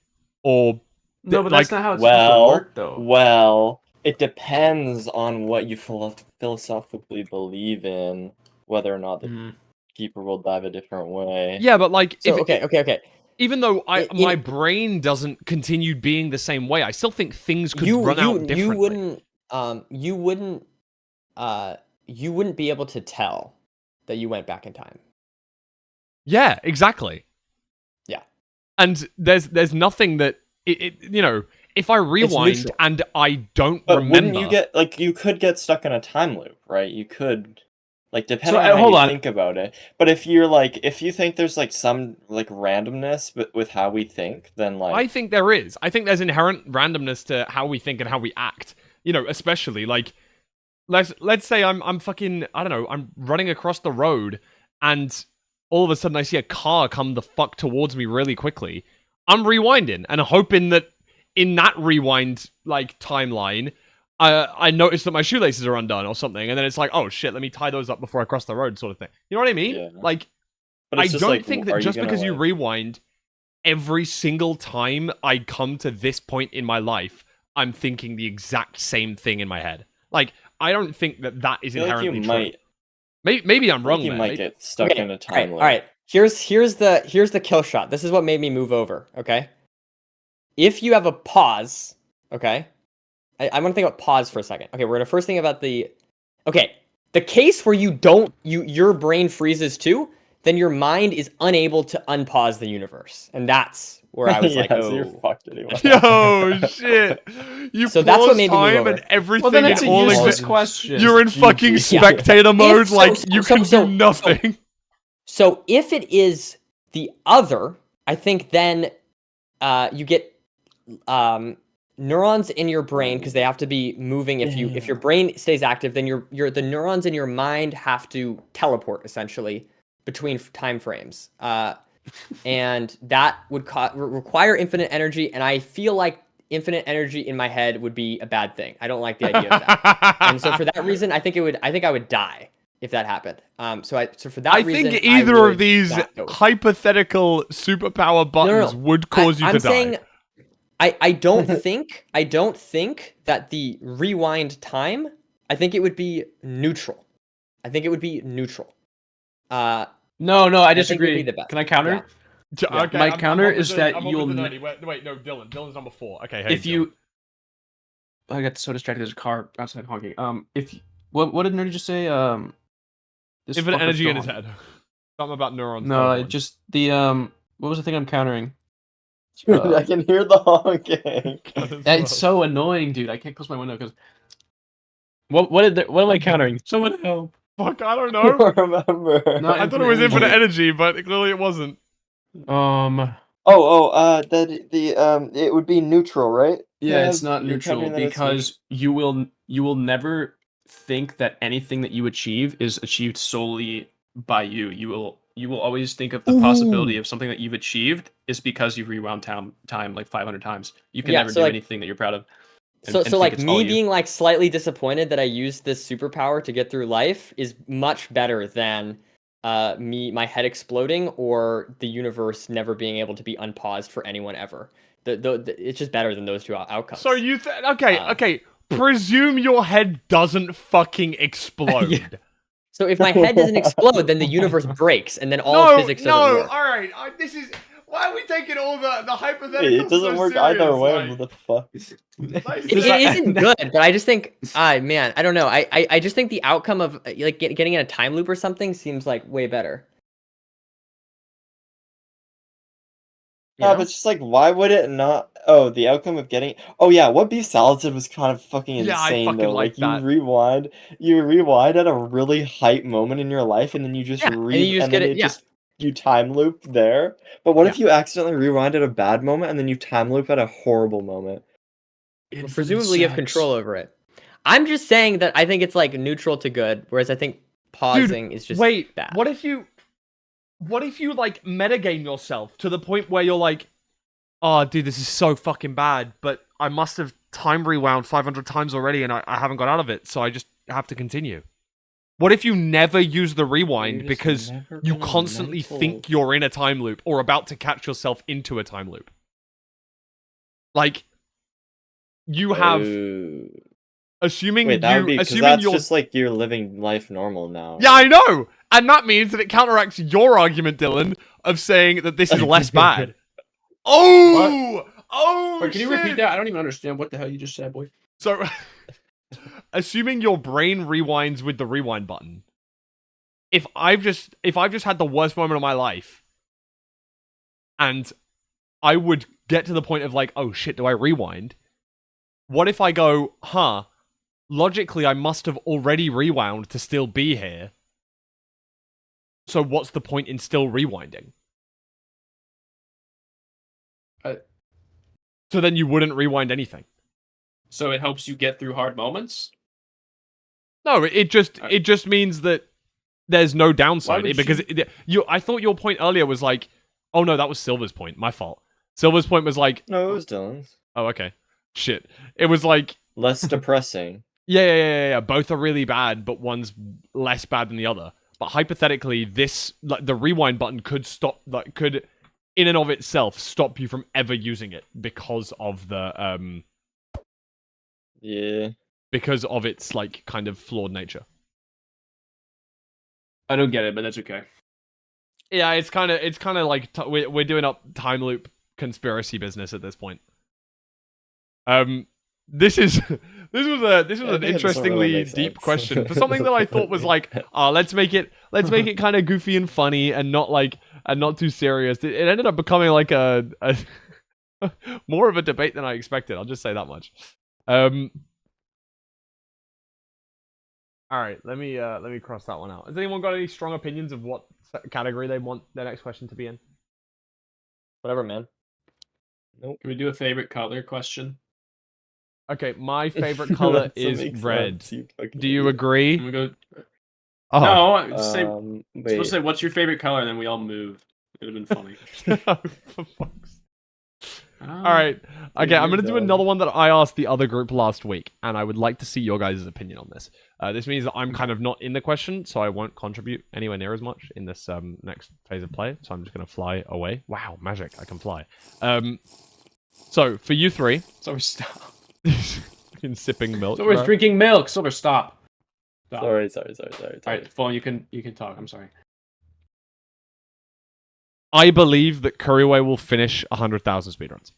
or No, but like, that's not how it's supposed to work, though. Well, it depends on what you philosophically believe in, whether or not the Mhm. keeper will dive a different way. yeah, but like, So if, okay. even though In- my brain doesn't continue being the same way, I still think things could You run out differently. you wouldn't be able to tell that you went back in time. Yeah, exactly. Yeah. And there's nothing that if I rewind neutral. and I don't But remember, wouldn't you get like you could get stuck in a time loop, right? You could like depending So, on how hold you on. think about it. But if you think there's like some like randomness with how we think, then like I think there is. I think there's inherent randomness to how we think and how we act. Especially like let's say I'm fucking, I don't know, I'm running across the road and all of a sudden I see a car come the fuck towards me really quickly. I'm rewinding and hoping that in that rewind like timeline, I notice that my shoelaces are undone or something, and then it's like, oh shit, let me tie those up before I cross the road, sort of thing. You know what I mean? Yeah. Like, but I it's just don't like, think are that you just gonna, because you like- rewind every single time I come to this point in my life, I'm thinking the exact same thing in my head. Like, I don't think that is I feel like inherently you true. might Maybe I'm I think wrong you there. might Maybe- get stuck in a time loop. All right. Here's the kill shot. This is what made me move over. Okay. If you have a pause, okay, I want to think about pause for a second. Okay, we're gonna first think about the case where your brain freezes too. Then your mind is unable to unpause the universe, and that's where I was Yeah, like, so oh. you're fucked anyway. Yo, shit! You So that's what pause made me move time over. and everything Well, then in it's a all useless exi- question. You're in fucking GG. spectator mode, like you can so- do nothing. So if it is the other, I think then you get neurons in your brain because they have to be moving. If your brain stays active, then the neurons in your mind have to teleport essentially between time frames, and that would require infinite energy. And I feel like infinite energy in my head would be a bad thing. I don't like the idea of that. And so for that reason, I think I would die. if that happened. So for that I reason, think either of would these not go with it. hypothetical superpower buttons would cause you to I'm die. saying I don't think that the rewind time. I think it would be neutral. I think it would be neutral. No, I think it would disagree. be the best. Can I counter? Yeah. Okay, My I'm counter up with is the- that I'm up you'll with the ne- Nerdi. Wait, no, Dylan. Dylan's number 4. Okay, hey, If you, I got so distracted. There's a car outside honking. If what did Nerdy just say? This infinite fucker's energy in his gone. head. Something about neurons. No, going it on. just the What was the thing I'm countering? Dude, I can hear the honking. It's so annoying, dude. I can't close my window because. What am I countering? Someone help! Fuck, I don't I know. don't remember. Not I thought it was infinite energy, but clearly it wasn't. It would be neutral, right? Yeah, it's Yeah, not you're neutral countering that it's because you will never think that anything that you achieve is achieved solely by you. You will always think of the possibility of something that you've achieved is because you've rewound time like 500 times. You can Yeah, never so, do like- anything that you're proud of. So think like it's all me you. being like slightly disappointed that I used this superpower to get through life is much better than my head exploding or the universe never being able to be unpaused for anyone ever. It's just better than those two outcomes. So you okay. Presume your head doesn't fucking explode. Yeah. So if my head doesn't explode, then the universe breaks, and then all physics doesn't work. All right. This is why are we taking all the hypotheticals? Wait, it doesn't so work serious, either way. like- What the fuck? It isn't good, but I just think, man, I don't know. I just think the outcome of like getting in a time loop or something seems like way better. You Yeah, know? but it's just like, why would it not? Oh, the outcome of getting. Oh yeah, what Beef Salad said was kind of fucking Yeah, I insane fucking though. like that. You rewind at a really hype moment in your life, and then you just Yeah, and you just get it- yeah. you time loop there. But what if Yeah. you accidentally rewind at a bad moment and then you time loop at a horrible moment? Well, presumably you have control over it. I'm just saying that I think it's like neutral to good, whereas I think pausing is just bad. What if you like metagame yourself to the point where you're like, oh dude, this is so fucking bad, but I must have time rewound 500 times already and I haven't got out of it, so I just have to continue. What if you never use the rewind because you constantly think you're in a time loop or about to catch yourself into a time loop? Like, you have assuming Wait, that would be because assuming that's you're just like you're living life normal now. Yeah, I know. And that means that it counteracts your argument, Dylan, of saying that this is less bad. Oh! Oh, Wait, can you shit! repeat that? I don't even understand what the hell you just said, boy. So, assuming your brain rewinds with the rewind button, if I've just had the worst moment of my life, and I would get to the point of like, oh shit, do I rewind? What if I go, logically I must have already rewound to still be here. So what's the point in still rewinding? So then you wouldn't rewind anything. So it helps you get through hard moments? No, it just means that there's no downside. would Because I thought your point earlier was like, oh no, that was Silver's point. My fault. Silver's point was like, No, it was Dylan's. oh okay, shit. It was like Less depressing. yeah. Both are really bad, but one's less bad than the other. But hypothetically, this like the rewind button could could in and of itself stop you from ever using it because of the Yeah. because of its like kind of flawed nature. I don't get it, but that's okay. Yeah, it's kind of like we're doing up time loop conspiracy business at this point. This was an think it doesn't interestingly really make deep sense. question for something that I thought was like, let's make it kind of goofy and funny and not too serious. It ended up becoming like a more of a debate than I expected. I'll just say that much. All right, let me cross that one out. Has anyone got any strong opinions of what category they want their next question to be in? Whatever, man. Can we do a favorite color question? Okay, my favorite color That doesn't is make red. sense, you fucking Do you idiot. agree? Can we go? Oh. No, just say. Wait. Supposed to say what's your favorite color, and then we all move. It would have been funny. For fuck's All right. Okay, I'm you're going to do dumb. another one that I asked the other group last week, and I would like to see your guys' opinion on this. This means that I'm kind of not in the question, so I won't contribute anywhere near as much in this next phase of play. So I'm just going to fly away. Wow, magic! I can fly. So for you three, Silver, stop. in sipping milk. Silver's bro. drinking milk. Silver, stop. Stop. Sorry. All right, Fulham, you can talk. I'm sorry. I believe that Couriway will finish 100,000 speedruns.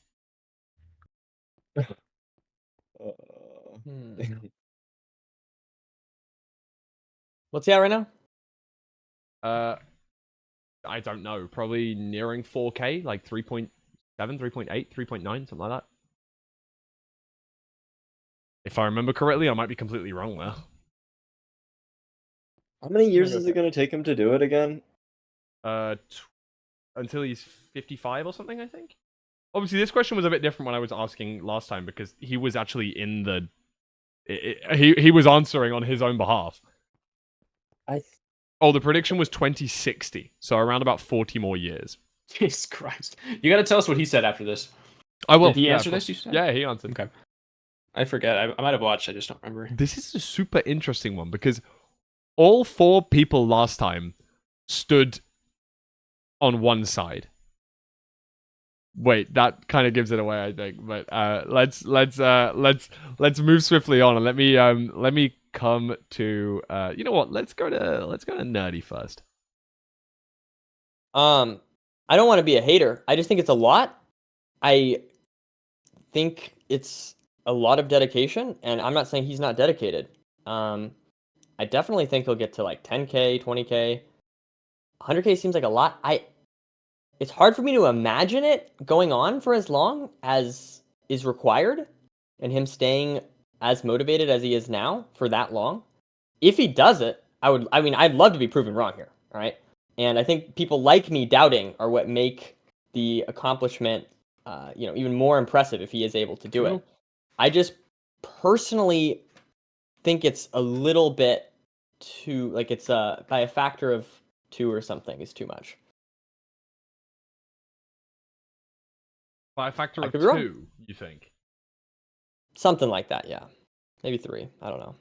What's he at right now? I don't know. Probably nearing 4K, like 3.7, 3.8, 3.9, something like that. If I remember correctly, I might be completely wrong there. How many years is it going to take him to do it again? Until he's 55 or something, I think. Obviously, this question was a bit different when I was asking last time because he was actually in the. He was answering on his own behalf. Oh, the prediction was 2060, so around about 40 more years. Jesus Christ! You got to tell us what he said after this. I will. Did he Yeah, answer of course. this? You said? Yeah, he answered. Okay. I forget. I might have watched. I just don't remember. This is a super interesting one because all four people last time stood on one side. Wait, that kind of gives it away, I think. But let's move swiftly on and let me come to you know what? Let's go to Nerdi first. I don't want to be a hater. I just think it's a lot. I think it's a lot of dedication, and I'm not saying he's not dedicated. I definitely think he'll get to like 10K, 20K. 100K seems like a lot. It's hard for me to imagine it going on for as long as is required and him staying as motivated as he is now for that long. If he does it, I'd love to be proven wrong here, all right? And I think people like me doubting are what make the accomplishment even more impressive if he is able to do it. I just personally think it's a little bit too, like it's by a factor of 2 or something is too much. By a factor I of could be wrong. 2, you think? Something like that, yeah. Maybe 3. I don't know.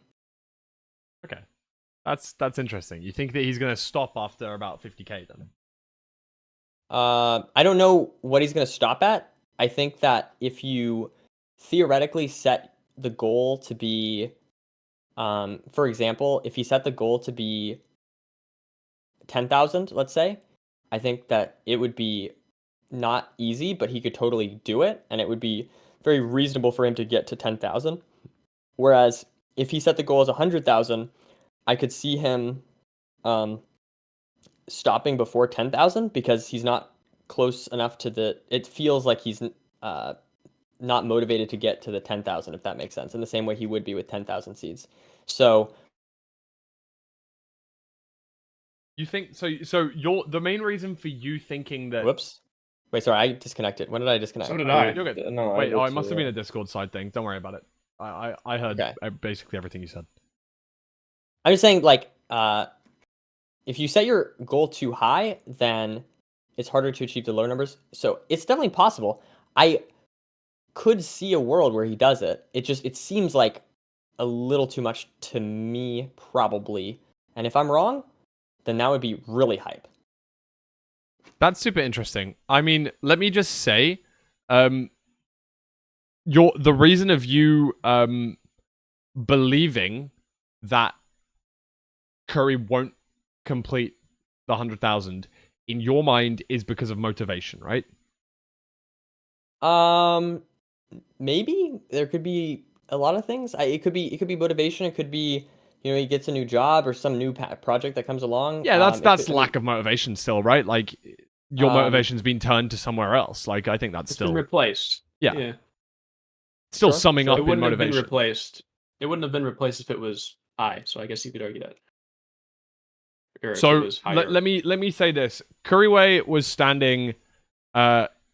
Okay. That's interesting. You think that he's going to stop after about 50K then? I don't know what he's going to stop at. I think that if you theoretically set the goal to be, for example, if he set the goal to be 10,000, let's say, I think that it would be not easy, but he could totally do it, and it would be very reasonable for him to get to 10,000. Whereas if he set the goal as 100,000, I could see him stopping before 10,000 because he's not close enough to the. It feels like he's not motivated to get to the 10,000, if that makes sense, in the same way he would be with 10,000 seeds. So you think so? So the main reason for you thinking that. Whoops. Wait, sorry, I disconnected. When did I disconnect? So did I. You're good. No, Wait, I it must have been too. a Discord side thing. Don't worry about it. I heard basically everything you said. I'm just saying, like, if you set your goal too high, then it's harder to achieve the lower numbers. So it's definitely possible. I could see a world where he does it. It seems like a little too much to me, probably. And if I'm wrong, then that would be really hype. That's super interesting. I mean, let me just say, the reason of you believing that Curry won't complete the 100,000 in your mind is because of motivation, right? Maybe there could be a lot of things. It could be motivation. It could be he gets a new job or some new project that comes along. Yeah, that's lack of motivation still, right? Like your motivation's been turned to somewhere else. Like I think that's It's still been replaced. Yeah. Still Sure. summing up It in wouldn't have been motivation. replaced. It wouldn't have been replaced if it was I. So I guess you could argue that. Or if it So was higher. let me say this: Couriway was standing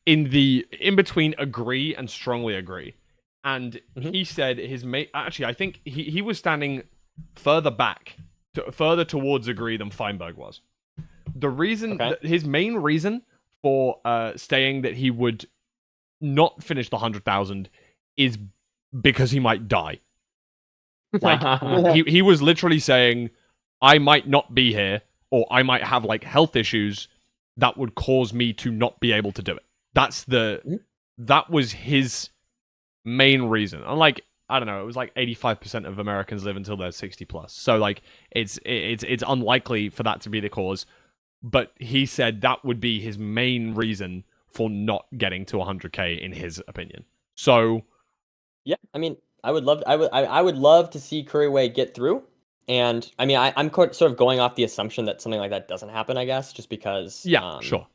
in between agree and strongly agree, and he said his mate. Actually, I think he was standing further back, further towards agree than Feinberg was. The reason, his main reason for saying that he would not finish the 100,000 is because he might die. Like he was literally saying, I might not be here, or I might have like health issues that would cause me to not be able to do it. That was his main reason. And like, I don't know, it was like 85% of Americans live until they're 60 plus. So like it's unlikely for that to be the cause. But he said that would be his main reason for not getting to 100K in his opinion. So yeah, I mean, I would love to see Couriway get through. And I mean, I'm sort of going off the assumption that something like that doesn't happen, I guess, just because sure.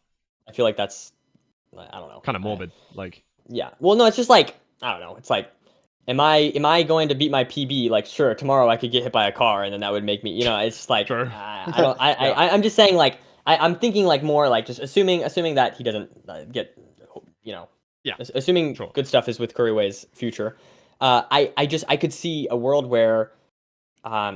I feel like that's, I don't know, kind of morbid. Like, yeah. Well, no, it's just like, I don't know. It's like, am I going to beat my PB? Like, sure, tomorrow I could get hit by a car, and then that would make me, you know, it's just like, Sure. I'm just saying, like, I'm thinking like more like just assuming that he doesn't get, you know, assuming good stuff is with Couriway's future. I could see a world where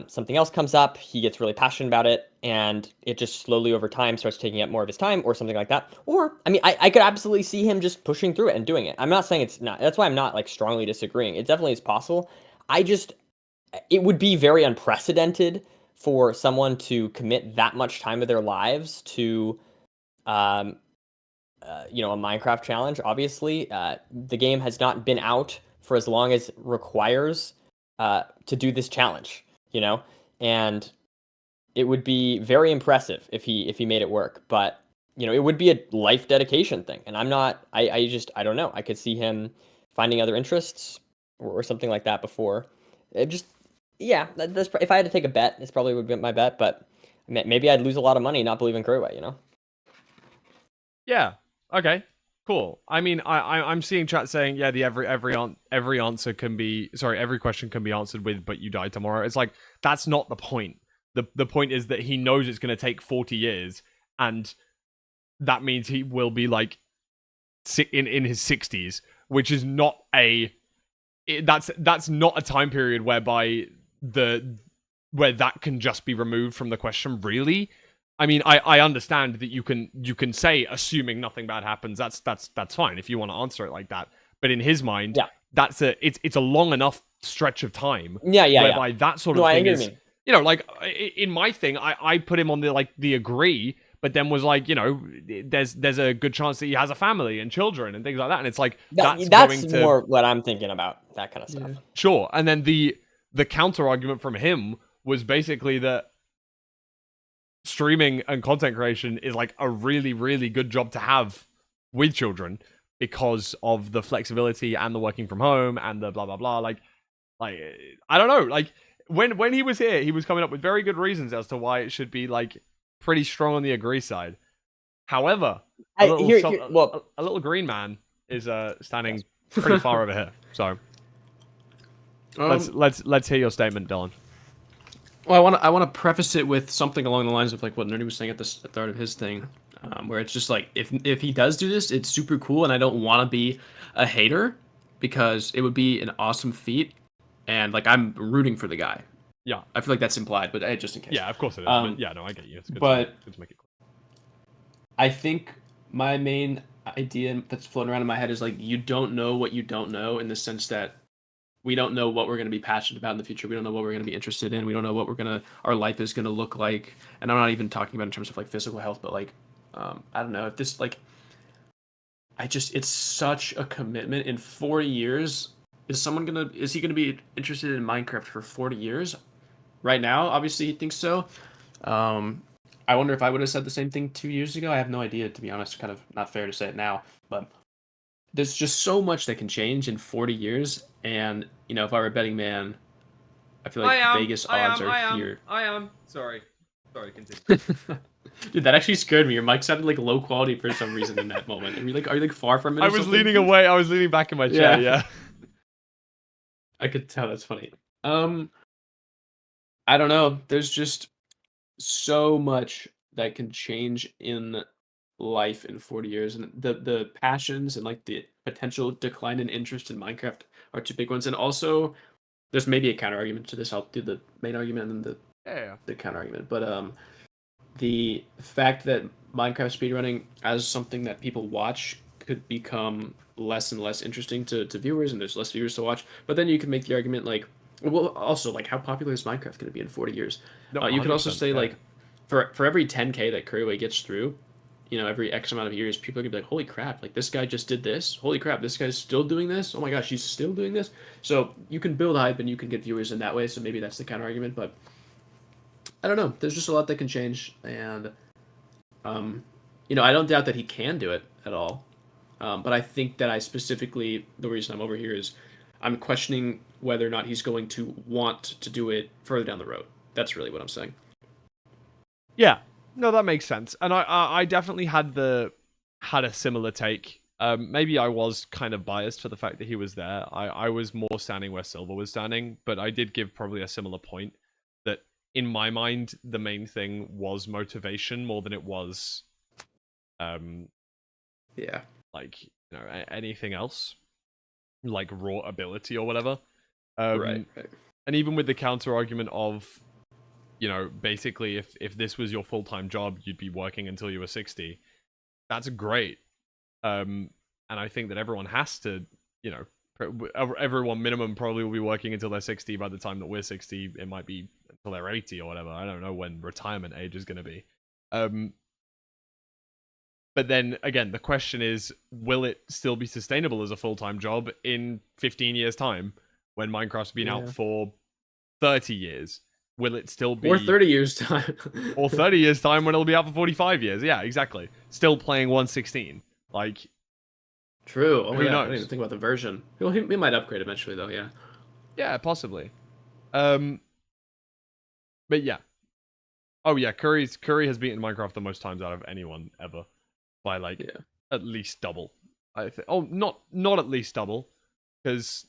something else comes up, he gets really passionate about it, and it just slowly over time starts taking up more of his time or something like that. Or, I mean, I could absolutely see him just pushing through it and doing it. I'm not saying it's not. That's why I'm not like strongly disagreeing. It definitely is possible. It would be very unprecedented for someone to commit that much time of their lives to, you know, a Minecraft challenge. Obviously, the game has not been out for as long as it requires to do this challenge. You know, and it would be very impressive if he made it work. But you know, it would be a life dedication thing, and I'm not. I don't know. I could see him finding other interests or something like that before. It just that's if I had to take a bet, this probably would be my bet. But maybe I'd lose a lot of money not believing Couriway. You know. Yeah. Okay. Cool. I mean, I'm seeing chat saying, yeah, the every answer can be every question can be answered with, but you die tomorrow. It's like that's not the point. The point is that he knows it's going to take 40 years, and that means he will be like in his 60s, which is not that's not a time period whereby where that can just be removed from the question, really. I mean, I understand that you can say assuming nothing bad happens. That's fine if you want to answer it like that. But in his mind, it's a long enough stretch of time. Whereby that sort of thing is, you know, like in my thing, I put him on the agree, but then was like, you know, there's a good chance that he has a family and children and things like that, and it's like that's more what I'm thinking about, that kind of stuff. Sure, and then the counter argument from him was basically that streaming and content creation is like a really, really good job to have with children because of the flexibility and the working from home and the blah blah blah. Like I don't know. Like when he was here, he was coming up with very good reasons as to why it should be like pretty strong on the agree side. However, a little green man is standing pretty far over here. So let's hear your statement, Dylan. Well, I want to preface it with something along the lines of like what Nerdi was saying at the start of his thing, where it's just like if he does do this, it's super cool, and I don't want to be a hater because it would be an awesome feat, and like I'm rooting for the guy. Yeah, I feel like that's implied, but just in case. Yeah, of course it is. But yeah, no, I get you. It's good to make it clear. I think my main idea that's floating around in my head is like you don't know what you don't know, in the sense that we don't know what we're going to be passionate about in the future. We don't know what we're going to be interested in. We don't know what our life is going to look like. And I'm not even talking about in terms of like physical health, but like, I don't know if this like, it's such a commitment. In 40 years, is he going to be interested in Minecraft for 40 years? Right now, obviously he thinks so. I wonder if I would have said the same thing 2 years ago. I have no idea, to be honest. Kind of not fair to say it now, but there's just so much that can change in 40 years. And, you know, if I were a betting man, I feel like Vegas odds are here. I am. Sorry, continue. Dude, that actually scared me. Your mic sounded like low quality for some reason in that moment. Are you like far from it? I was leaning away. I was leaning back in my chair. Yeah. I could tell. That's funny. I don't know. There's just so much that can change in life in 40 years, and the passions and like the potential decline in interest in Minecraft are two big ones. And also there's maybe a counter argument to this. I'll do the main argument and then the counter argument. But the fact that Minecraft speedrunning as something that people watch could become less and less interesting to viewers, and there's less viewers to watch. But then you can make the argument like, well, also like how popular is Minecraft going to be in 40 years? No, You could also 100%, say yeah. like, for every 10K that Couriway gets through, you know, every X amount of years, people are gonna be like, holy crap, like this guy just did this. Holy crap, this guy's still doing this. Oh my gosh, he's still doing this. So you can build hype and you can get viewers in that way. So maybe that's the counter argument, but I don't know. There's just a lot that can change, and you know, I don't doubt that he can do it at all. But I think that the reason I'm over here is I'm questioning whether or not he's going to want to do it further down the road. That's really what I'm saying. Yeah, no, that makes sense. And I definitely had a similar take. Maybe I was kind of biased for the fact that he was there. I was more standing where Silver was standing, but I did give probably a similar point that in my mind, the main thing was motivation more than it was, Yeah. like, you know, anything else, like raw ability or whatever. Right. And even with the counter argument of, you know, basically if this was your full-time job, you'd be working until you were 60. That's great. And I think that everyone has to, you know, everyone minimum probably will be working until they're 60. By the time that we're 60, it might be until they're 80 or whatever. I don't know when retirement age is going to be. But then again, the question is, will it still be sustainable as a full-time job in 15 years time when Minecraft's been out for 30 years? Will it still be... Or 30 years time. Or 30 years time when it'll be out for 45 years. Yeah, exactly. Still playing 1.16. Like... True. Oh, who yeah. I knows? didn't even think about the version. Well, he might upgrade eventually, though, yeah. Yeah, possibly. But yeah. Oh yeah, Curry has beaten Minecraft the most times out of anyone ever. By like at least double. I think. Oh, not at least double. Because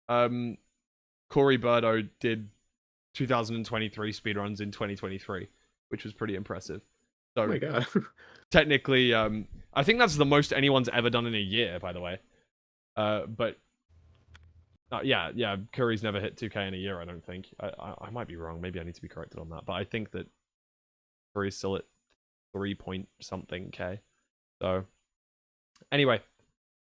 Corey Birdo did 2023 speedruns in 2023, which was pretty impressive. So, oh my god. technically, I think that's the most anyone's ever done in a year, by the way. But yeah, Curry's never hit 2K in a year, I don't think. I might be wrong. Maybe I need to be corrected on that. But I think that Curry's still at 3 point something K. So, anyway,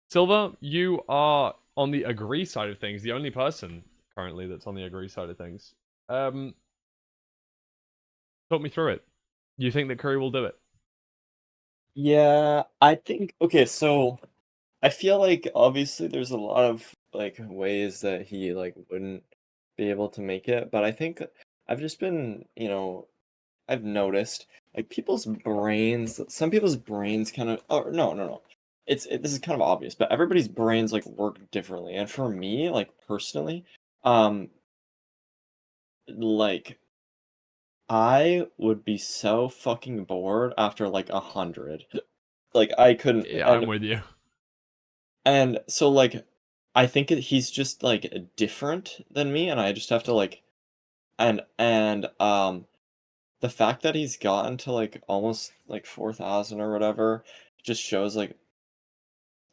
Silver, you are on the agree side of things. The only person currently that's on the agree side of things. Talk me through it. You think that Curry will do it? Yeah, I think okay, so I feel like obviously there's a lot of like ways that he like wouldn't be able to make it, but I think I've just been, I've noticed like some people's brains kind of no. This is kind of obvious, but everybody's brains like work differently. And for me, like personally, like I would be so fucking bored after like 100. Like I couldn't. Yeah, I'm with you. And so like I think he's just like different than me, and I just have to like and the fact that he's gotten to like almost like 4,000 or whatever just shows like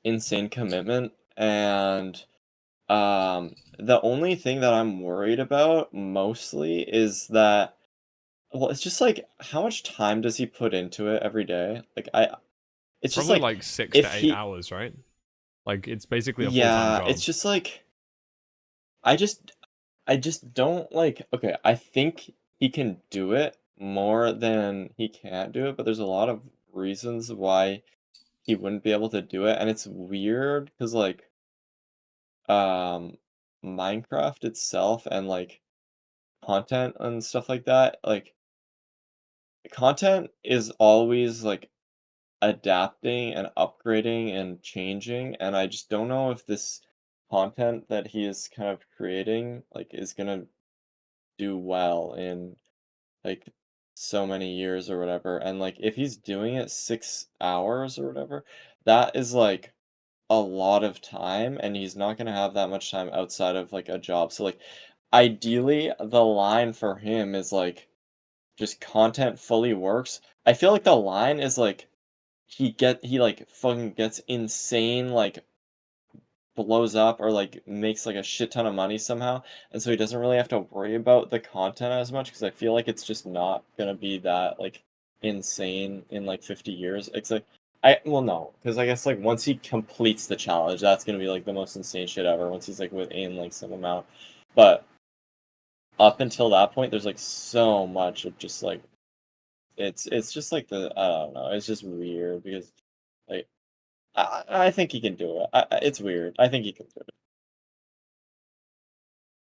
insane commitment. And the only thing that I'm worried about mostly is that, well, it's just like how much time does he put into it every day? Like it's just Probably like like 6 if to 8 he hours, right? Like it's basically a full-time job. it's just like I just don't like, okay, I think he can do it more than he can't do it, but there's a lot of reasons why he wouldn't be able to do it, and it's weird because like Minecraft itself and like content and stuff like that, like content is always like adapting and upgrading and changing, and I just don't know if this content that he is kind of creating like is gonna do well in like so many years or whatever. And like if he's doing it 6 hours or whatever, that is like a lot of time, and he's not gonna have that much time outside of like a job. So like ideally the line for him is like just content fully works. I feel like the line is like he like fucking gets insane, like blows up or like makes like a shit ton of money somehow, and so he doesn't really have to worry about the content as much, because I feel like it's just not gonna be that like insane in like 50 years. It's like Well, no, because I guess like once he completes the challenge, that's gonna be like the most insane shit ever. Once he's like within like some amount, but up until that point, there's like so much of just like it's just like I don't know. It's just weird because like I think he can do it. It's weird. I think he can do it.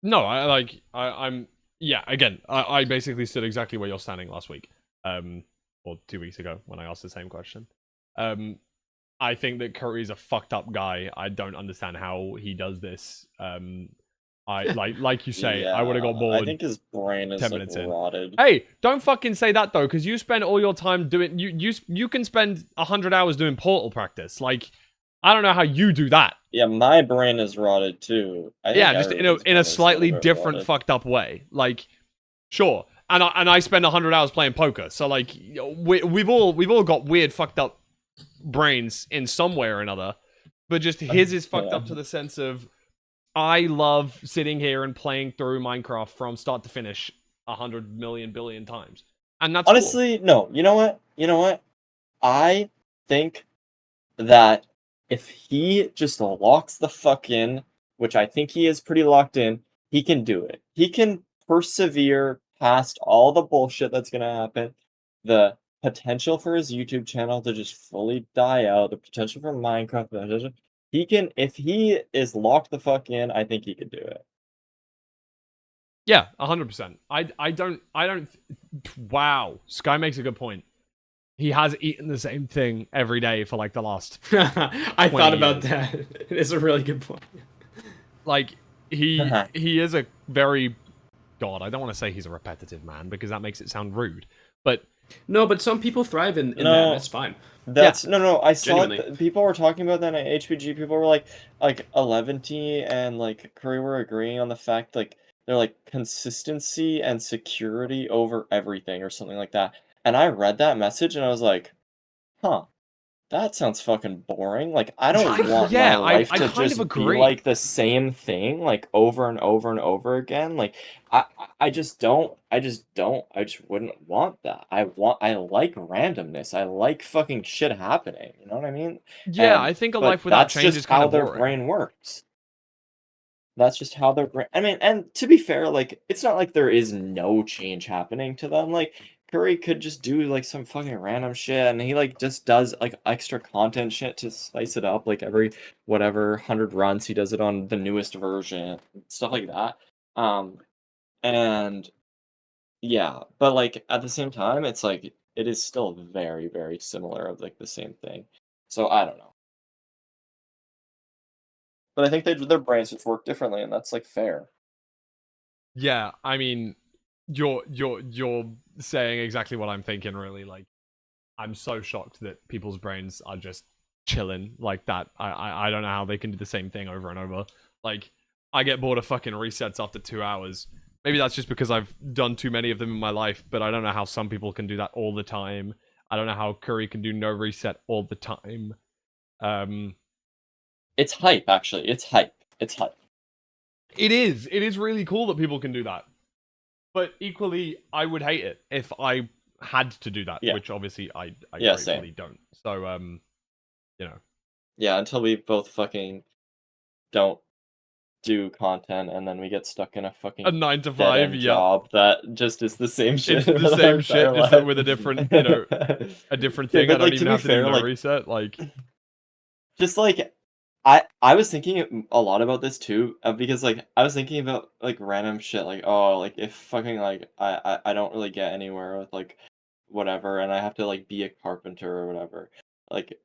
No, I'm yeah. Again, I basically stood exactly where you're standing last week, or 2 weeks ago when I asked the same question. I think that Curry's a fucked up guy. I don't understand how he does this. I like you say, I would have got bored. I think his brain is 10 like minutes in. rotted. Hey, don't fucking say that though, because you spend all your time doing you can spend 100 hours doing portal practice. Like, I don't know how you do that. Yeah, my brain is rotted too. I think Yeah, just everybody's in brain a is slightly little bit different rotted. fucked up way. Like, sure, and I spend 100 hours playing poker, so like we've all got weird fucked up brains in some way or another, but just his is fucked up to the sense of I love sitting here and playing through Minecraft from start to finish 100 million billion times, and that's Honestly, no. You know what? You know what? I think that if he just locks the fuck in, which I think he is pretty locked in, he can do it. He can persevere past all the bullshit that's gonna happen. The potential for his YouTube channel to just fully die out, the potential for Minecraft, he can, if he is locked the fuck in, I think he could do it. Yeah, 100%. I don't. Wow, Sky makes a good point. He has eaten the same thing every day for like the last. I thought 20 about years. that. It's a really good point. Like he is a very God. I don't want to say he's a repetitive man because that makes it sound rude. But No, but some people thrive in that. No. That's fine. That's no. I saw Genuinely. people were talking about that in HBG. People were like 11T and like Curry were agreeing on the fact like they're like consistency and security over everything or something like that. And I read that message and I was like, huh, that sounds fucking boring. Like I don't want my life I to kind just of be agree. like the same thing like over and over and over again. Like I just don't. I just wouldn't want that. I like randomness. I like fucking shit happening. You know what I mean? Yeah, I think a But life without that's change just is kind how of their boring. brain works. That's just how their brain. I mean, and to be fair, like it's not like there is no change happening to them. Like Curry could just do like some fucking random shit, and he like just does like extra content shit to spice it up. Like every whatever 100 runs, he does it on the newest version, stuff like that. And yeah, but like at the same time, it's like it is still very, very similar of like the same thing. So I don't know. But I think their brains just work differently, and that's like fair. Yeah, I mean, you're saying exactly what I'm thinking. Really, like, I'm so shocked that people's brains are just chilling like that. I don't know how they can do the same thing over and over. Like, I get bored of fucking resets after 2 hours. Maybe that's just because I've done too many of them in my life, but I don't know how some people can do that all the time. I don't know how Curry can do no reset all the time. It's hype, actually. It's hype. It's hype. It is. It is really cool that people can do that. But equally, I would hate it if I had to do that, Yeah. which obviously I Yeah, gratefully same. don't. So, you know. Yeah, until we both fucking don't do content and then we get stuck in a fucking A 9 to 5, dead-end yep. job that just is the same shit. It's the our same shit, entire just life. with a different, you know, a different Yeah, thing. but, I don't like, even to have be to do fair, no like, reset. Like, just like I was thinking a lot about this too, because like I was thinking about like random shit, like oh, like if fucking like I don't really get anywhere with like whatever, and I have to like be a carpenter or whatever, like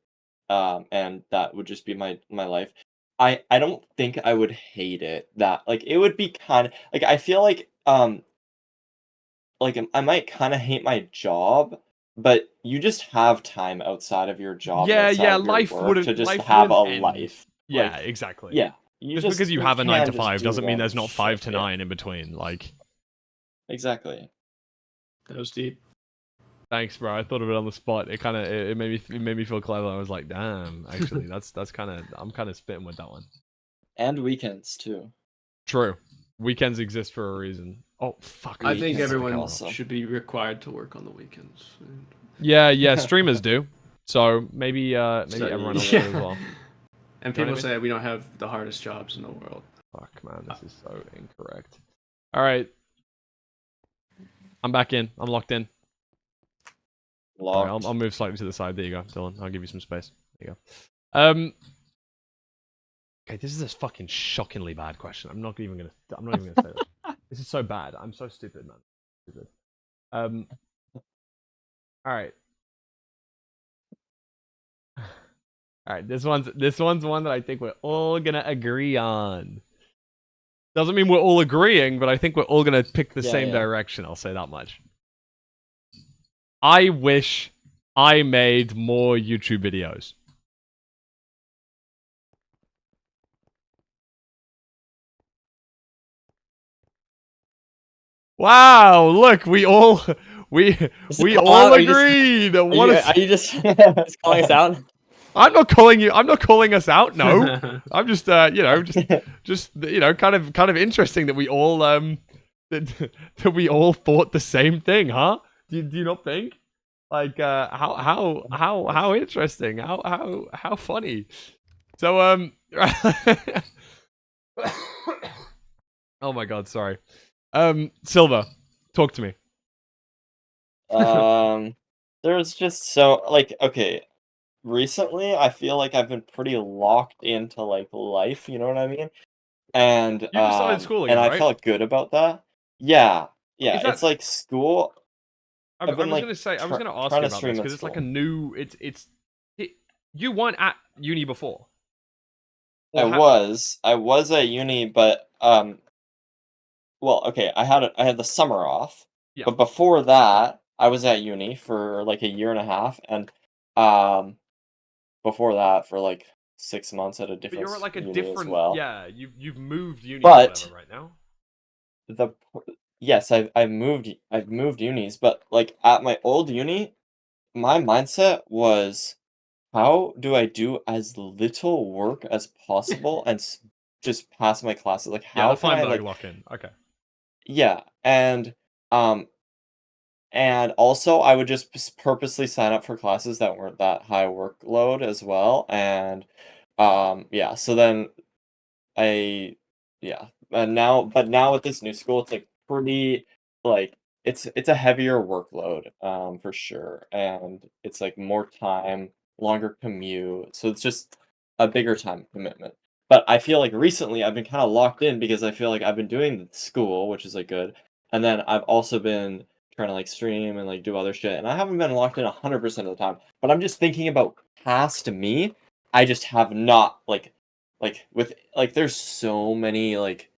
and that would just be my life. I don't think I would hate it. That like it would be kind of like I feel like I might kind of hate my job, but you just have time outside of your job and outside of your work to just have a end. life. Yeah, Like, exactly. yeah, you just because you have a 9 to 5 doesn't mean there's not 5 to 9 in between. Like, exactly. That was deep. thanks, bro. I thought of it on the spot. It kind of it made me feel clever. I was like, damn. Actually, that's kind of I'm kind of spitting with that one. And weekends too. True. Weekends exist for a reason. Oh fuck. I think Weekends are everyone awesome. should be required to work on the weekends. Yeah, streamers do. So maybe everyone else should as well. And You know people what I mean? say we don't have the hardest jobs in the world. Fuck, man, this is so incorrect. All right. I'm back in. I'm locked in. All right, Locked. I'll move slightly to the side. There you go, Dylan. I'll give you some space. There you go. Okay, this is a fucking shockingly bad question. I'm not even gonna say that. This is so bad. I'm so stupid, man. Stupid. All right. All right. This one's one that I think we're all gonna agree on. Doesn't mean we're all agreeing, but I think we're all gonna pick the same direction. I'll say that much. I wish I made more YouTube videos. Wow! Look, we all agreed. Are you just calling us out? I'm not calling you. I'm not calling us out. No, I'm just kind of interesting that we all that we all thought the same thing, huh? Do you not think? Like how interesting, how funny. So oh my god, sorry. Silver, talk to me. There's just so like okay. Recently, I feel like I've been pretty locked into like life. You know what I mean? And You just started school and again, I right? felt good about that. Yeah, yeah. Is that- It's like school. I I've been was like gonna say, I was gonna ask trying you to about stream this at because it's like a school. new. You weren't at uni before. I was at uni, but well, okay. I had the summer off, Yeah. but before that, I was at uni for like a year and a half, and um, before that for like 6 months at a But different you're at like a uni as different. well. Yeah, you've moved uni or But whatever right now. the yes, I've moved unis, but like at my old uni, my mindset was how do I do as little work as possible and just pass my classes? Like Yeah, how the can I Feinberg like lock-in. Okay. yeah, um and also I would just purposely sign up for classes that weren't that high workload as well and yeah, so then I yeah, and now with this new school, it's like pretty like it's a heavier workload, for sure, and it's like more time, longer commute, so it's just a bigger time commitment. But I feel like recently I've been kind of locked in because I feel like I've been doing school, which is like good, and then I've also been trying to like stream and like do other shit, and I haven't been locked in 100% of the time. But I'm just thinking about past me. I just have not like with like there's so many like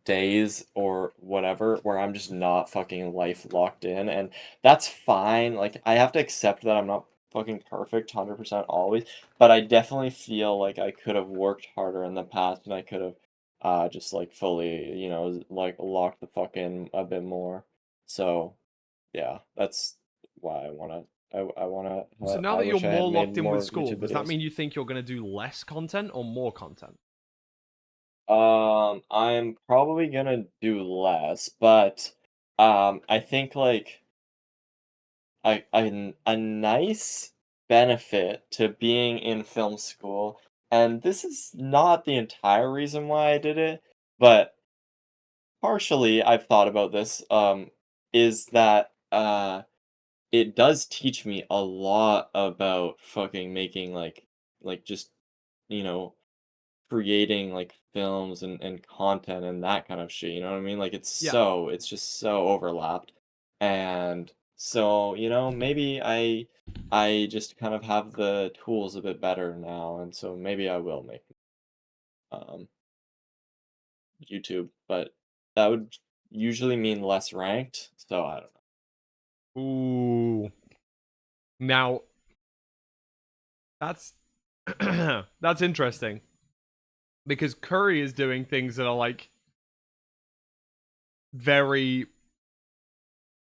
days or whatever where I'm just not fucking life locked in and that's fine. Like I have to accept that I'm not fucking perfect 100% always, but I definitely feel like I could have worked harder in the past and I could have just like fully, like locked the fuck in a bit more. So, yeah, that's why I want to So now I that you're wish I had more made locked in more with school, YouTube does that videos. mean you think you're gonna do less content or more content? I'm probably gonna do less, but I think like a nice benefit to being in film school, and this is not the entire reason why I did it, but partially I've thought about this, is that it does teach me a lot about fucking making like just you know creating like films and content and that kind of shit, you know what I mean? Like Yeah. it's just so overlapped. And so, maybe I just kind of have the tools a bit better now, and so maybe I will make um YouTube, but that would usually mean less ranked, so I don't know. Ooh. Now that's that's interesting because Curry is doing things that are like very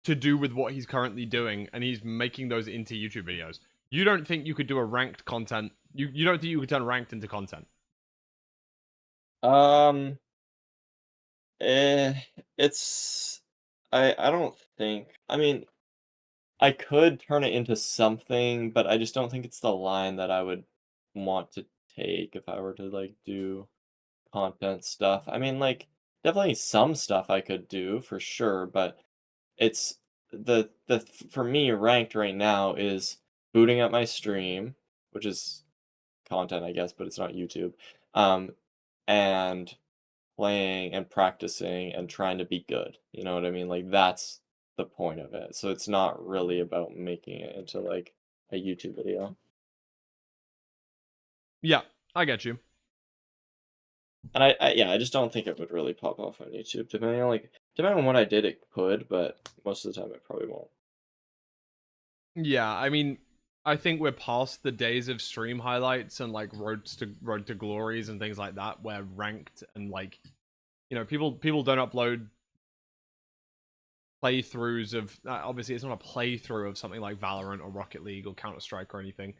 to do with what he's currently doing, and he's making those into YouTube videos. You don't think you could do a ranked content? You don't think you could turn ranked into content? Um eh, it's I don't think I mean I could turn it into something, but I just don't think it's the line that I would want to take if I were to like do content stuff. I mean, like definitely some stuff I could do for sure, but it's for me ranked right now is booting up my stream, which is content, I guess, but it's not YouTube. And playing and practicing and trying to be good. You know what I mean? Like that's the point of it. So it's not really about making it into like a YouTube video. Yeah, I get you. And I just don't think it would really pop off on YouTube. Depending on what I did, it could, but most of the time it probably won't. Yeah, I mean, I think we're past the days of stream highlights and like road to glories and things like that, where ranked and like, you know, people don't upload playthroughs of obviously it's not a playthrough of something like Valorant or Rocket League or Counter-Strike or anything.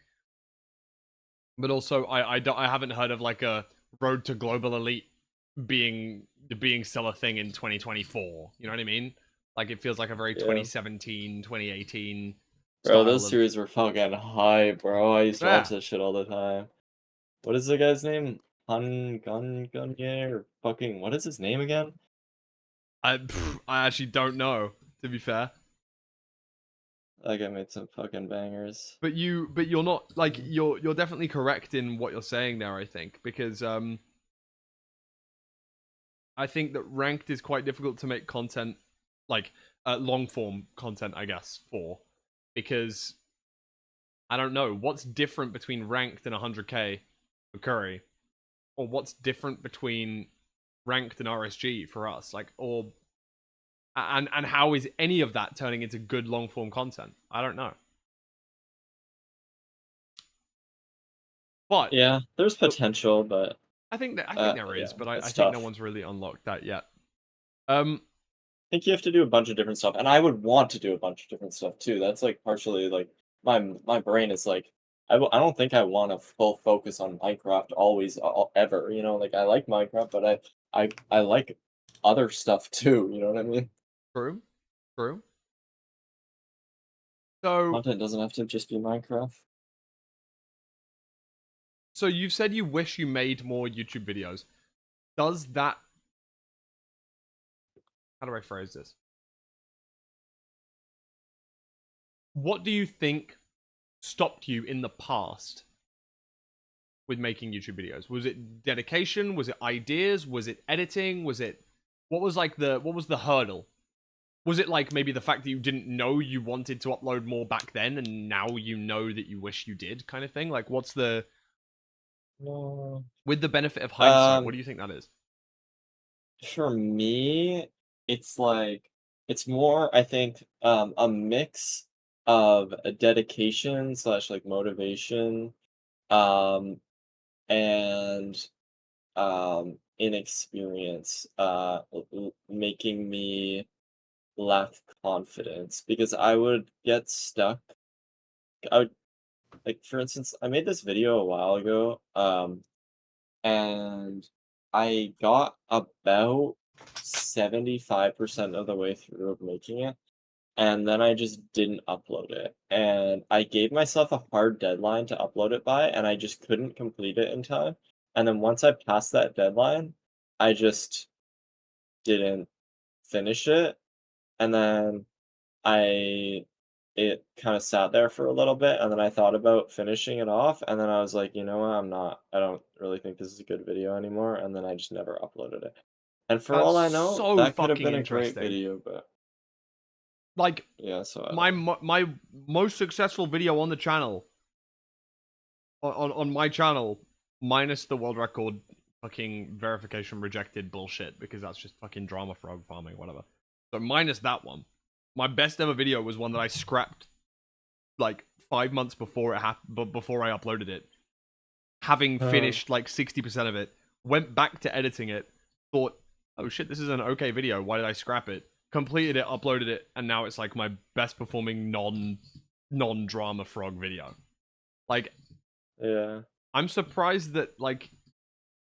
But also I haven't heard of like a road to global elite being still a thing in 2024. You know what I mean? Like it feels like a very Yeah. 2017, 2018 Bro, those style of... series were fucking hype, bro. I used to Yeah. watch that shit all the time. What is the guy's name? Gunye or fucking what is his name again? I actually don't know, to be fair. That guy made some fucking bangers. But you're not like you're definitely correct in what you're saying there, I think, because I think that ranked is quite difficult to make content like long form content, I guess, for, because I don't know what's different between ranked and 100k for Curry, or what's different between ranked and RSG for us, like, or and how is any of that turning into good long form content? I don't know. But Yeah, there's potential, but I think there is, yeah, but I it's think no tough. one's really unlocked that yet. I think you have to do a bunch of different stuff, and I would want to do a bunch of different stuff too. That's like partially like my brain is like I don't think I want to full focus on Minecraft always ever. You know, like I like Minecraft, but I like other stuff too. You know what I mean? True. So Content doesn't have to just be Minecraft. so you've said you wish you made more YouTube videos. Does that... How do I phrase this? What do you think stopped you in the past with making YouTube videos? Was it dedication? Was it ideas? Was it editing? Was it... what was the hurdle? Was it like maybe the fact that you didn't know you wanted to upload more back then and now you know that you wish you did, kind of thing? Like what's the... No. with the benefit of hindsight, what do you think that is? For me, it's like it's more, I think, a mix of a dedication slash like motivation, um, and inexperience, making me lack confidence because I would get stuck. I would like, for instance, I made this video a while ago, and I got about 75% of the way through of making it, and then I just didn't upload it. And I gave myself a hard deadline to upload it by, and I just couldn't complete it in time. And then once I passed that deadline, I just didn't finish it. And then I it kind of sat there for a little bit, and then I thought about finishing it off, and then I was like, you know what, I don't really think this is a good video anymore, and then I just never uploaded it. And for all I That's know, so that could have fucking been a great interesting. video, but Like yeah, so my most successful video on the channel, on my channel, minus the world record fucking verification rejected bullshit, because that's just fucking drama frog farming, whatever. So minus that one, my best ever video was one that I scrapped like 5 months before it happened, before I uploaded it, having finished like 60% of it, went back to editing it, thought, oh shit, this is an okay video, why did I scrap it? Completed it, uploaded it, and now it's like my best performing non-drama frog video. Like, yeah. I'm surprised that like,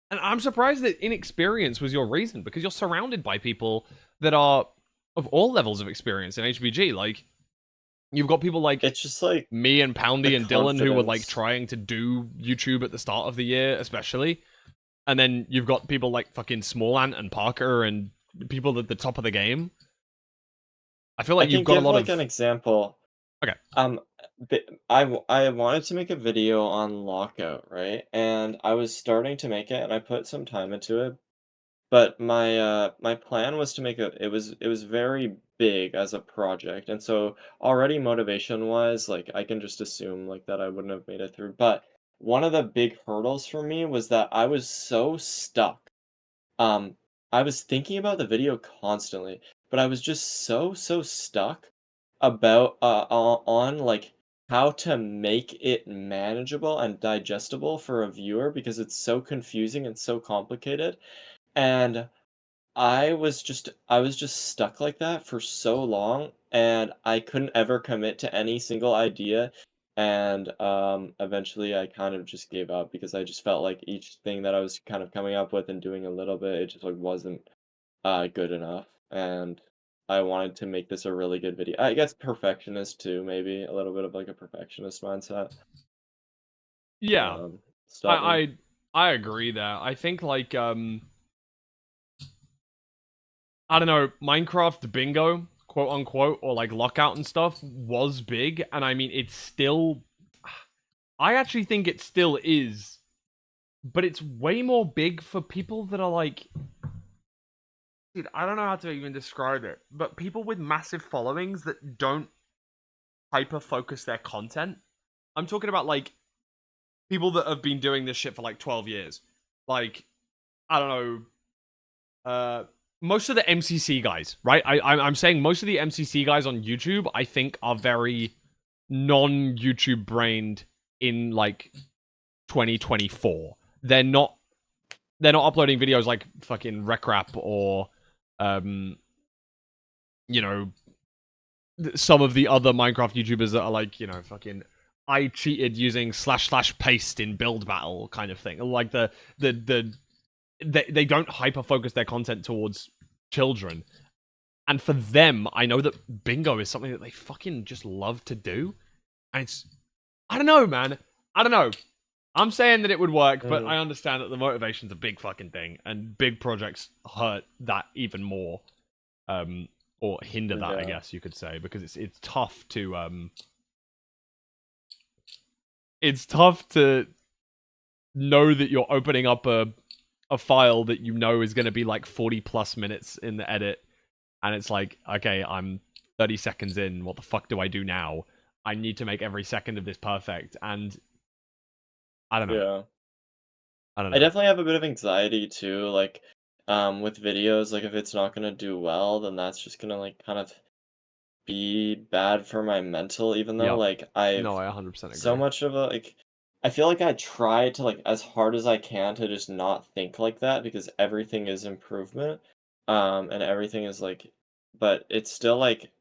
and I'm surprised that inexperience was your reason, because you're surrounded by people that are of all levels of experience in HBG. Like, You've got people like It's just like me and Poundy the and Dylan who were like confidence. trying to do YouTube at the start of the year, especially. And then you've got people like fucking Smallant and Parker and people at the top of the game. I feel like I you've can got a give lot like of... an example. Okay. I wanted to make a video on lockout, right? And I was starting to make it, and I put some time into it. But my plan was to make it was very big as a project, and so already motivation-wise, like, I can just assume, like, that I wouldn't have made it through, but one of the big hurdles for me was that I was so stuck. Um, I was thinking about the video constantly, but I was just so stuck about, like, how to make it manageable and digestible for a viewer because it's so confusing and so complicated, and I was just stuck like that for so long, and I couldn't ever commit to any single idea, and, eventually I kind of just gave up because I just felt like each thing that I was kind of coming up with and doing a little bit, it just, like, wasn't, good enough, and I wanted to make this a really good video. I guess perfectionist too, maybe, a little bit of, like, a perfectionist mindset, Yeah, um, stopped me. I agree there. I think like I don't know, Minecraft bingo, quote unquote, or like lockout and stuff was big, and I mean it's still I actually think it still is, but it's way more big for people that are like, dude, I don't know how to even describe it, but people with massive followings that don't hyper focus their content. I'm talking about like people that have been doing this shit for like 12 years. Like, I don't know, most of the MCC guys, right? I'm saying most of the MCC guys on YouTube, I think, are very non-YouTube brained in like 2024. They're not uploading videos like fucking Recrap or you know, some of the other Minecraft YouTubers that are like, you know, fucking I cheated using / paste in build battle kind of thing. Like they don't hyper focus their content towards children. And for them, I know that bingo is something that they fucking just love to do. And it's, I don't know, man. I don't know. I'm saying that it would work, but I understand that the motivation's a big fucking thing, and big projects hurt that even more, or hinder that, I Yeah. guess you could say, because it's tough to it's tough to know that you're opening up a file that you know is going to be like 40 plus minutes in the edit, and it's like, okay, I'm 30 seconds in, what the fuck do I do now? I need to make every second of this perfect, and I don't know. Yeah. I don't I know. definitely have a bit of anxiety too, like, with videos, like, if it's not gonna do well, then that's just gonna, like, kind of be bad for my mental, even though, Yep. like, I've No, I 100% so agree. much of a, like, I feel like I try to, like, as hard as I can to just not think like that because everything is improvement, and everything is, like, but it's still, like,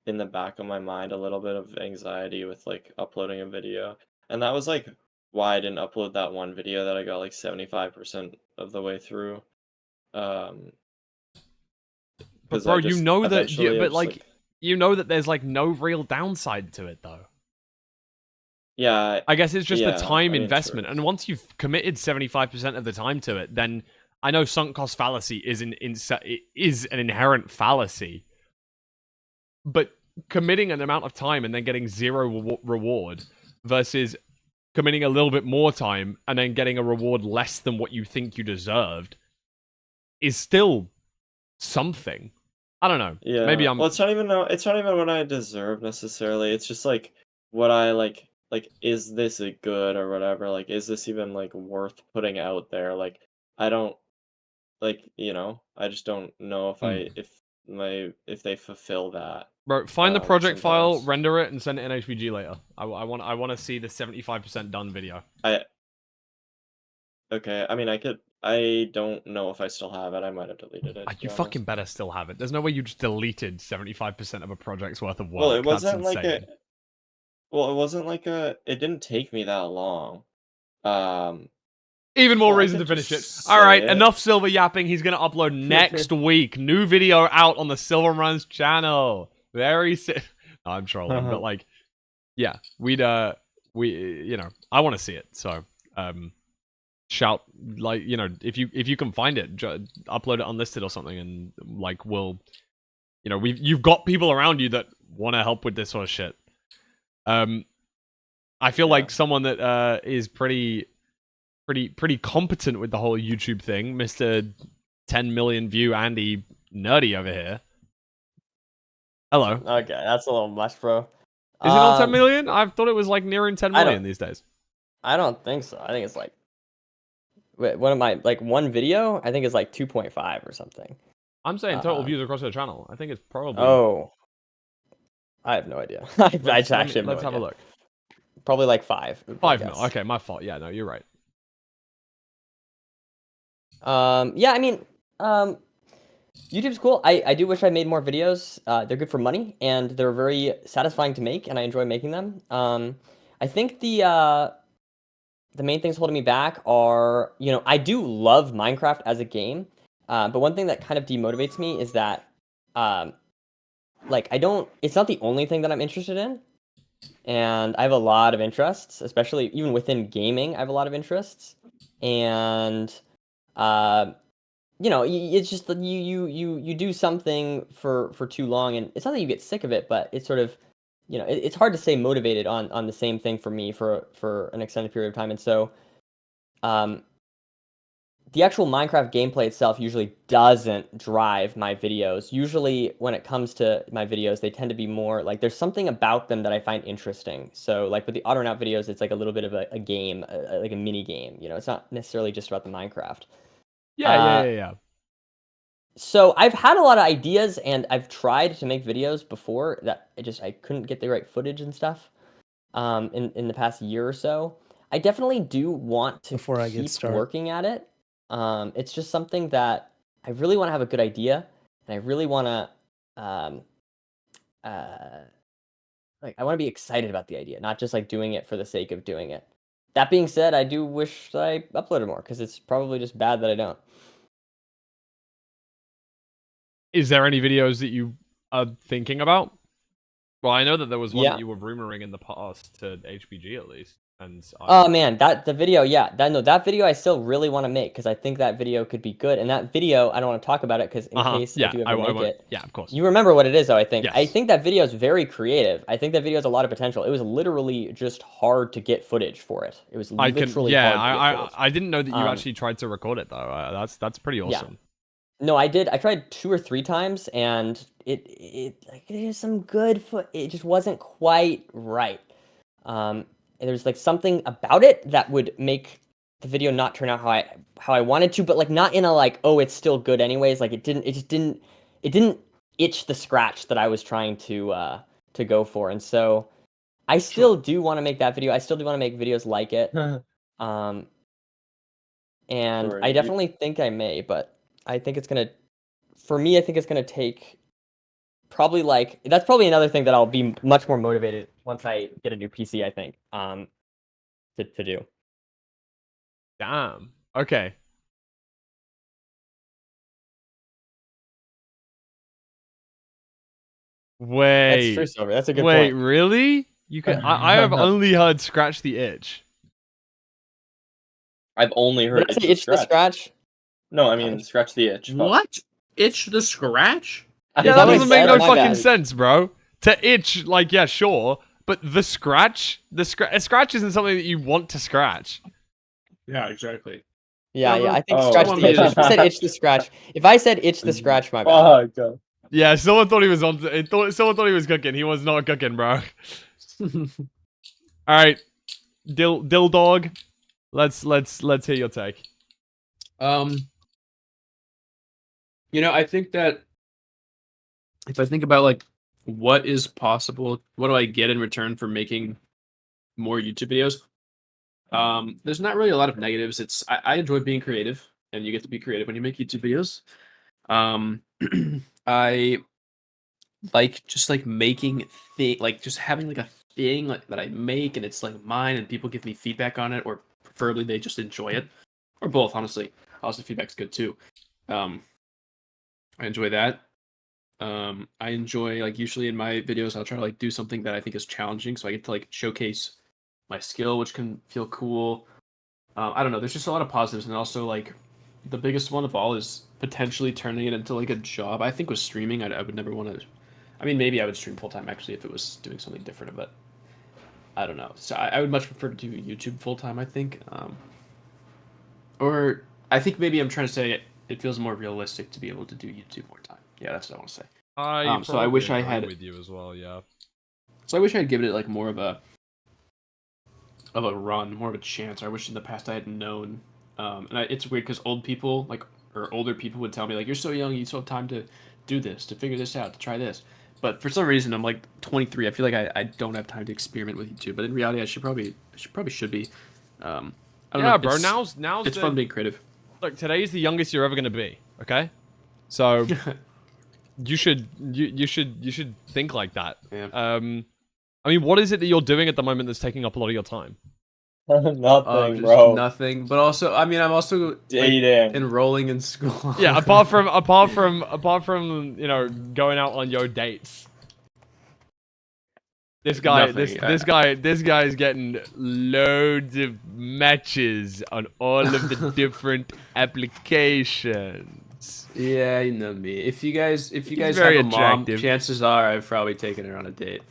in the back of my mind a little bit of anxiety with, like, uploading a video, and that was, like, why I didn't upload that one video that I got, like, 75% of the way through, um, But 'cause bro, I you just know that eventually I but just, like like you know that there's like no real downside to it though. yeah, I guess it's just the yeah, time I mean, investment, true. and once you've committed 75% of the time to it, then I know sunk cost fallacy is an inherent fallacy, but committing an amount of time and then getting zero reward versus committing a little bit more time and then getting a reward less than what you think you deserved is still something. I don't know. Maybe Yeah. I'm... Well, it's not even what I deserve necessarily. It's just like what I like is this a good or whatever? Like is this even like worth putting out there? Like I don't like, I just don't know if Hmm. if they fulfill that Bro, find the project file, sometimes. render it, and send it in HBG later. I want to see the 75% done video. I Okay, I mean I don't know if I still have it. I might have deleted it to be You fucking honest. better still have it. There's no way you just deleted 75% of a project's worth of Well, work. That's insane. it wasn't like it didn't take me that long. Um Even more Well, I reason could to finish just it. Alright, say it. enough silver yapping. He's going to upload next week. New video out on the Silverrruns channel. I'm trolling, but like, yeah, we you know, I want to see it. So, shout, like, you know, if you can find it, upload it unlisted or something, and like we'll, you know, you've got people around you that want to help with this sort of shit. I feel like someone that is pretty competent with the whole YouTube thing, Mr. 10 million view Andy Nerdi over here. Hello. Okay, that's a little much, bro. Is it on 10 million? I thought it was like nearing 10 million these days. I don't think so. I think it's like, what am I, like one video? I think it's like 2.5 or something. I'm saying total views across the channel. I think it's probably. Oh, I have no idea. Let's have a look. Probably like 5. 5 mil. Okay, my fault. Yeah, no, you're right. Yeah, I mean, YouTube's cool. I do wish I made more videos. They're good for money, and they're very satisfying to make, and I enjoy making them. I think the main things holding me back are, you know, I do love Minecraft as a game, but one thing that kind of demotivates me is that, like, it's not the only thing that I'm interested in, and I have a lot of interests, especially even within gaming, I have a lot of interests, and, you know, it's just that you do something for too long, and it's not that you get sick of it, but it's sort of, you know, it's hard to stay motivated on the same thing for me for an extended period of time, and so, the actual Minecraft gameplay itself usually doesn't drive my videos. Usually, when it comes to my videos, they tend to be more like there's something about them that I find interesting. So, like with the Otter Out videos, it's like a little bit of a game, like a mini game. You know, it's not necessarily just about the Minecraft. Yeah. So I've had a lot of ideas, and I've tried to make videos before that I couldn't get the right footage and stuff. In the past year or so, I definitely do want to keep working at it. It's just something that I really want to have a good idea, and I really want to, like, I want to be excited about the idea, not just like doing it for the sake of doing it. That being said, I do wish that I uploaded more, because it's probably just bad that I don't. Is there any videos that you are thinking about? Well, I know that there was one that you were rumoring in the past to HBG at least. And oh man, that video I still really want to make, because I think that video could be good. And that video, I don't want to talk about it because in case I do ever make it. Yeah, of course. You remember what it is, though, I think. Yes. I think that video is very creative. I think that video has a lot of potential. It was literally just hard to get footage for it. It was literally hard to get footage. I didn't know that you actually tried to record it though. That's pretty awesome. Yeah. No, I did. I tried 2 or 3 times, and it is some good it just wasn't quite right. There's like something about it that would make the video not turn out how I wanted to, but like not in a like, oh, it's still good anyways. Like it didn't itch the scratch that I was trying to go for. And so I still do want to make that video. I still do want to make videos like it. And I definitely think I may, but I think it's gonna take probably like, that's probably another thing that I'll be much more motivated once I get a new PC, I think, to do. Damn. Okay. Wait. That's true, Silver. That's a good Wait, point. really? You can. I have only heard scratch the itch. I've only heard Did I say itch the scratch? No, I mean scratch the itch. What? Itch the scratch? Yeah, that doesn't make no fucking sense, bro. To itch, like, yeah, sure, but the scratch isn't something that you want to scratch. Yeah, exactly. Yeah, I think scratch the itch. If I said itch the scratch, if I said itch the scratch, my bad. Oh, yeah, someone thought he was on. Someone thought he was cooking. He was not cooking, bro. All right, Dill Dog. Let's hear your take. You know, I think that if I think about like what is possible, what do I get in return for making more YouTube videos? There's not really a lot of negatives. I enjoy being creative, and you get to be creative when you make YouTube videos. I like just like making like just having like a thing like that I make, and it's like mine, and people give me feedback on it, or preferably they just enjoy it, or both. Honestly, also feedback's good too. I enjoy that. I enjoy, like, usually in my videos, I'll try to like do something that I think is challenging, so I get to like showcase my skill, which can feel cool. I don't know. There's just a lot of positives, and also like the biggest one of all is potentially turning it into like a job. I think with streaming, I would never want to. I mean, maybe I would stream full time actually if it was doing something different, but I don't know. So I would much prefer to do YouTube full time. I think, or I think maybe I'm trying to say it feels more realistic to be able to do YouTube more time. Yeah, that's what I want to say. So I wish I had with you as well. Yeah. So I wish I had given it like more of a run, more of a chance. I wish in the past I had known. It's weird because old people or older people would tell me like, "You're so young, you still have time to do this, to figure this out, to try this." But for some reason, I'm like 23. I feel like I don't have time to experiment with YouTube. But in reality, I should probably be. I don't know. Bro. It's Now's fun being creative. Look, today is the youngest you're ever gonna be. Okay, so you should think like that. Yeah. I mean, what is it that you're doing at the moment that's taking up a lot of your time? Nothing, Just bro. nothing. But also, I mean, I'm also like, Dating. enrolling in school. Yeah, apart from going out on your dates. This guy, Nothing. this guy is getting loads of matches on all of the different applications. Yeah, you know me. If you guys very have a mom, attractive. chances are I've probably taken her on a date.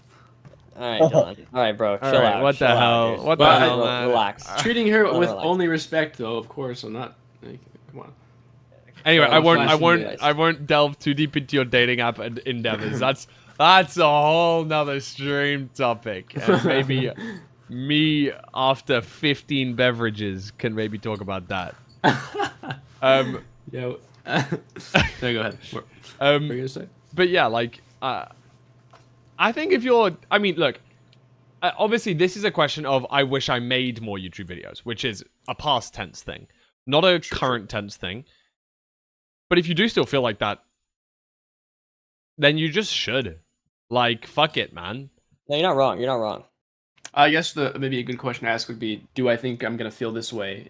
All right, Dylan. All right, bro. Chill right, out. what the chill hell? out, dude. What the But hell, man? Relax. Treating her with Relax. only respect, though. Of course, I'm not. Like, come on. Anyway, I'm flashing you guys. I won't delve too deep into your dating app endeavors. That's a whole nother stream topic. And maybe me after 15 beverages can maybe talk about that. Yeah. No, go ahead. What were you gonna say? But yeah, like, I think if you're, I mean, look, obviously this is a question of I wish I made more YouTube videos, which is a past tense thing, not a current tense thing. But if you do still feel like that, then you just should. Like, fuck it, man. No, you're not wrong. You're not wrong. I guess maybe a good question to ask would be: do I think I'm gonna feel this way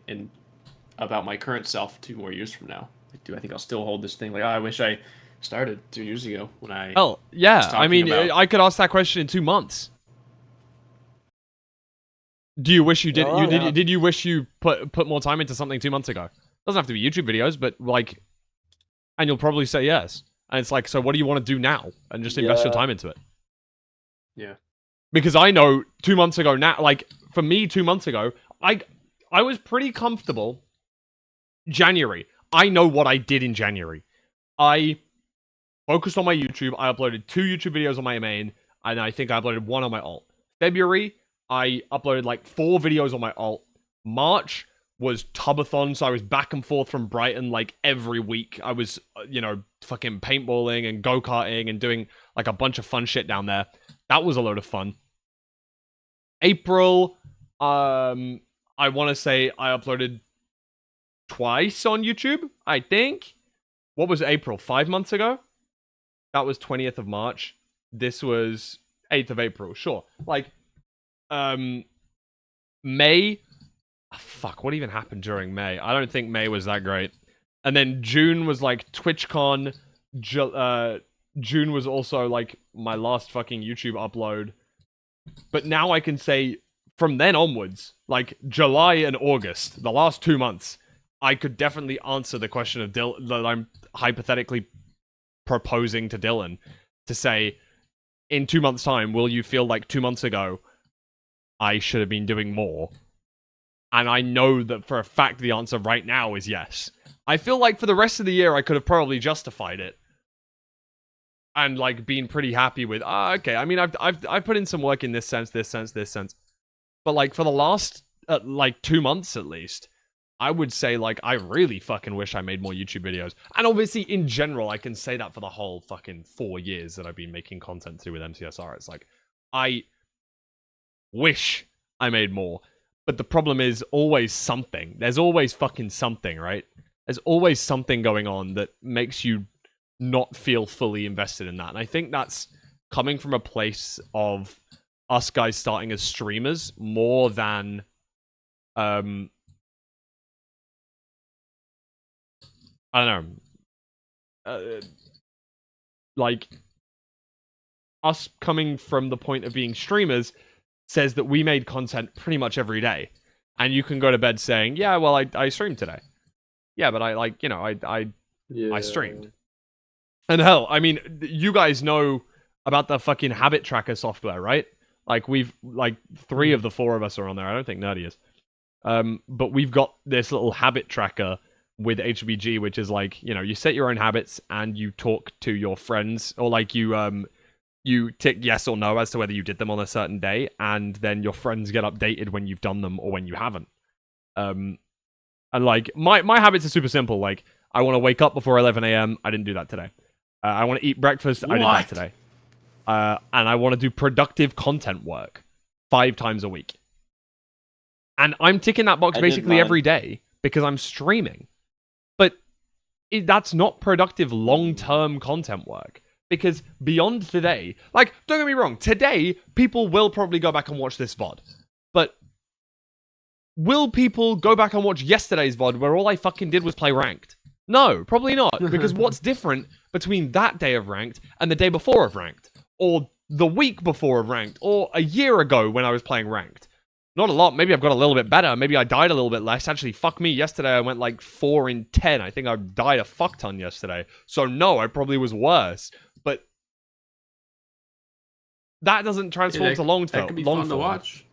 about my current self 2 more years from now? Like, do I think I'll still hold this thing? Like, oh, I wish I started 2 years ago when I. Oh, yeah. was I talking mean, about- I could ask that question in 2 months. Do you wish you did? No, no. Did you wish you put more time into something 2 months ago? Doesn't have to be YouTube videos, but like, and you'll probably say yes. And it's like, so what do you want to do now? And just invest your time into it. Yeah. Because I know 2 months ago now, like for me 2 months ago, I was pretty comfortable. January, I know what I did in January. I focused on my YouTube. I uploaded 2 YouTube videos on my main, and I think I uploaded 1 on my alt. February, I uploaded like 4 videos on my alt. March was Tubathon, so I was back and forth from Brighton like every week. I was, fucking paintballing and go-karting and doing like a bunch of fun shit down there. That was a load of fun. April, I want to say I uploaded twice on YouTube, I think. What was April? 5 months ago? That was 20th of March. This was 8th of April. Sure. Like, May. Fuck, what even happened during May? I don't think May was that great. And then June was like TwitchCon. June was also like my last fucking YouTube upload. But now I can say from then onwards, like July and August, the last 2 months, I could definitely answer the question of that I'm hypothetically proposing to Dylan to say, in 2 months' time, will you feel like 2 months ago I should have been doing more? And I know that for a fact the answer right now is yes. I feel like for the rest of the year I could have probably justified it. And like been pretty happy with, okay, I mean I've put in some work in this sense. But like for the last like 2 months at least, I would say like I really fucking wish I made more YouTube videos. And obviously in general I can say that for the whole fucking 4 years that I've been making content through with MCSR. It's like I wish I made more. But the problem is always something. There's always fucking something, right? There's always something going on that makes you not feel fully invested in that. And I think that's coming from a place of us guys starting as streamers more than I don't know. like us coming from the point of being streamers says that we made content pretty much every day. And you can go to bed saying, yeah, well, I streamed today. Yeah, but I streamed. And hell, I mean, you guys know about the fucking habit tracker software, right? Like, we've, like, 3 of the 4 of us are on there. I don't think Nerdi is. But we've got this little habit tracker with HBG, which is like, you know, you set your own habits and you talk to your friends, or like you tick yes or no as to whether you did them on a certain day, and then your friends get updated when you've done them or when you haven't. And like, my habits are super simple. Like, I want to wake up before 11 a.m. I didn't do that today. I want to eat breakfast. I did that today. And I want to do productive content work 5 times a week. And I'm ticking that box basically every day because I'm streaming. But that's not productive long-term content work. Because beyond today, like, don't get me wrong, today, people will probably go back and watch this VOD. But will people go back and watch yesterday's VOD where all I fucking did was play ranked? No, probably not. Because what's different between that day of ranked and the day before of ranked? Or the week before of ranked? Or a year ago when I was playing ranked? Not a lot. Maybe I've got a little bit better. Maybe I died a little bit less. Actually, fuck me. Yesterday, I went like 4 in 10. I think I died a fuck ton yesterday. So no, I probably was worse. But that doesn't transform to long term. That could be fun to watch.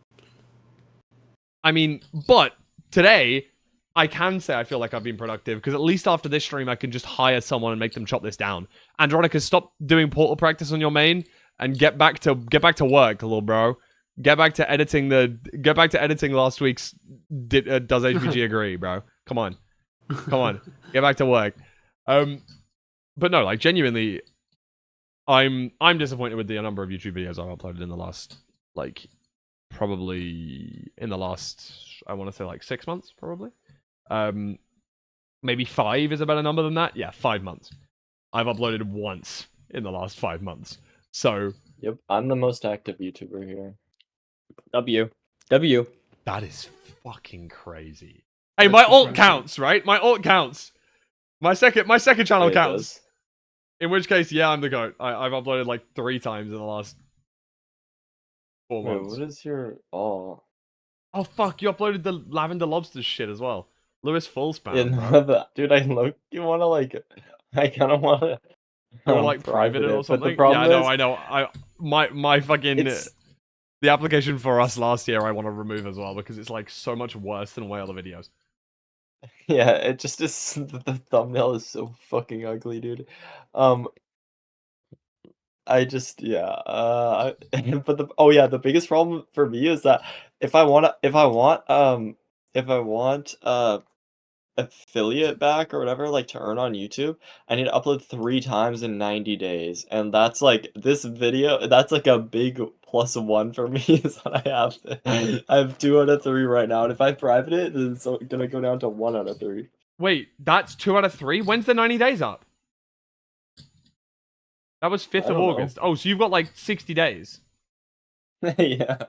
I mean, but today, I can say I feel like I've been productive, because at least after this stream, I can just hire someone and make them chop this down. Andronica, stop doing portal practice on your main and get back to work, little bro. Get back to editing last week's does HBG agree, bro? Come on. Get back to work. But no, like, genuinely, I'm disappointed with the number of YouTube videos I've uploaded in the last, like, probably in the last, I want to say, like, 6 months, probably. Maybe 5 is a better number than that. Yeah, 5 months. I've uploaded once in the last 5 months. So Yep, I'm the most active YouTuber here. W. that is fucking crazy. Hey, my alt counts, right? My alt counts. My second channel It counts. does. In which case, yeah, I'm the GOAT. I've uploaded like 3 times in the last 4 Wait, months. what is your all? Oh fuck, you uploaded the Lavender Lobsters shit as well. Lewis Fullspan, Yeah, bro. no, dude, you wanna like, I kind of wanna. You wanna like private it or something? But the problem yeah, is, I know. My fucking it's the application for us last year I want to remove as well, because it's like so much worse than way other videos. yeah, it just is. The thumbnail is so fucking ugly, dude. I just but the biggest problem for me is that if I want affiliate back or whatever, like, to earn on YouTube, I need to upload 3 times in 90 days, and that's like this video. That's like a big +1 for me. Is that I have 2 out of 3 right now, and if I private it, then it's gonna go down to 1 out of 3. Wait, that's 2 out of 3? When's the 90 days up? That was 5th of August. Oh, so you've got like 60 days. Yeah.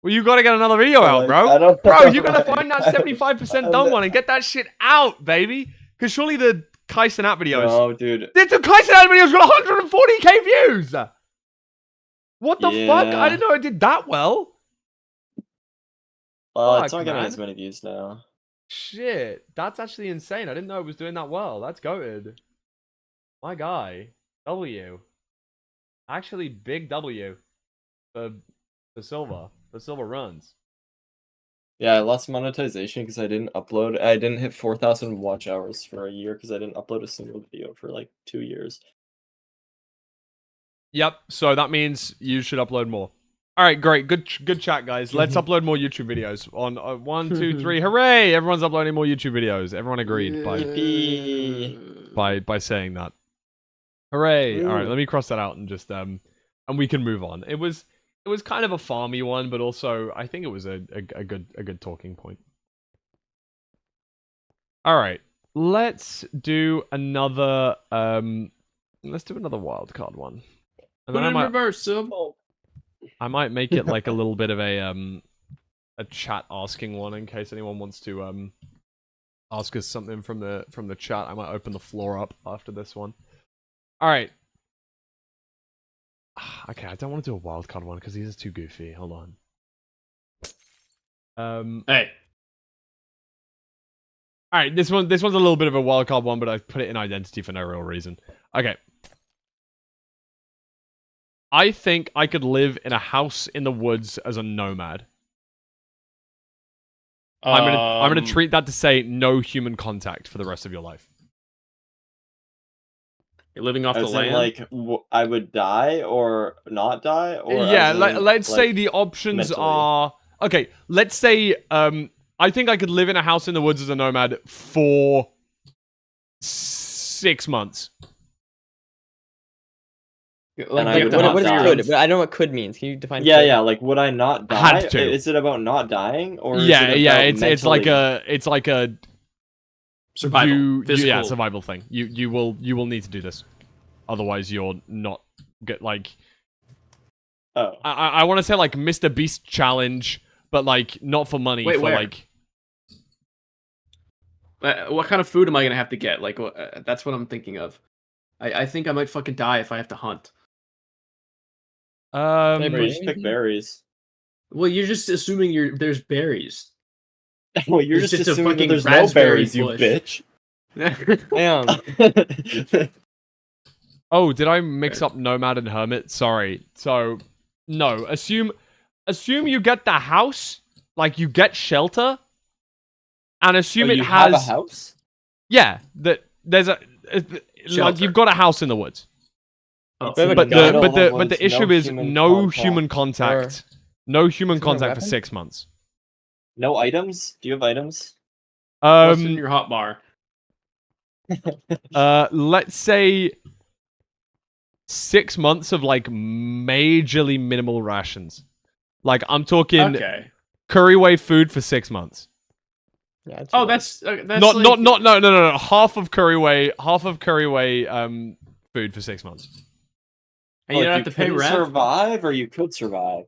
Well, you gotta get another video out, bro. I don't Bro, know. you gotta find that 75% done one and get that shit out, baby. Because surely the Kaisen app videos... No, dude. The Kaisen app videos got 140k views! What the fuck? I didn't know it did that well. Well, it's Fuck, not getting man. as many views now. Shit, that's actually insane. I didn't know it was doing that well. That's goated. My guy. W. Actually, big W. For Silver. For Silverrruns. Yeah, I lost monetization because I didn't hit 4,000 watch hours for a year because I didn't upload a single video for like 2 years. Yep, so that means you should upload more. Alright, great. Good chat, guys. Let's upload more YouTube videos. On 1, 2, 3. Hooray! Everyone's uploading more YouTube videos. Everyone agreed by saying that. Hooray! Alright, let me cross that out and just and we can move on. It was kind of a farmy one, but also I think it was a good talking point. Alright. Let's do another wildcard one. And Put then it in reverse, Sil. I might make it like a little bit of a chat asking one in case anyone wants to ask us something from the chat. I might open the floor up after this one. All right. Okay, I don't want to do a wildcard one because these are too goofy. Hold on. Hey, All right, this one's a little bit of a wildcard one, but I put it in identity for no real reason. Okay. I think I could live in a house in the woods as a nomad. I'm gonna treat that to say no human contact for the rest of your life. you're living off the As in, land. like, I would die or not die, or Yeah, as in, let's say like, the options mentally? are okay. Let's say I think I could live in a house in the woods as a nomad for 6 months. Like, I you would have to not What is die. could? But I don't know what could means. Can you define? Yeah, could? yeah. Like, would I not Had die? to. Is it about not dying, or is Yeah, it yeah. about It's like mentally- a survival. Physical. yeah, survival thing. You will need to do this, otherwise you're not get like. Oh, I want to say like Mr. Beast challenge, but like not for money. Wait, for where? like. What kind of food am I gonna have to get? Like, that's what I'm thinking of. I think I might fucking die if I have to hunt. you just pick berries. Well, you're just assuming there's berries. Well, you're It's just just a assuming that fucking there's no raspberry berries, you bush. bitch. Damn. Oh, did I mix up nomad and hermit? Sorry. So, no. Assume you get the house, like you get shelter, and assume Oh, it you has have a house? Yeah, that there's a like Shelter. you've got a house in the woods. Oh, But But gun the in the but woods, the issue no is human no contact. human contact. No human Isn't there a contact for weapon? 6 months. No items? Do you have items? What's in your hot bar? Let's say 6 months of like majorly minimal rations. Like I'm talking Okay. Couriway food for 6 months. Yeah, Oh, that's Not like, no. Half of Couriway food for 6 months. And you don't have to pay couldn't rent. survive, or you could survive.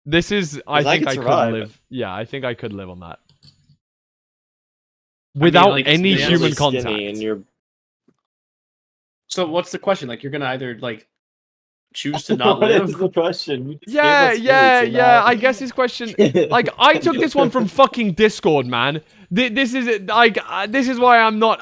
This is I 'Cause I think could I could survive. live. Yeah, I think I could live on that. mean, Without like, it's any really human Skinny contact. and you're So what's the question? Like, you're gonna either like choose to not What is live. the question? You just gave Yeah, us food, yeah, so yeah. now- I guess his question. Like, I took this one from fucking Discord, man. This is like, this is why I'm not.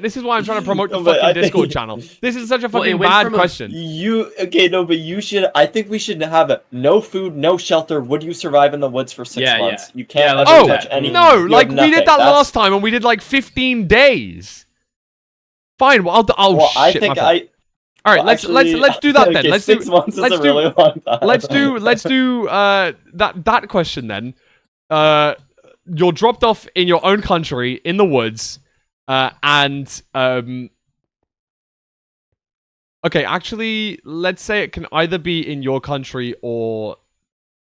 This is why I'm trying to promote the No, but fucking I think- Discord channel. This is such a Well, it fucking went bad from a- question. But you should. I think we should have no food, no shelter. Would you survive in the woods for 6 Yeah, yeah. months? You can't Yeah, let's ever Oh do touch that. anything. no! You Like have we did nothing. that That's- last time, and we did like 15 days. Fine. Well, oh Well, I shit. think my fault. All right, well, let's do that then. okay, Let's 6 do months let's is a do- really long time. let's do that question then. You're dropped off in your own country in the woods, and okay, actually, let's say it can either be in your country or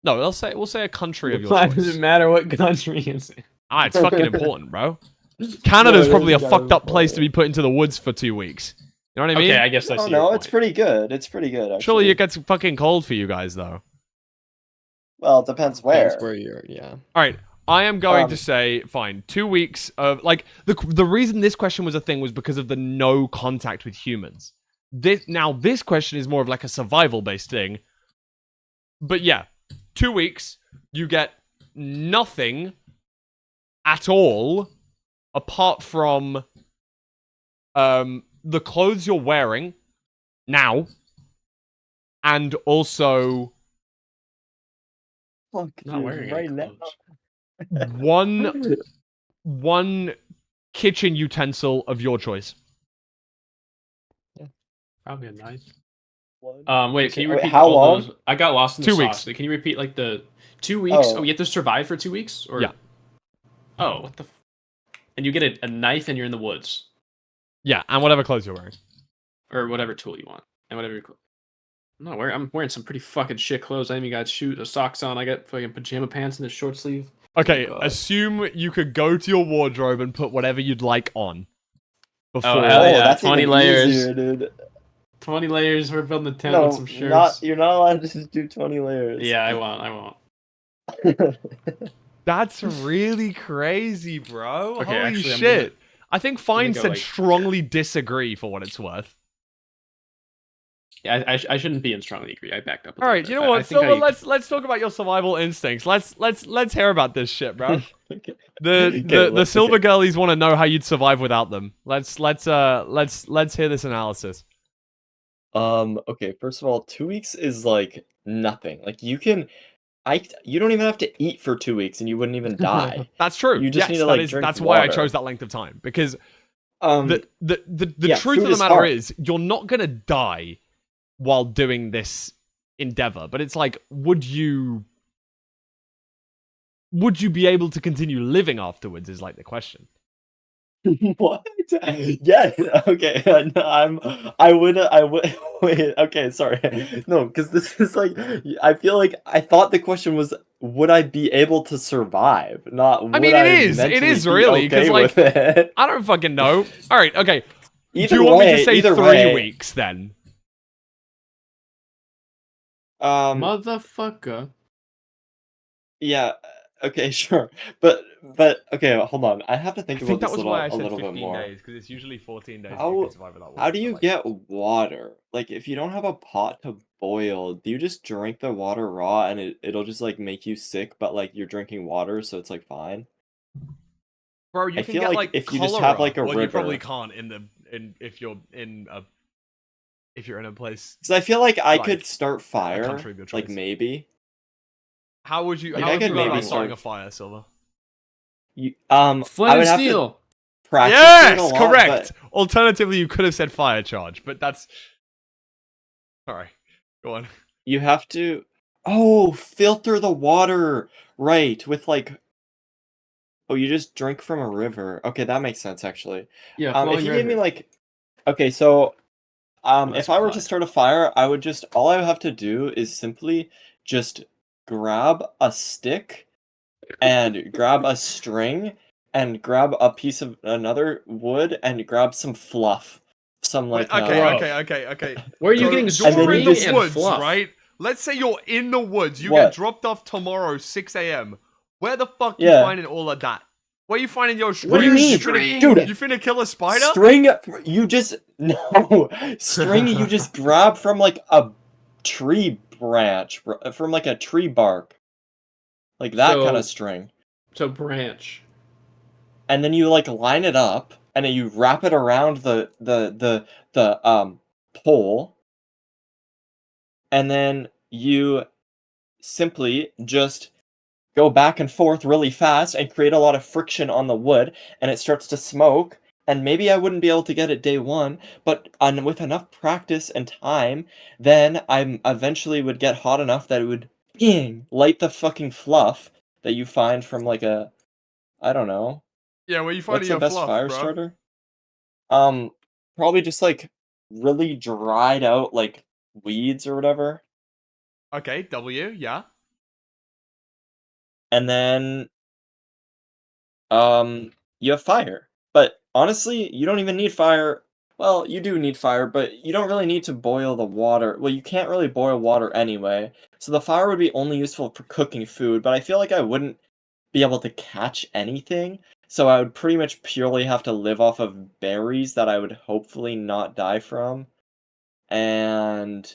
no. We'll say a country of your Why choice. does it matter what country it's in? It's fucking important, bro. Canada's No, probably a it is fucked up very place to be put into the woods for 2 weeks. You know what I mean? Okay, I guess I Oh see. your no, it's point. pretty good. It's pretty good. Actually. Surely it gets fucking cold for you guys, though. Well, it depends where. Depends where you're. Yeah. All right, I am going to Um, say fine. 2 weeks of like the reason this question was a thing was because of the no contact with humans. This question is more of like a survival based thing. But yeah, 2 weeks you get nothing at all apart from the clothes you're wearing now, and also Fuck Not you, wearing right any now. clothes. one kitchen utensil of your choice. Probably a knife. One. Wait, can you Wait, repeat how all long? those? I got lost in the 2 sauce. weeks. So can you repeat like the 2 weeks? Oh. Oh, you have to survive for 2 weeks? Or Yeah. Oh, what the? And you get a knife and you're in the woods, Yeah, and whatever clothes you're wearing. or whatever tool you want, and whatever. I'm wearing some pretty fucking shit clothes. I even got socks on. I got fucking pajama pants and a short sleeve. Okay, God. assume you could go to your wardrobe and put whatever you'd like on. Before. hell yeah, that's 20 even layers. easier, dude. 20 layers. We're building a tent No, with some shirts. you're not allowed to just do 20 layers. Yeah, I won't. That's really crazy, bro. Okay, Holy actually, I'm shit. I think Fine go, said like, strongly disagree for what it's worth. Yeah, I shouldn't be in strongly agree. I backed up. All right, you know what, Silver? Let's talk about your survival instincts. Let's hear about this shit, bro. Okay. The silver girlies want to know how you'd survive without them. Let's hear this analysis. Okay, first of all, 2 weeks is like nothing. Like you don't even have to eat for 2 weeks and you wouldn't even die. That's true. You just yes, need to like drink that's water. why I chose that length of time, because Yeah, the truth of food the is matter hard. is you're not gonna die while doing this endeavor, but it's like, would you be able to continue living afterwards is like the question. What? Yeah, okay. No, I would wait, okay, sorry. No, because this is like I feel like I thought the question was would I be able to survive? Not would I mean, I it is mentally be really, because okay like, with it. I don't fucking know. All right, okay. Do Either you want me to say either 3 way, weeks then? Motherfucker. Yeah, okay, sure. But okay, hold on. I have to I think think about that this was why I a said little 15 bit more. days, because it's usually 14 days that you can survive without water. How do you but, like, get water? Like, if you don't have a pot to boil, do you just drink the water raw and it'll just like make you sick, but like you're drinking water, so it's like fine? bro, you I can feel get like like if you just cholera. have like a Well, you probably river, can't if you're in a place because I feel like I like could start a fire, country of your like choice. maybe. How would you Like, how I would you could go maybe about starting a start fire, Silver? Flint I and would have to steel. practice it a Yes, lot, correct. but Alternatively, you could have said fire charge, but that's all right. Go on. you have to filter the water, right, with like you just drink from a river. Okay, that makes sense actually. Yeah, If flowing you gave me river. like okay, so Unless if I were to applied. start a fire, I would just all I would have to do is simply just grab a stick and grab a string and grab a piece of another wood and grab some fluff. Some Wait, like Bro. okay. Where are you So getting you're then in you the string just- and woods, fluff? right? Let's say you're in the woods. You What? get dropped off tomorrow, 6 a.m. Where the fuck you Yeah. finding all of that? Where you finding your string? What do you mean? Dude, You finna kill a spider? String you just no string you just grab from like a tree branch from like a tree bark. Like that kind of So- string. So branch. And then you like line it up and then you wrap it around the pole. And then you simply just go back and forth really fast and create a lot of friction on the wood and it starts to smoke. And maybe I wouldn't be able to get it day one, but with enough practice and time, then I eventually would get hot enough that it would light the fucking fluff that you find from like a, I don't know. Yeah, where you What's finding the your best fluff, fire bro? starter? Probably just like really dried out like weeds or whatever. Okay, W, yeah. And then you have fire. But honestly, you don't even need fire. Well, you do need fire, but you don't really need to boil the water. Well, you can't really boil water anyway. So the fire would be only useful for cooking food, but I feel like I wouldn't be able to catch anything. So I would pretty much purely have to live off of berries that I would hopefully not die from. And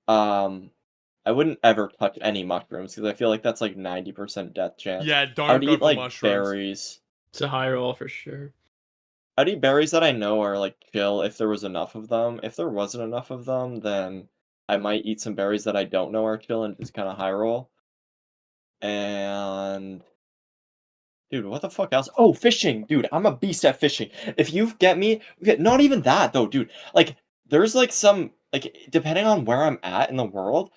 I wouldn't ever touch any mushrooms because I feel like that's like 90% death chance. Yeah, I don't would go eat for like mushrooms. berries. It's a high roll for sure. I'd eat berries that I know are like chill if there was enough of them. If there wasn't enough of them, then I might eat some berries that I don't know are chill and just kind of high roll. And dude, what the fuck else? Oh, fishing, dude. I'm a beast at fishing. If you get me, not even that though, dude. Like, there's like some like depending on where I'm at in the world,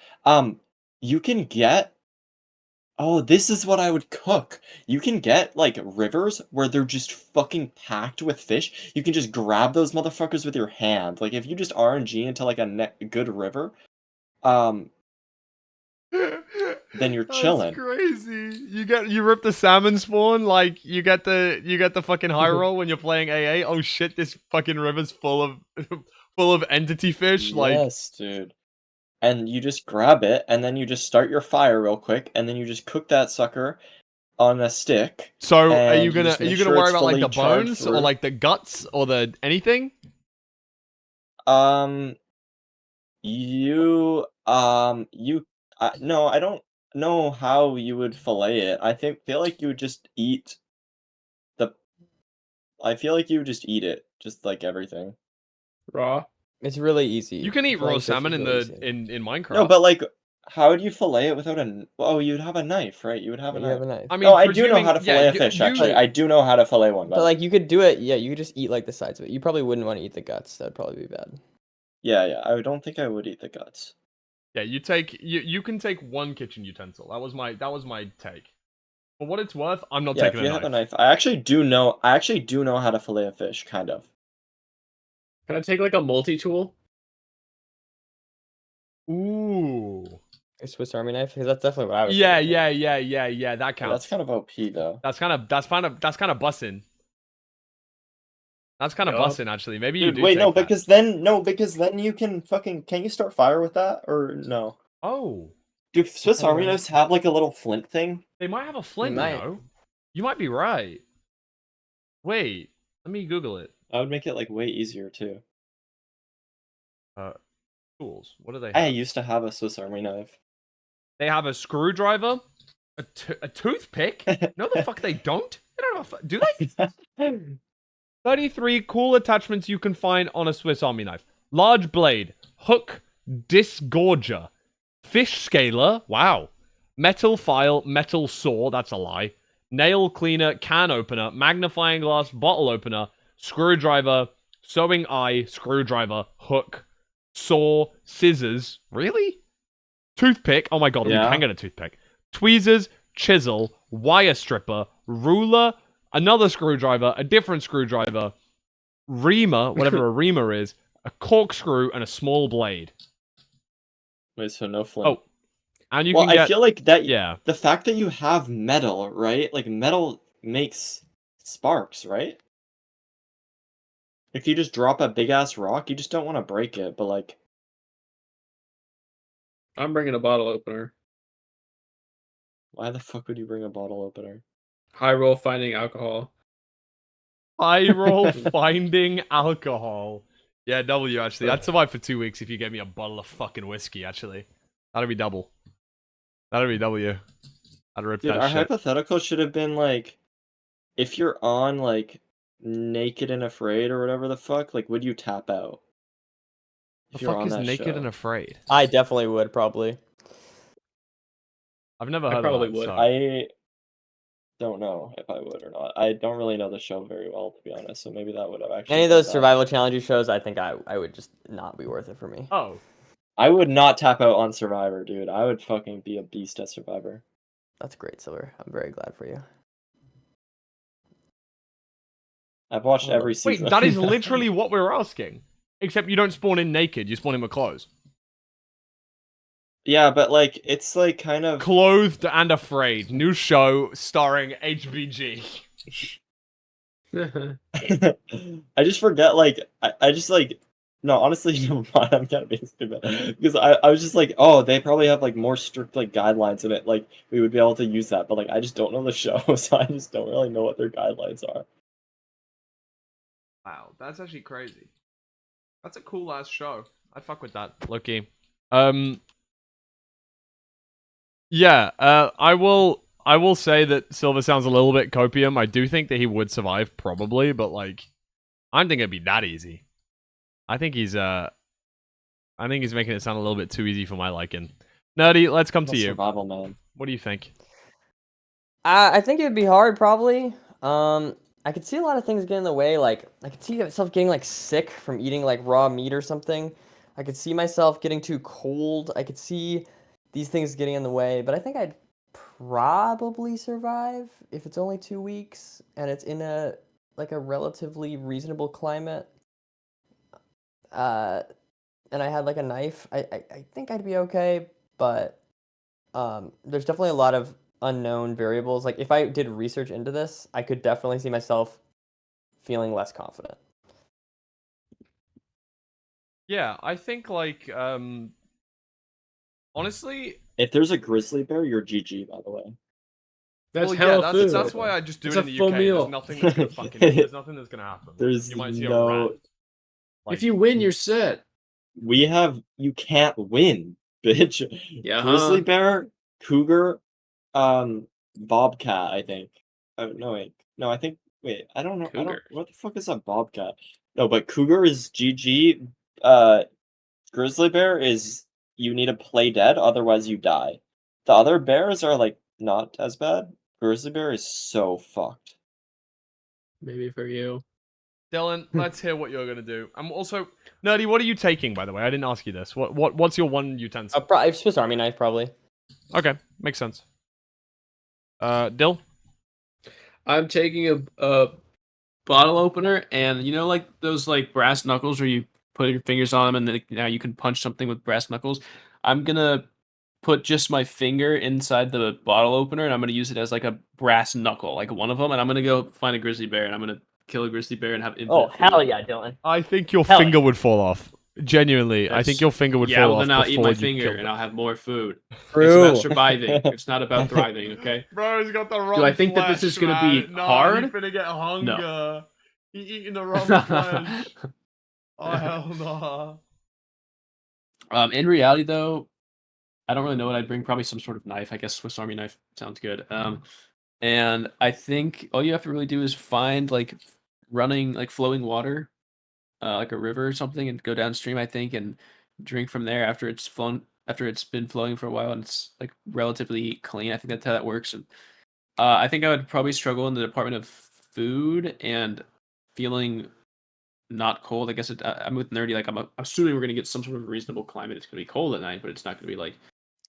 you can get. Oh, this is what I would cook. You can get like rivers where they're just fucking packed with fish. You can just grab those motherfuckers with your hand. Like if you just RNG into like a good river, then you're That's chilling. crazy. You rip the salmon spawn, like you get the fucking high roll when you're playing AA. Oh shit, this fucking river's full of full of entity fish. Like, Yes, dude. And you just grab it, and then you just start your fire real quick, and then you just cook that sucker on a stick. so are and you gonna just make sure worry it's about like fully the charred bones or through. like the guts or the anything? Um, You no, I don't know how you would fillet it. Feel like you would just eat the. I feel like you would just eat it, just like everything. Raw. It's really easy. You can eat raw Filleting fish salmon is in really the easy. in Minecraft. No, but like, how would you fillet it without a? Oh, you'd have a knife, right? You would have a You knife. have a knife. I mean, No, I do know how to presuming- fillet yeah, a fish. you- Actually, I do know how to fillet one. But like you could do it, yeah, you could just eat like the sides of it. You probably wouldn't want to eat the guts. That'd probably be bad. yeah, I don't think I would eat the guts. Yeah, you can take one kitchen utensil. That was my take. For what it's worth, I'm not Yeah, if taking you a have a knife. knife, I actually do know how to fillet a fish, kind of. Can I take like a multi-tool? Ooh. A Swiss Army knife, because that's definitely what I was. Yeah, thinking. yeah. That Yeah, counts. that's kind of OP though. That's kind of bussin'. That's kind of Yup. bussin' actually. Maybe you Dude, do wait, take no, that. because then you can fucking. Can you start fire with that or no? Oh, Do Swiss I don't Army know. knives have like a little flint thing? they might have a flint. You might. know, you might be right. Wait, let me Google it. That would make it like way easier too. Tools. What do they I have? used to have a Swiss Army knife. They have a screwdriver, a toothpick. No, the fuck they don't. They don't have do they? 33 cool attachments you can find on a Swiss Army knife. Large blade, hook, disgorger, fish scaler, wow. Metal file, metal saw, that's a lie. Nail cleaner, can opener, magnifying glass, bottle opener, screwdriver, sewing eye, screwdriver, hook, saw, scissors. Really? Toothpick. Oh my god, Yeah. we can get a toothpick. Tweezers, chisel, wire stripper, ruler, another screwdriver, a different screwdriver, reamer, whatever a reamer is, a corkscrew, and a small blade. Wait, so no flint. Oh, and you well, can get I feel like that. yeah. The fact that you have metal, right? Like metal makes sparks, right? If you just drop a big ass rock, you just don't want to break it, but like, I'm bringing a bottle opener. why the fuck would you bring a bottle opener? High roll finding alcohol. High roll finding alcohol. Yeah, W actually. I'd survive for 2 weeks if you gave me a bottle of fucking whiskey. Actually, that'd be double. That'd be W. I'd rip Dude, that our shit. hypothetical should have been like, if you're on like Naked and Afraid or whatever the fuck, like, would you tap out? The If you're fuck on is that naked show. and afraid? I definitely would probably. I've never I heard probably of that. would. So. I don't know if I would or not. I don't really know the show very well, to be honest. So maybe that would have actually. Any of been those bad. survival challenges shows, I think I would just not be worth it for me. Oh, I would not tap out on Survivor, dude. I would fucking be a beast at Survivor. That's great, Silver. I'm very glad for you. I've watched Oh, every wait, season. that is literally what we're asking. Except you don't spawn in naked, you spawn in with clothes. Yeah, but like it's like kind of. Clothed and Afraid. New show starring HBG. I just forget. Like I just like. No, honestly, never mind. I'm kind of being stupid because I was just like, oh, they probably have like more strict like guidelines in it. Like we would be able to use that, but like I just don't know the show, so I just don't really know what their guidelines are. Wow, that's actually crazy. That's a cool ass show. I'd fuck with that. Loki. Yeah, I will say that Silver sounds a little bit copium. I do think that he would survive, probably, but like I don't think it'd be that easy. I think he's making it sound a little bit too easy for my liking. Nerdy, let's come I'm to a you. survival man. What do you think? I think it'd be hard, probably. I could see a lot of things get in the way. Like, I could see myself getting like sick from eating like raw meat or something. I could see myself getting too cold. I could see these things getting in the way. But I think I'd probably survive if it's only 2 weeks and it's in a relatively reasonable climate. And I had like a knife. I think I'd be okay. But there's definitely a lot of unknown variables. Like if I did research into this, I could definitely see myself feeling less confident. Yeah, I think like honestly, If there's a grizzly bear, you're GG, by the way. That's well, hella yeah, food. that's why I just do It's it a in the full UK. meal. There's nothing that's gonna fucking there's nothing that's gonna happen. There's You might see a no- rat. Like, If you win, you're set. you can't win, bitch. Yeah, Grizzly bear, cougar, bobcat, I think. Oh, no, wait. No, I think, wait, I don't know. Cougar. What the fuck is a bobcat? No, but cougar is GG. Grizzly bear is you need to play dead, otherwise you die. The other bears are like not as bad. Grizzly bear is so fucked. Maybe for you. Dylan, let's hear what you're gonna do. I'm also Nerdy. What are you taking, by the way? I didn't ask you this. What's your one utensil? Swiss Army knife, probably. Okay, makes sense. Dill. I'm taking a bottle opener, and you know, like those like brass knuckles where you put your fingers on them, and then now you can punch something with brass knuckles. I'm gonna put just my finger inside the bottle opener, and I'm gonna use it as like a brass knuckle, like one of them, and I'm gonna go find a grizzly bear, and I'm gonna kill a grizzly bear and have infinite Oh, hell food. yeah, Dylan. I think your Hell finger yeah. would fall off. Genuinely, I think your finger would Yeah, fall well off then I'll eat before my you finger, killed and it. I'll have more food. It's True. about surviving. It's not about thriving. Okay. Bro, he's got the wrong I think that this is gonna be hard? He's gonna get hunger. No. He's eating the wrong flesh. Oh hell no. In reality, though, I don't really know what I'd bring. Probably some sort of knife. I guess Swiss Army knife sounds good. And I think all you have to really do is find like running, like flowing water, like a river or something, and go downstream. I think, and drink from there after it's been flowing for a while and it's like relatively clean. I think that's how that works. And I think I would probably struggle in the department of food and feeling not cold. I guess I'm with Nerdy. Like I'm assuming we're gonna get some sort of reasonable climate. It's gonna be cold at night, but it's not gonna be like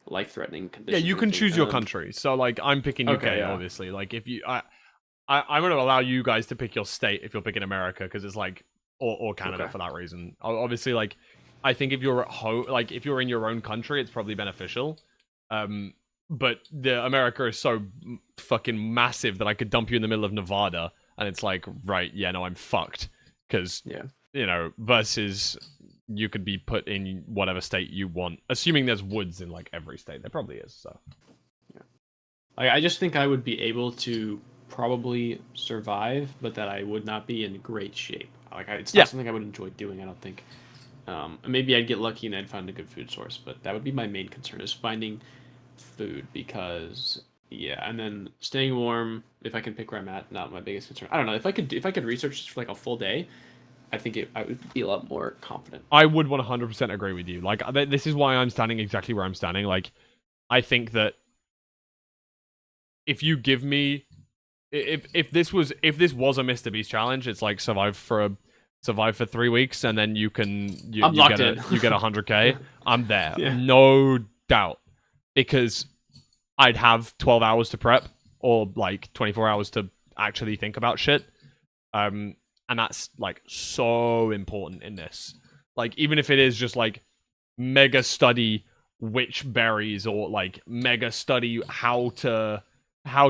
life-threatening Yeah, conditions. you or can anything. choose your country. So like, I'm picking UK, Okay, yeah. obviously. Like, if you, I'm gonna allow you guys to pick your state if you're picking America, because it's like, or Canada Okay. for that reason. Obviously, like, I think if you're at home, like if you're in your own country, it's probably beneficial. But the America is so fucking massive that I could dump you in the middle of Nevada, and it's like, right, yeah, no, I'm fucked, because Yeah. you know, versus you could be put in whatever state you want, assuming there's woods in like every state. There probably is. So I just think I would be able to probably survive, but that I would not be in great shape. Like it's not something I would enjoy doing. I don't think. Maybe I'd get lucky and I'd find a good food source, but that would be my main concern is finding food because and then staying warm if I can pick where I'm at. Not my biggest concern. I don't know if I could research this for like a full day. I think I would be a lot more confident. I would 100% agree with you. Like, this is why I'm standing exactly where I'm standing. Like, I think that if you give me, if this was a Mr. Beast challenge, it's like survive for 3 weeks and then you get in. you get 100k. I'm there, Yeah. no doubt, because I'd have 12 hours to prep or like 24 hours to actually think about shit. And that's like so important in this. Like, even if it is just like mega study which berries, or like mega study how to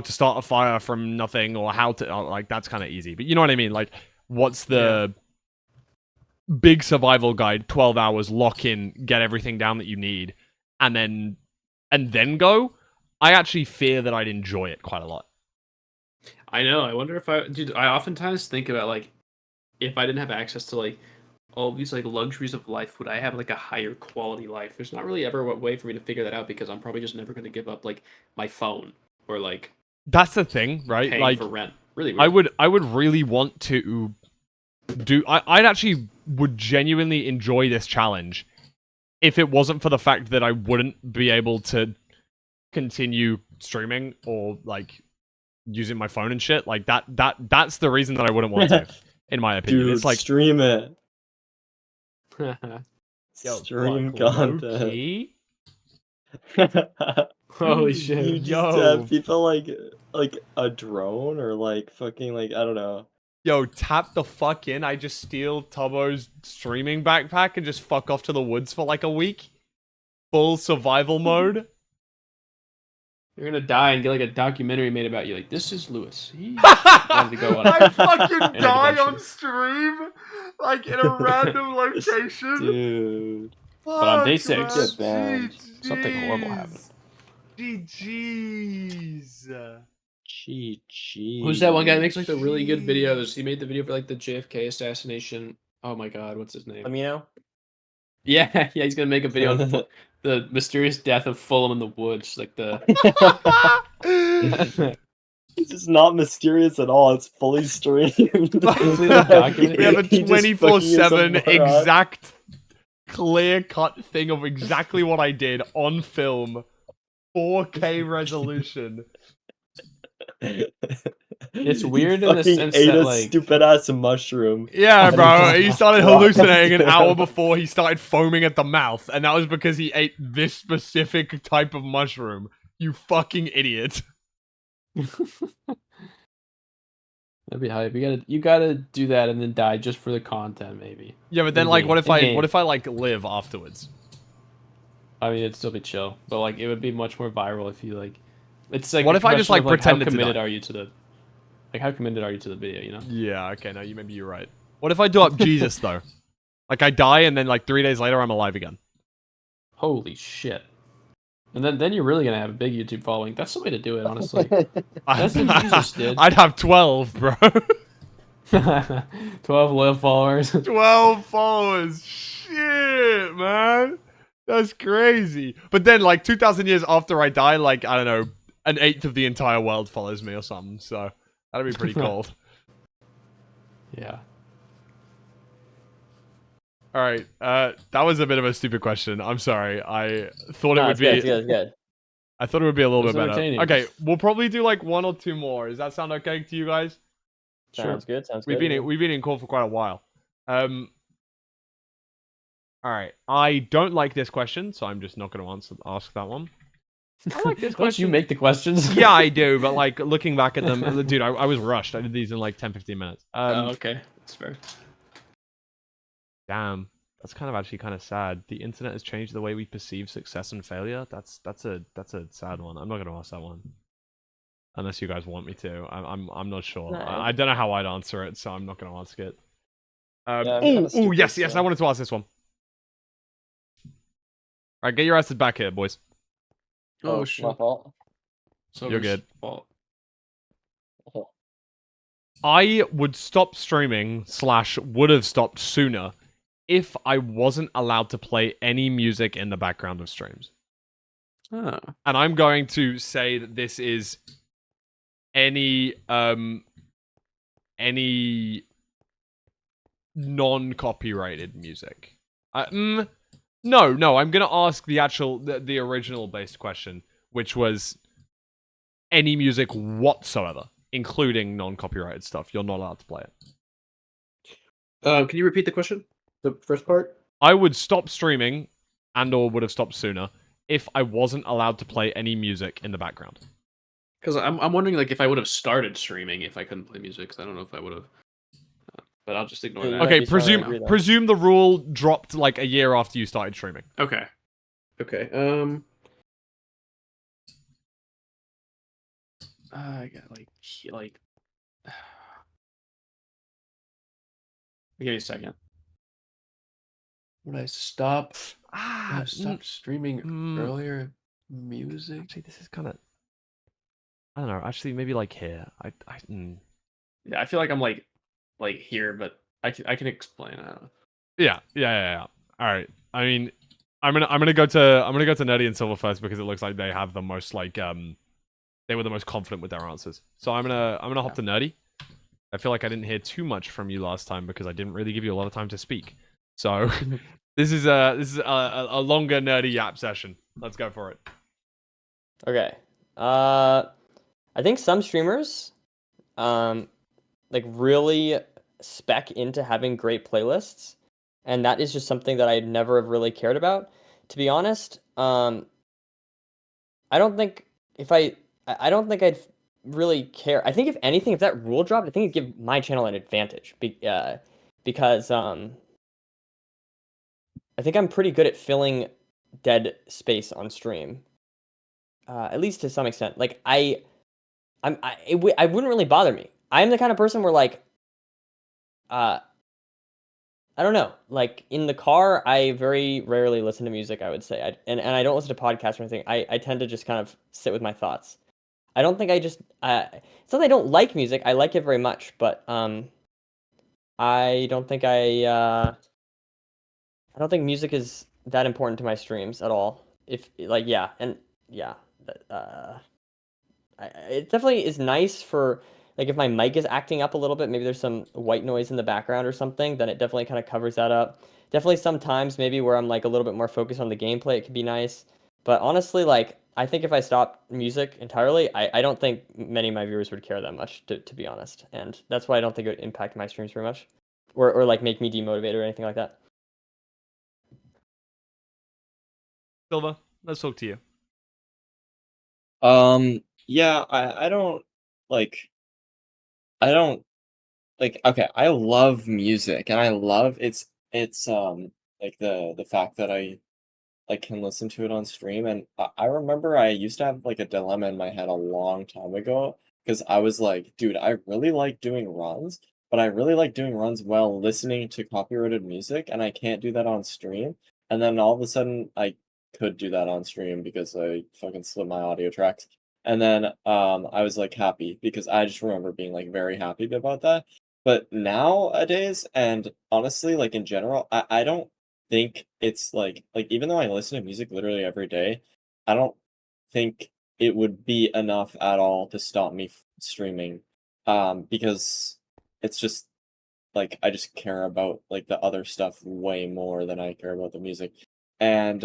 start a fire from nothing, or how to like, that's kind of easy. But you know what I mean? Like, what's the big survival guide? 12 hours, lock in, get everything down that you need, and then go. I actually fear that I'd enjoy it quite a lot. I know. I wonder if I oftentimes think about like if I didn't have access to like all these like luxuries of life, would I have like a higher quality life? There's not really ever a way for me to figure that out because I'm probably just never going to give up like my phone or like That's the thing, right? paying Like, for rent. Really weird. I would really want to do. I'd actually would genuinely enjoy this challenge if it wasn't for the fact that I wouldn't be able to continue streaming or like using my phone and shit. Like that's the reason that I wouldn't want to. In my opinion, Dude, it's like, stream it. yo, Stream like, content. low-key? Holy You shit. just Yo. have people like a drone or like fucking like I don't know. Yo, tap the fuck in. I just steal Tubbo's streaming backpack and just fuck off to the woods for like a week. Full survival mode. You're gonna die and get like a documentary made about you. Like, this is Lewis. He wanted to go on I fucking an die adventure. on stream, like in a random location. Dude. But on day Fuck, 6, man. something horrible happened. GG's. GG. Who's that one guy that makes like the really good videos? He made the video for like the JFK assassination. Oh my god, what's his name? Let me know. Yeah, yeah, he's gonna make a video on the mysterious death of Fulham in the woods, like the. It's just not mysterious at all. It's fully streamed. Completely documented. We have a He just fucking is a 24/7 moron. exact, clear-cut thing of exactly what I did on film, 4K resolution. It's weird He in the fucking sense ate that, a like- stupid ass mushroom. Yeah, And bro. he He just started dropped hallucinating an it. hour before he started foaming at the mouth, and that was because he ate this specific type of mushroom. You fucking idiot. That'd be hype. You gotta do that and then die just for the content, maybe. Yeah, but then In like, game. what if In I game. like live afterwards? I mean, it'd still be chill, but like it would be much more viral if you like. It's like What a if I just, question like, of, how pretended to committed die? are you to the, like how committed are you to the video? You know. Yeah. Okay. No, maybe you're right. What if I do up Jesus though? Like I die and then like 3 days later I'm alive again. Holy shit! And then you're really gonna have a big YouTube following. That's the way to do it, honestly. That's what Jesus did. I'd have 12, bro. 12 loyal followers. 12 followers. Shit, man. That's crazy. But then, like, 2,000 years after I die, like, I don't know, 1/8 of the entire world follows me or something. So, that'd be pretty cold. Yeah. All right. That was a bit of a stupid question. I'm sorry. I thought it No, would it's be. good, it's good, it's good. I thought it would be a little It was bit better. entertaining. Okay, we'll probably do like 1 or 2 more. Does that sound okay to you guys? Sounds good, sounds We've good. been in call for quite a while. All right. I don't like this question, so I'm just not going to ask that one. I like this Don't question. you make the questions? Yeah, I do, but like looking back at them, dude, I was rushed. I did these in like 10-15 minutes. Oh, okay. That's fair. Damn. That's kind of actually kind of sad. The internet has changed the way we perceive success and failure. That's a sad one. I'm not going to ask that one. Unless you guys want me to. I'm not sure. No. I don't know how I'd answer it, so I'm not going to ask it. I'm kinda stupid, Yes, so- I wanted to ask this one. Alright, get your asses back here, boys. Oh, my shit. fault. So You're good. Fault. I would stop streaming / would have stopped sooner if I wasn't allowed to play any music in the background of streams. Oh. And I'm going to say that this is any non-copyrighted music. No, I'm gonna ask the original based question, which was any music whatsoever, including non-copyrighted stuff. You're not allowed to play it. Can you repeat the question? The first part? I would stop streaming and/or would have stopped sooner if I wasn't allowed to play any music in the background. Because I'm wondering like if I would have started streaming if I couldn't play music. Cause I don't know if I would have. But I'll just ignore Yeah, that. might Okay, be starting to agree presume then. presume the rule dropped like a year after you started streaming. Okay. Okay. I got like. Give me a second. Would I stop? Ah, Stop streaming mm. earlier. Music. actually, this is kind of. I don't know. Actually, maybe like here. Yeah, I feel like I'm like here, but I can explain. I don't know. Yeah. All right. I mean, I'm gonna go to Nerdi and Silver first because it looks like they have the most like they were the most confident with their answers. So I'm gonna hop to Nerdi. I feel like I didn't hear too much from you last time because I didn't really give you a lot of time to speak. So this is a longer Nerdi yap session. Let's go for it. Okay. I think some streamers like really spec into having great playlists, and that is just something that I never have really cared about. To be honest, I don't think I don't think I'd really care. I think if anything, if that rule dropped, I think it'd give my channel an advantage because I think I'm pretty good at filling dead space on stream. At least to some extent. Like I wouldn't really bother me. I'm the kind of person where like, I don't know. Like in the car, I very rarely listen to music. I would say, and I don't listen to podcasts or anything. I tend to just kind of sit with my thoughts. I don't think I just. It's not that I don't like music. I like it very much, but I don't think I I don't think music is that important to my streams at all. If like yeah, and yeah, it definitely is nice for like if my mic is acting up a little bit, maybe there's some white noise in the background or something, then it definitely kind of covers that up. Definitely sometimes maybe where I'm like a little bit more focused on the gameplay, it could be nice. But honestly, like I think if I stopped music entirely, I don't think many of my viewers would care that much, to be honest. And that's why I don't think it would impact my streams very much. Or like make me demotivated or anything like that. Silver, let's talk to you. Yeah, I don't like I don't like okay, I love music and I love it's like the fact that I like can listen to it on stream and I remember I used to have like a dilemma in my head a long time ago because I was like, dude, I really like doing runs, but I really like doing runs while listening to copyrighted music and I can't do that on stream. And then all of a sudden I could do that on stream because I fucking slipped my audio tracks. And then I was like happy because I just remember being like very happy about that. But nowadays and honestly like in general, I don't think it's like even though I listen to music literally every day, I don't think it would be enough at all to stop me streaming. Because it's just like I just care about like the other stuff way more than I care about the music. And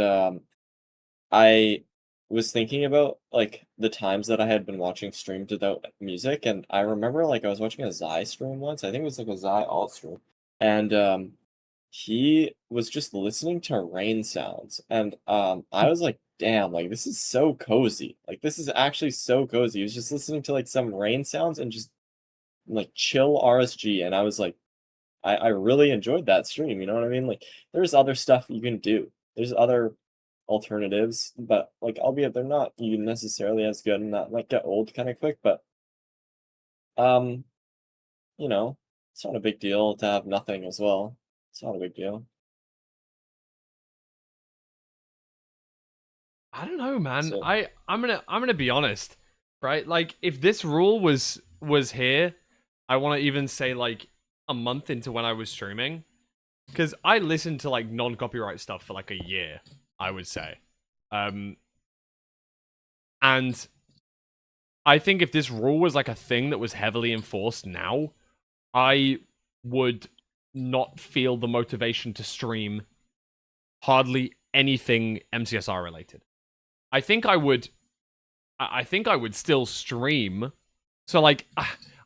I was thinking about like the times that I had been watching streams without music, and I remember like I was watching a Zai stream once. I think it was like a Zai alt stream, and he was just listening to rain sounds, and I was like, damn, like this is so cozy. Like this is actually so cozy. He was just listening to like some rain sounds and just like chill RSG, and I was like, I really enjoyed that stream. You know what I mean? Like there's other stuff you can do. There's other alternatives, but like albeit they're not you necessarily as good and that might get old kind of quick, but um, you know, it's not a big deal to have nothing as well. It's not a big deal. I don't know, man. So I'm gonna be honest, right? Like if this rule was here, I want to even say like a month into when I was streaming, because I listened to like non-copyright stuff for like a year, I would say, and I think if this rule was like a thing that was heavily enforced now, I would not feel the motivation to stream hardly anything MCSR related. I think I would still stream. So like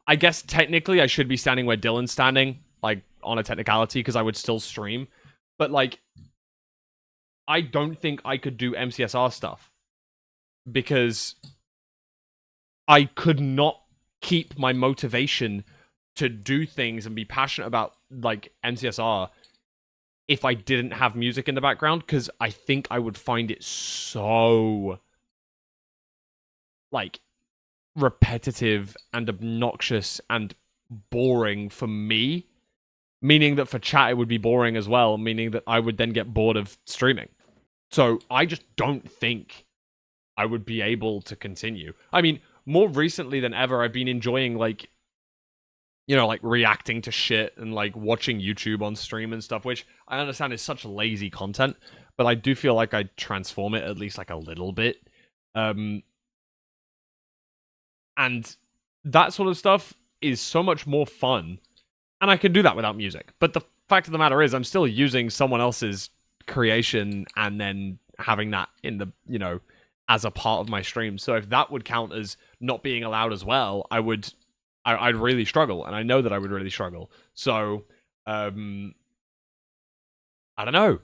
I guess technically I should be standing where Dylqn's standing, like on a technicality, because I would still stream. But like I don't think I could do MCSR stuff because I could not keep my motivation to do things and be passionate about like MCSR if I didn't have music in the background, because I think I would find it so like repetitive and obnoxious and boring for me, meaning that for chat it would be boring as well, meaning that I would then get bored of streaming. So I just don't think I would be able to continue. I mean, more recently than ever, I've been enjoying like, you know, like reacting to shit and like watching YouTube on stream and stuff, which I understand is such lazy content, but I do feel like I transform it at least like a little bit. And that sort of stuff is so much more fun. And I can do that without music. But the fact of the matter is, I'm still using someone else's creation and then having that in the, you know, as a part of my stream. So if that would count as not being allowed as well, I'd really struggle. And I know that I would really struggle. So, I don't know.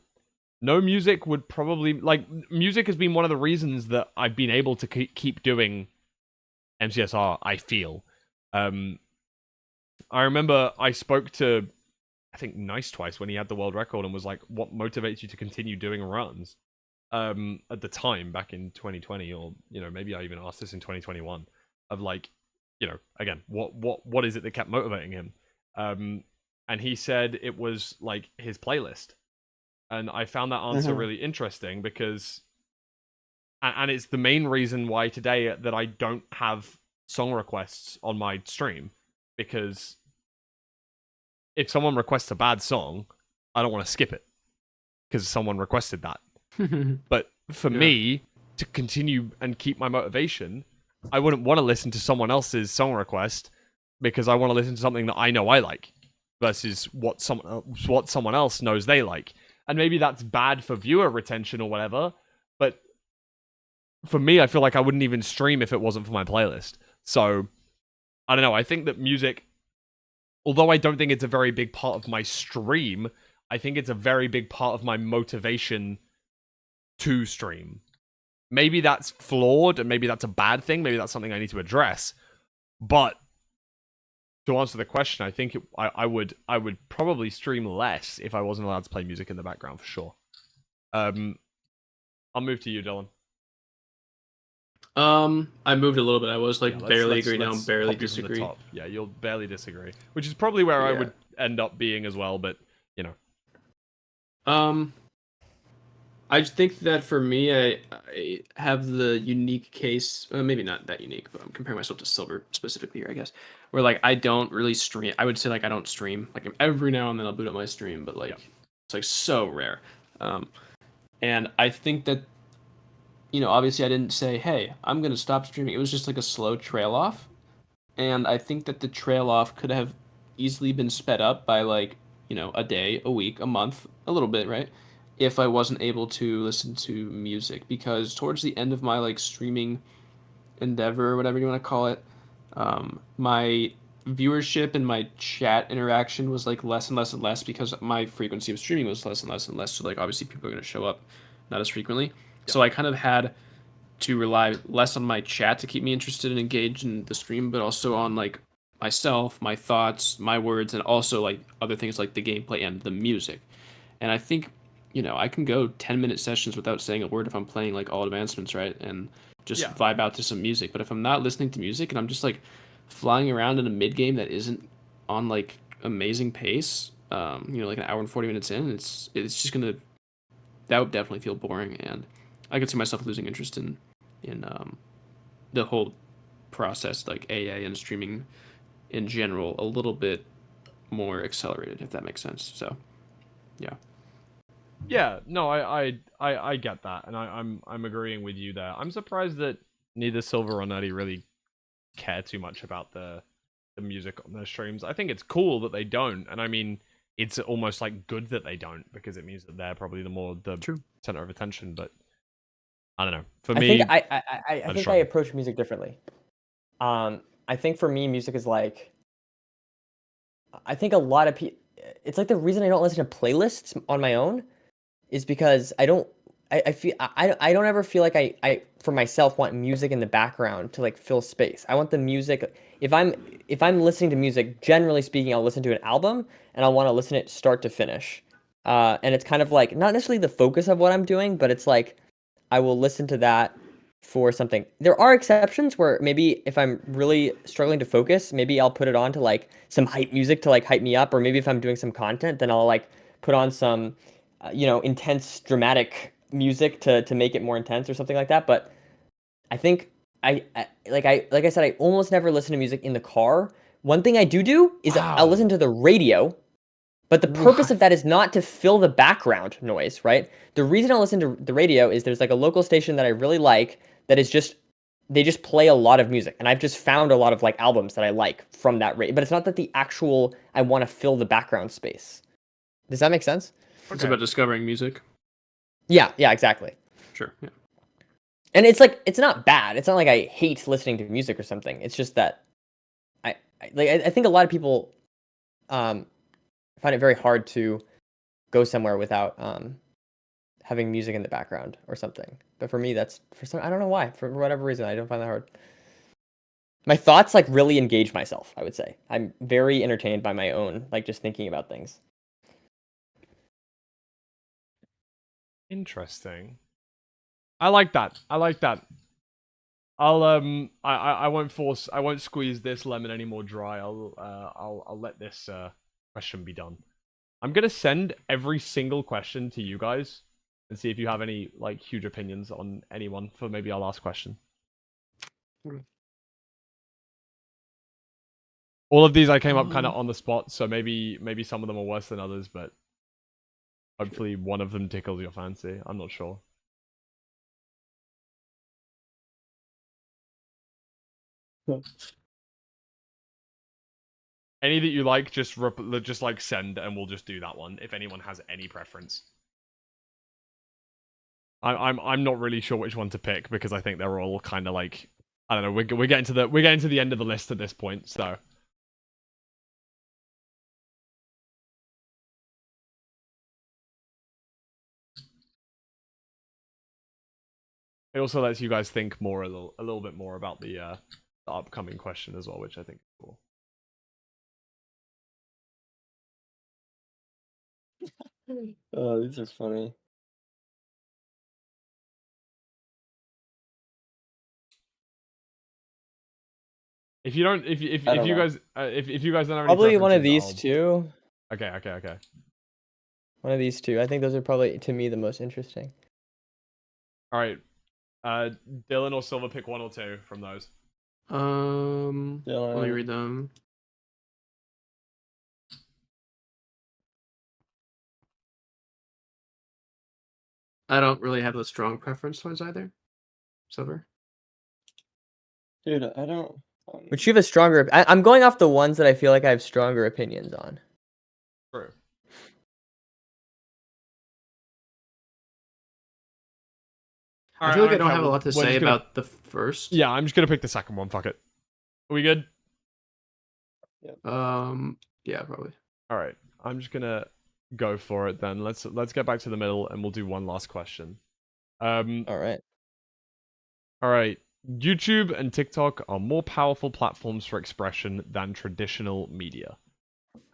No music would probably, like, music has been one of the reasons that I've been able to keep doing MCSR, I feel. I remember I spoke to, I think, Nice twice when he had the world record and was like, what motivates you to continue doing runs? At the time, back in 2020, or, you know, maybe I even asked this in 2021, of like, you know, again, what is it that kept motivating him? And he said it was like his playlist. And I found that answer really interesting because, and it's the main reason why today that I don't have song requests on my stream, because if someone requests a bad song, I don't want to skip it. because someone requested that. But for me to continue and keep my motivation, I wouldn't want to listen to someone else's song request because I want to listen to something that I know I like versus what someone else knows they like. And maybe that's bad for viewer retention or whatever, but for me, I feel like I wouldn't even stream if it wasn't for my playlist. So, I don't know. I think that music, although I don't think it's a very big part of my stream, I think it's a very big part of my motivation to stream. Maybe that's flawed, and maybe that's a bad thing. Maybe that's something I need to address. But to answer the question, I think I would probably stream less if I wasn't allowed to play music in the background for sure. I'll move to you, Dylan. I moved a little bit. I was like barely agree now, let's barely copy from the disagree. top. Yeah, you'll barely disagree, which is probably where I Yeah. would end up being as well. But you know, I just think that for me, I have the unique case, maybe not that unique, but I'm comparing myself to Silver specifically here, I guess, where like I don't really stream. I would say like I don't stream. Like every now and then I'll boot up my stream, but like it's like so rare. And I think that, you know, obviously I didn't say, hey, I'm gonna stop streaming. It was just like a slow trail off, and I think that the trail off could have easily been sped up by like, you know, a day, a week, a month, a little bit, right? If I wasn't able to listen to music, because towards the end of my like streaming endeavor or whatever you want to call it, my viewership and my chat interaction was like less and less and less because my frequency of streaming was less and less and less. So like obviously people are going to show up not as frequently. So I kind of had to rely less on my chat to keep me interested and engaged in the stream, but also on like myself, my thoughts, my words, and also like other things like the gameplay and the music. And I think, you know, I can go 10-minute sessions without saying a word if I'm playing like all advancements, right? And just vibe out to some music. But if I'm not listening to music and I'm just like flying around in a mid game that isn't on like amazing pace, you know, like an hour and 40 minutes in, it's just gonna, that would definitely feel boring, and I could see myself losing interest in the whole process, like AA and streaming in general, a little bit more accelerated, if that makes sense. So, yeah. yeah, no, I get that, and I'm agreeing with you there. I'm surprised that neither Silver or Nerdi really care too much about the music on their streams. I think it's cool that they don't, and I mean, it's almost like good that they don't because it means that they're probably the center of attention. But I don't know. For me, I think I approach music differently. I think for me, music is like, I think a lot of people, it's like the reason I don't listen to playlists on my own is because I don't ever feel like I for myself want music in the background to like fill space. I want the music, if I'm listening to music, generally speaking, I'll listen to an album and I'll want to listen to it start to finish. And it's kind of like not necessarily the focus of what I'm doing, but it's like I will listen to that for something. There are exceptions where maybe if I'm really struggling to focus, maybe I'll put it on to like some hype music to like hype me up, or maybe if I'm doing some content, then I'll like put on some you know, intense dramatic music to make it more intense or something like that. But I think like I said, I almost never listen to music in the car. One thing I do is I'll listen to the radio, but the purpose of that is not to fill the background noise, right? The reason I listen to the radio is there's like a local station that I really like that is just, they just play a lot of music, and I've just found a lot of like albums that I like from that radio. But it's not that the actual I want to fill the background space. Does that make sense? It's about discovering music. Yeah, exactly. Sure. Yeah. And it's like, it's not bad. It's not like I hate listening to music or something. It's just that I think a lot of people find it very hard to go somewhere without having music in the background or something. But for me, that's I don't know why. For whatever reason, I don't find that hard. My thoughts like really engage myself, I would say. I'm very entertained by my own, like just thinking about things. Interesting. I like that. I'll I won't squeeze this lemon any more dry. I'll let this question be done. I'm gonna send every single question to you guys and see if you have any like huge opinions on anyone for maybe our last question. All of these I came up kind of on the spot, so maybe some of them are worse than others, but Hopefully one of them tickles your fancy. I'm not sure. Any that you like, just like send, and we'll just do that one. If anyone has any preference, I'm not really sure which one to pick because I think they're all kind of like, I don't know. We're getting to the end of the list at this point, so. It also lets you guys think more a little bit more about the upcoming question as well, which I think is cool. Oh, these are funny. If you don't, if you guys if you guys don't have any Probably one of preferences, these two. Okay. One of these two. I think those are probably, to me, the most interesting. All right. Dylan or Silver, pick one or two from those. Let me Dylan. read them. I don't really have a strong preference towards either. Silver. Dude, I don't. Would you have a stronger? I'm going off the ones that I feel like I have stronger opinions on. True. I feel like I don't okay, have a lot to we're say just gonna- about the first. Yeah, I'm just gonna pick the second one. Fuck it. Are we good? Yeah, probably. All right. I'm just gonna go for it then. Let's get back to the middle and we'll do one last question. All right. All right. YouTube and TikTok are more powerful platforms for expression than traditional media.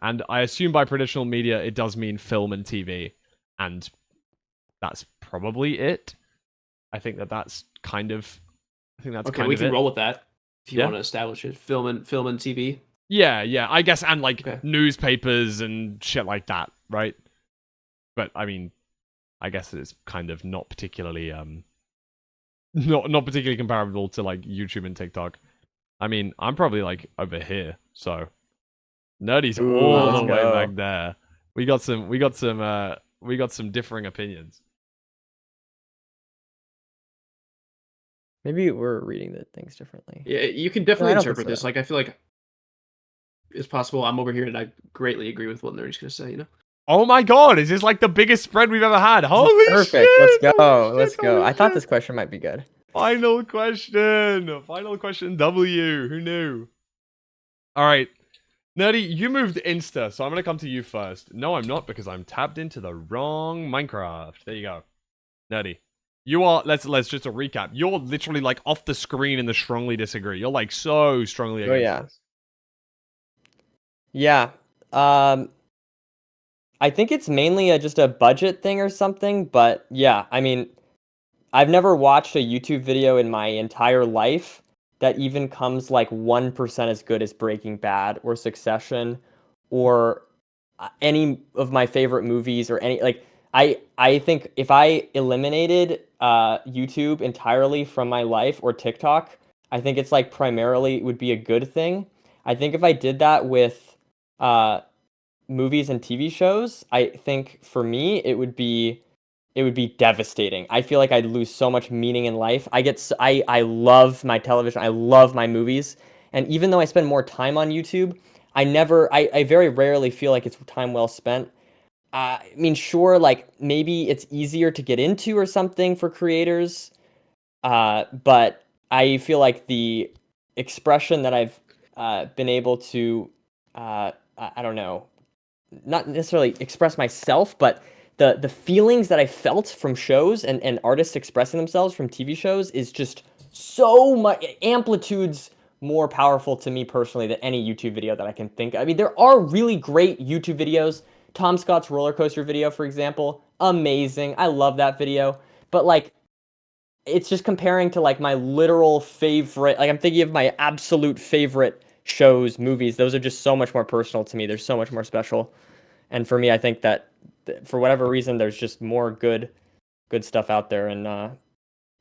And I assume by traditional media it does mean film and TV, and that's probably it. I think that's kind of Okay, we can it. roll with that if you Yeah? want to establish it. Film and TV. Yeah, I guess, and like Okay. newspapers and shit like that, right? But I mean, I guess it's kind of not particularly not particularly comparable to like YouTube and TikTok. I mean, I'm probably like over here, so Nerdy's Ooh, all let's the way go. back there. We got some differing opinions. Maybe we're reading the things differently. Yeah, you can definitely I don't think interpret this. so. Like, I feel like it's possible. I'm over here and I greatly agree with what Nerdy's gonna say. You know. Oh my god, is this like the biggest spread we've ever had? Holy Perfect. shit! Let's go. Holy Let's shit, go. holy I thought shit. this question might be good. Final question W. Who knew? All right. Nerdy, you moved Insta, so I'm going to come to you first. No, I'm not, because I'm tabbed into the wrong Minecraft. There you go. Nerdy. You are, let's just a recap. You're literally like off the screen in the strongly disagree. You're like so strongly against this. Yeah. I think it's mainly just a budget thing or something, but yeah, I mean, I've never watched a YouTube video in my entire life that even comes like 1% as good as Breaking Bad or Succession or any of my favorite movies or any like I think if I eliminated YouTube entirely from my life or TikTok, I think it's like primarily would be a good thing. I think if I did that with movies and TV shows, I think for me it would be devastating. I feel like I'd lose so much meaning in life. I love my television. I love my movies. And even though I spend more time on YouTube, I very rarely feel like it's time well spent. I mean, sure, like maybe it's easier to get into or something for creators. But I feel like the expression that I've been able to, I don't know, not necessarily express myself, but the feelings that I felt from shows and artists expressing themselves from TV shows is just so much amplitudes more powerful to me personally than any YouTube video that I can think. I mean, there are really great YouTube videos. Tom Scott's roller coaster video, for example, amazing. I love that video. But like, it's just comparing to like my literal favorite. Like, I'm thinking of my absolute favorite shows, movies. Those are just so much more personal to me. They're so much more special. And for me, I think that for whatever reason, there's just more good stuff out there, and or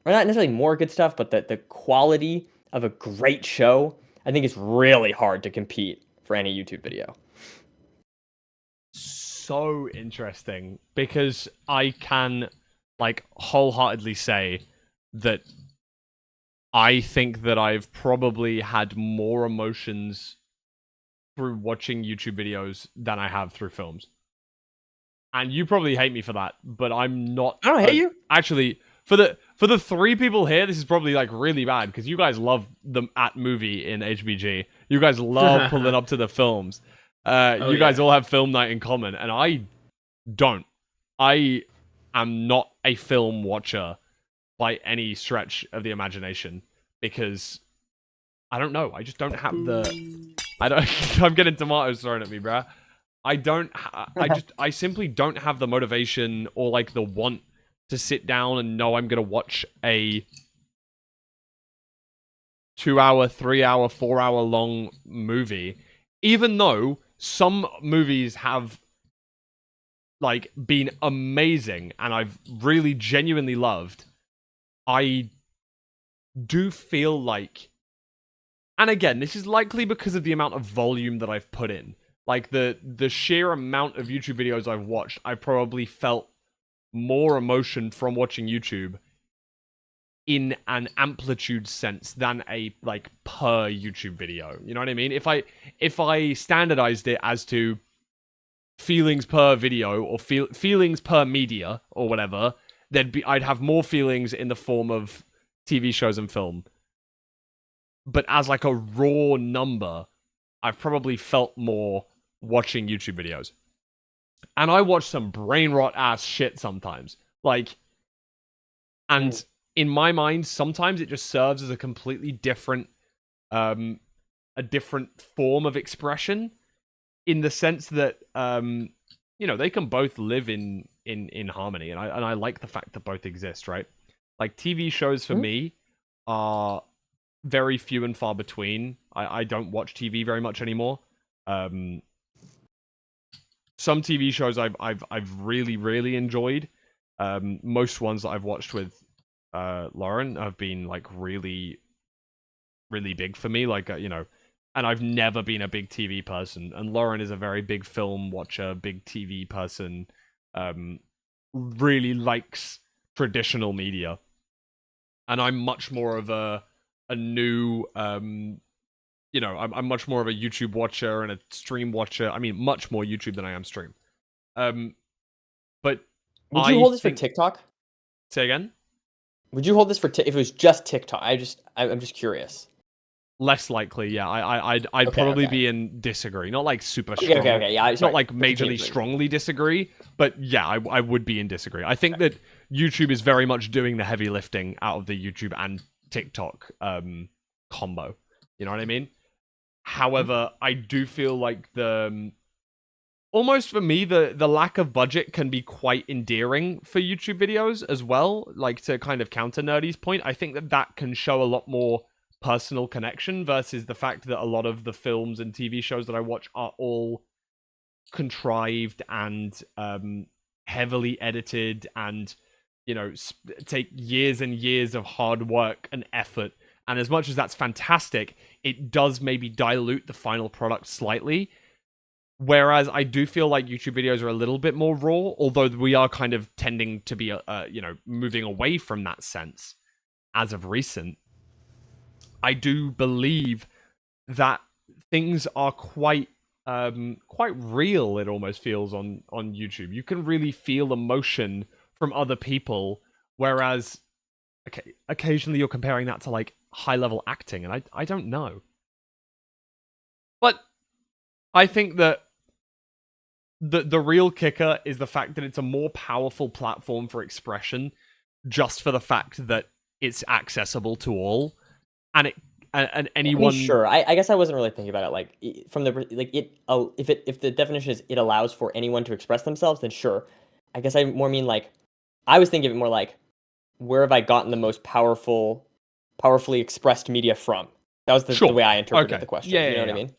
not necessarily more good stuff, but the quality of a great show, I think it's really hard to compete for any YouTube video. so interesting because I can, like, wholeheartedly say that I think that I've probably had more emotions through watching YouTube videos than I have through films. And you probably hate me for that, but I'm not. I don't hate you. Actually, for the 3 people here, this is probably like really bad because you guys love the movie in HBG. You guys love pulling up to the films. You guys all have film night in common, and I don't. I am not a film watcher by any stretch of the imagination because I don't know. I just don't have the. I don't. I'm getting tomatoes thrown at me, bruh. I simply don't have the motivation or like the want to sit down and know I'm gonna watch a 2-hour, 3-hour, 4-hour long movie, even though some movies have like been amazing and I've really genuinely loved. I do feel like, and again, this is likely because of the amount of volume that I've put in. Like, the sheer amount of YouTube videos I've watched, I've probably felt more emotion from watching YouTube in an amplitude sense than a, like, per YouTube video. You know what I mean? If I standardized it as to feelings per video or feelings per media or whatever, I'd have more feelings in the form of TV shows and film. But as, like, a raw number, I've probably felt more watching YouTube videos. And I watch some brain rot ass shit sometimes. Like, and in my mind, sometimes it just serves as a completely different, a different form of expression in the sense that, you know, they can both live in harmony. And I like the fact that both exist, right? Like, TV shows for me are very few and far between. I don't watch TV very much anymore. Some TV shows I've really enjoyed. Most ones that I've watched with Lauren have been like really big for me. Like, you know, and I've never been a big TV person. And Lauren is a very big film watcher, big TV person. Really likes traditional media, and I'm much more of a new you know, I'm much more of a YouTube watcher and a stream watcher. I mean, much more YouTube than I am stream. But would you hold this for TikTok? Say again? Would you hold this for if it was just TikTok? I'm just curious. Less likely, yeah. I'd probably be in disagree. Not like super strong. Okay. Yeah, not like majorly strongly disagree, but yeah, I would be in disagree. I think that YouTube is very much doing the heavy lifting out of the YouTube and TikTok combo. You know what I mean? However, I do feel like almost for me, the lack of budget can be quite endearing for YouTube videos as well. Like, to kind of counter Nerdy's point, I think that can show a lot more personal connection versus the fact that a lot of the films and TV shows that I watch are all contrived and heavily edited and, you know, take years and years of hard work and effort. And as much as that's fantastic, it does maybe dilute the final product slightly. Whereas I do feel like YouTube videos are a little bit more raw, although we are kind of tending to be, you know, moving away from that sense as of recent. I do believe that things are quite real, it almost feels, on YouTube. You can really feel emotion from other people, whereas occasionally you're comparing that to, like, high-level acting, and I don't know. But I think that the real kicker is the fact that it's a more powerful platform for expression, just for the fact that it's accessible to all, and anyone. I mean, sure, I guess I wasn't really thinking about it like from the like it. If the definition is it allows for anyone to express themselves, then sure. I guess I more mean like I was thinking of it more like, where have I gotten the most powerfully expressed media from? That was the way I interpreted the question. Yeah, you know what I mean?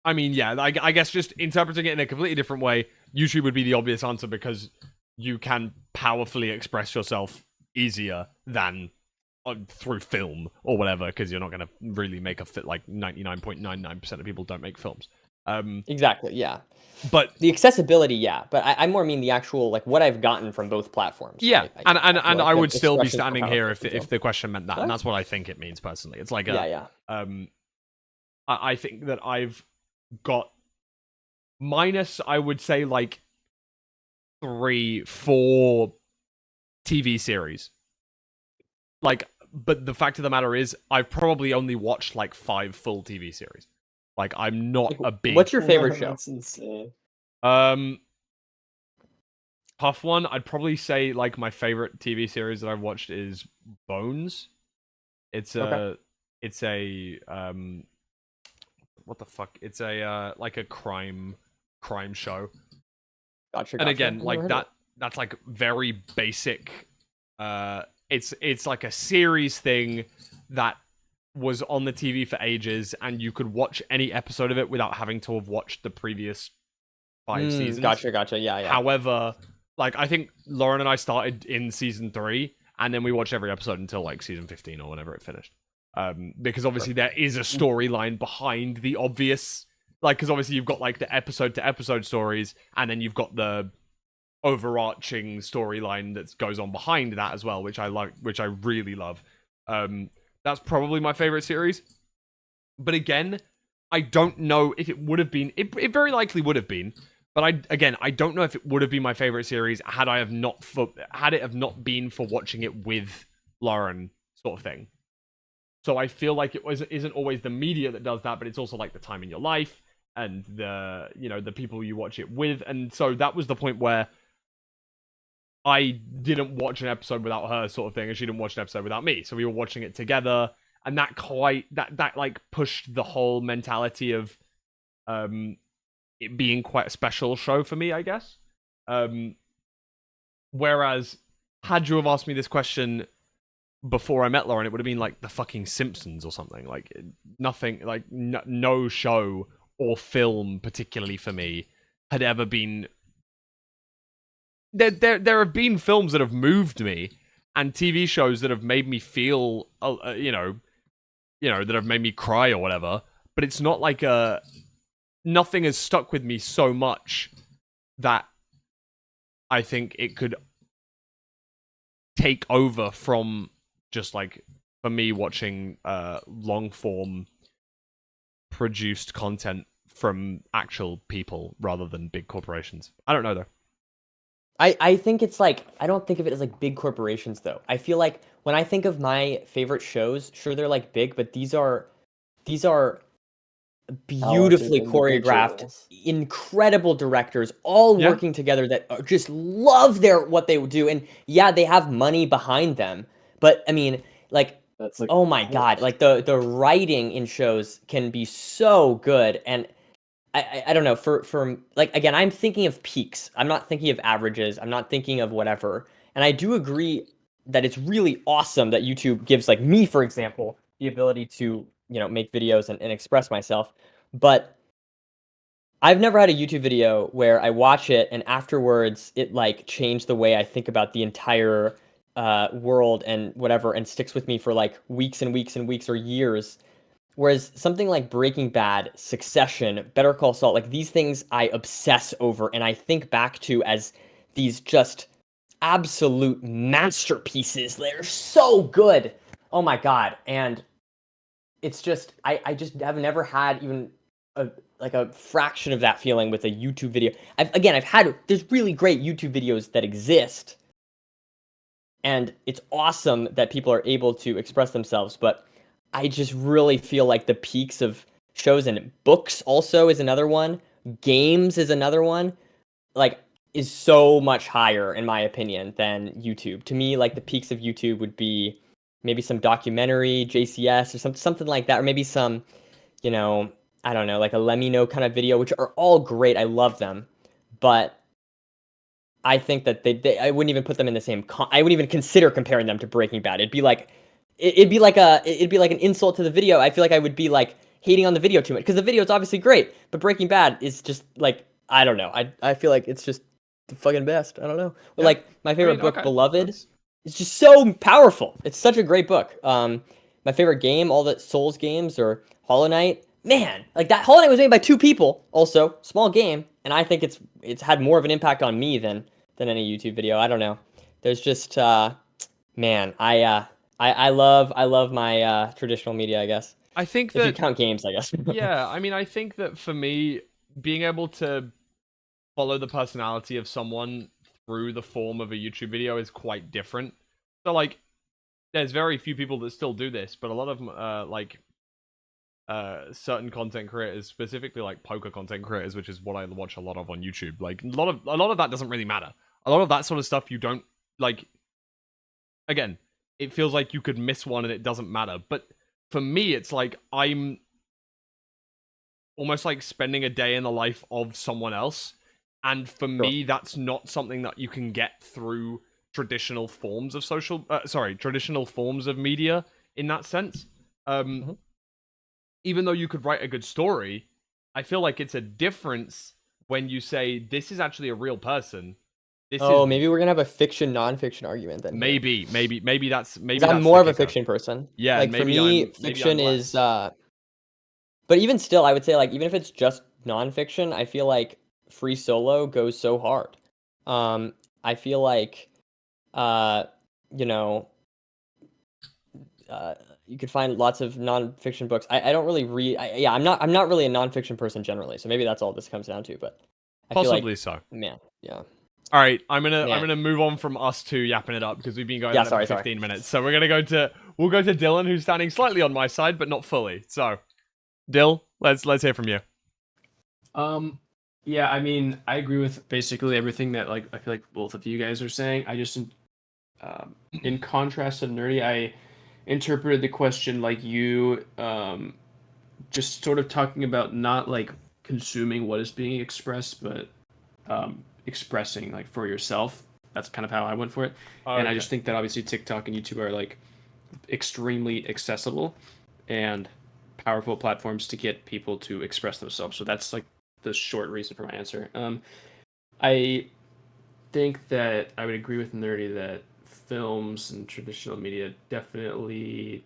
I mean, yeah, I guess just interpreting it in a completely different way, YouTube would be the obvious answer because you can powerfully express yourself easier than through film or whatever, because you're not going to really make a fit. Like 99.99% of people don't make films. Exactly. Yeah. But The accessibility, yeah, but I more mean the actual like what I've gotten from both platforms. yeah, I feel and like I the would still be expressions are standing how it here makes me feel. if the question meant that, and Alright. that's what I think it means personally. It's like Yeah, yeah. I think that I've got minus, I would say, like 3, 4 TV series. Like, but the fact of the matter is, I've probably only watched like 5 full TV series. Like, I'm not Like, a big. what's your favorite show? That's insane. Tough one. I'd probably say like my favorite TV series that I've watched is Bones. It's a, it's a what the fuck? It's a like a crime show. Gotcha. And again, I've never like heard of it. that's like very basic. It's like a series thing that was on the TV for ages, and you could watch any episode of it without having to have watched the previous 5 seasons. Gotcha. Yeah, yeah. However, like I think Lauren and I started in season 3, and then we watched every episode until like season 15 or whenever it finished. Because obviously there is a storyline behind the obvious, like, because obviously you've got like the episode to episode stories, and then you've got the overarching storyline that goes on behind that as well, which I like, which I really love. That's probably my favorite series. But again, I don't know if it would have been. It very likely would have been. But I don't know if it would have been my favorite series had it have not been for watching it with Lauren, sort of thing. So I feel like isn't always the media that does that, but it's also like the time in your life and the people you watch it with. And so that was the point where I didn't watch an episode without her, sort of thing, and she didn't watch an episode without me. So we were watching it together, and that like pushed the whole mentality of it being quite a special show for me, I guess. Whereas, had you have asked me this question before I met Lauren, it would have been like the fucking Simpsons or something. Like nothing, like no show or film, particularly for me, had ever been. There have been films that have moved me, and TV shows that have made me feel, that have made me cry or whatever. But it's not like nothing has stuck with me so much that I think it could take over from just like, for me, watching long form produced content from actual people rather than big corporations. I don't know though. I think it's like, I don't think of it as like big corporations though. I feel like when I think of my favorite shows, sure they're like big, but these are beautifully choreographed, individuals. incredible directors, all Yeah. working together that just love what they do. And yeah, they have money behind them, but I mean, like, That's like, oh my god, like the writing in shows can be so good. And I don't know, for like, again, I'm thinking of peaks. I'm not thinking of averages. I'm not thinking of whatever. And I do agree that it's really awesome that YouTube gives, like me, for example, the ability to, make videos and express myself. But I've never had a YouTube video where I watch it and afterwards it like changed the way I think about the entire world and whatever, and sticks with me for like weeks and weeks and weeks or years. Whereas something like Breaking Bad, Succession, Better Call Saul, like these things I obsess over and I think back to as these just absolute masterpieces. They're so good. Oh my god. And it's just, I just have never had even a fraction of that feeling with a YouTube video. There's really great YouTube videos that exist. And it's awesome that people are able to express themselves, but I just really feel like the peaks of shows, and books also is another one. Games is another one. Like, is so much higher, in my opinion, than YouTube. To me, like, the peaks of YouTube would be maybe some documentary, JCS, or something like that, or maybe some, I don't know, like a Let Me Know kind of video, which are all great. I love them. But I think that I wouldn't even put them in the same. I wouldn't even consider comparing them to Breaking Bad. It'd be like an insult to the video. I feel like I would be like hating on the video too much, because the video is obviously great, but Breaking Bad is just like, I don't know. I feel like it's just the fucking best. I don't know. But like my favorite book, okay. Beloved, is just so powerful. It's such a great book. My favorite game, all the Souls games, or Hollow Knight. man, like that Hollow Knight was made by 2 people. Also, small game, and I think it's had more of an impact on me than any YouTube video. I don't know. There's just man, I love my traditional media, I guess. I think If you that count games, I guess. yeah, I mean, I think that for me, being able to follow the personality of someone through the form of a YouTube video is quite different. So like, there's very few people that still do this, but a lot of like certain content creators, specifically like poker content creators, which is what I watch a lot of on YouTube. Like a lot of that doesn't really matter. A lot of that sort of stuff you don't like. Again, it feels like you could miss one and it doesn't matter. But for me, it's like I'm almost like spending a day in the life of someone else. And for me, that's not something that you can get through traditional forms of traditional forms of media in that sense. Even though you could write a good story, I feel like it's a difference when you say, this is actually a real person. Maybe we're gonna have a fiction non-fiction argument then. Maybe that's I'm more of a fiction person. Yeah, like for me, fiction is but even still, I would say like even if it's just non-fiction, I feel like Free Solo goes so hard. I feel like you know, you could find lots of non-fiction books. I don't really read. I'm not really a non-fiction person generally. So maybe that's all this comes down to. But I possibly feel like, so. Man, yeah. All right, I'm gonna move on from us two yapping it up because we've been going on for 15 minutes. So we'll go to Dylqn, who's standing slightly on my side, but not fully. So, Dill, let's hear from you. Yeah, I mean, I agree with basically everything that like I feel like both of you guys are saying. I just in contrast to Nerdy, I interpreted the question like you just sort of talking about not like consuming what is being expressed, but expressing like for yourself. That's kind of how I went for it. And I just think that obviously TikTok and YouTube are like extremely accessible and powerful platforms to get people to express themselves. So that's like the short reason for my answer. I think that I would agree with Nerdy that films and traditional media definitely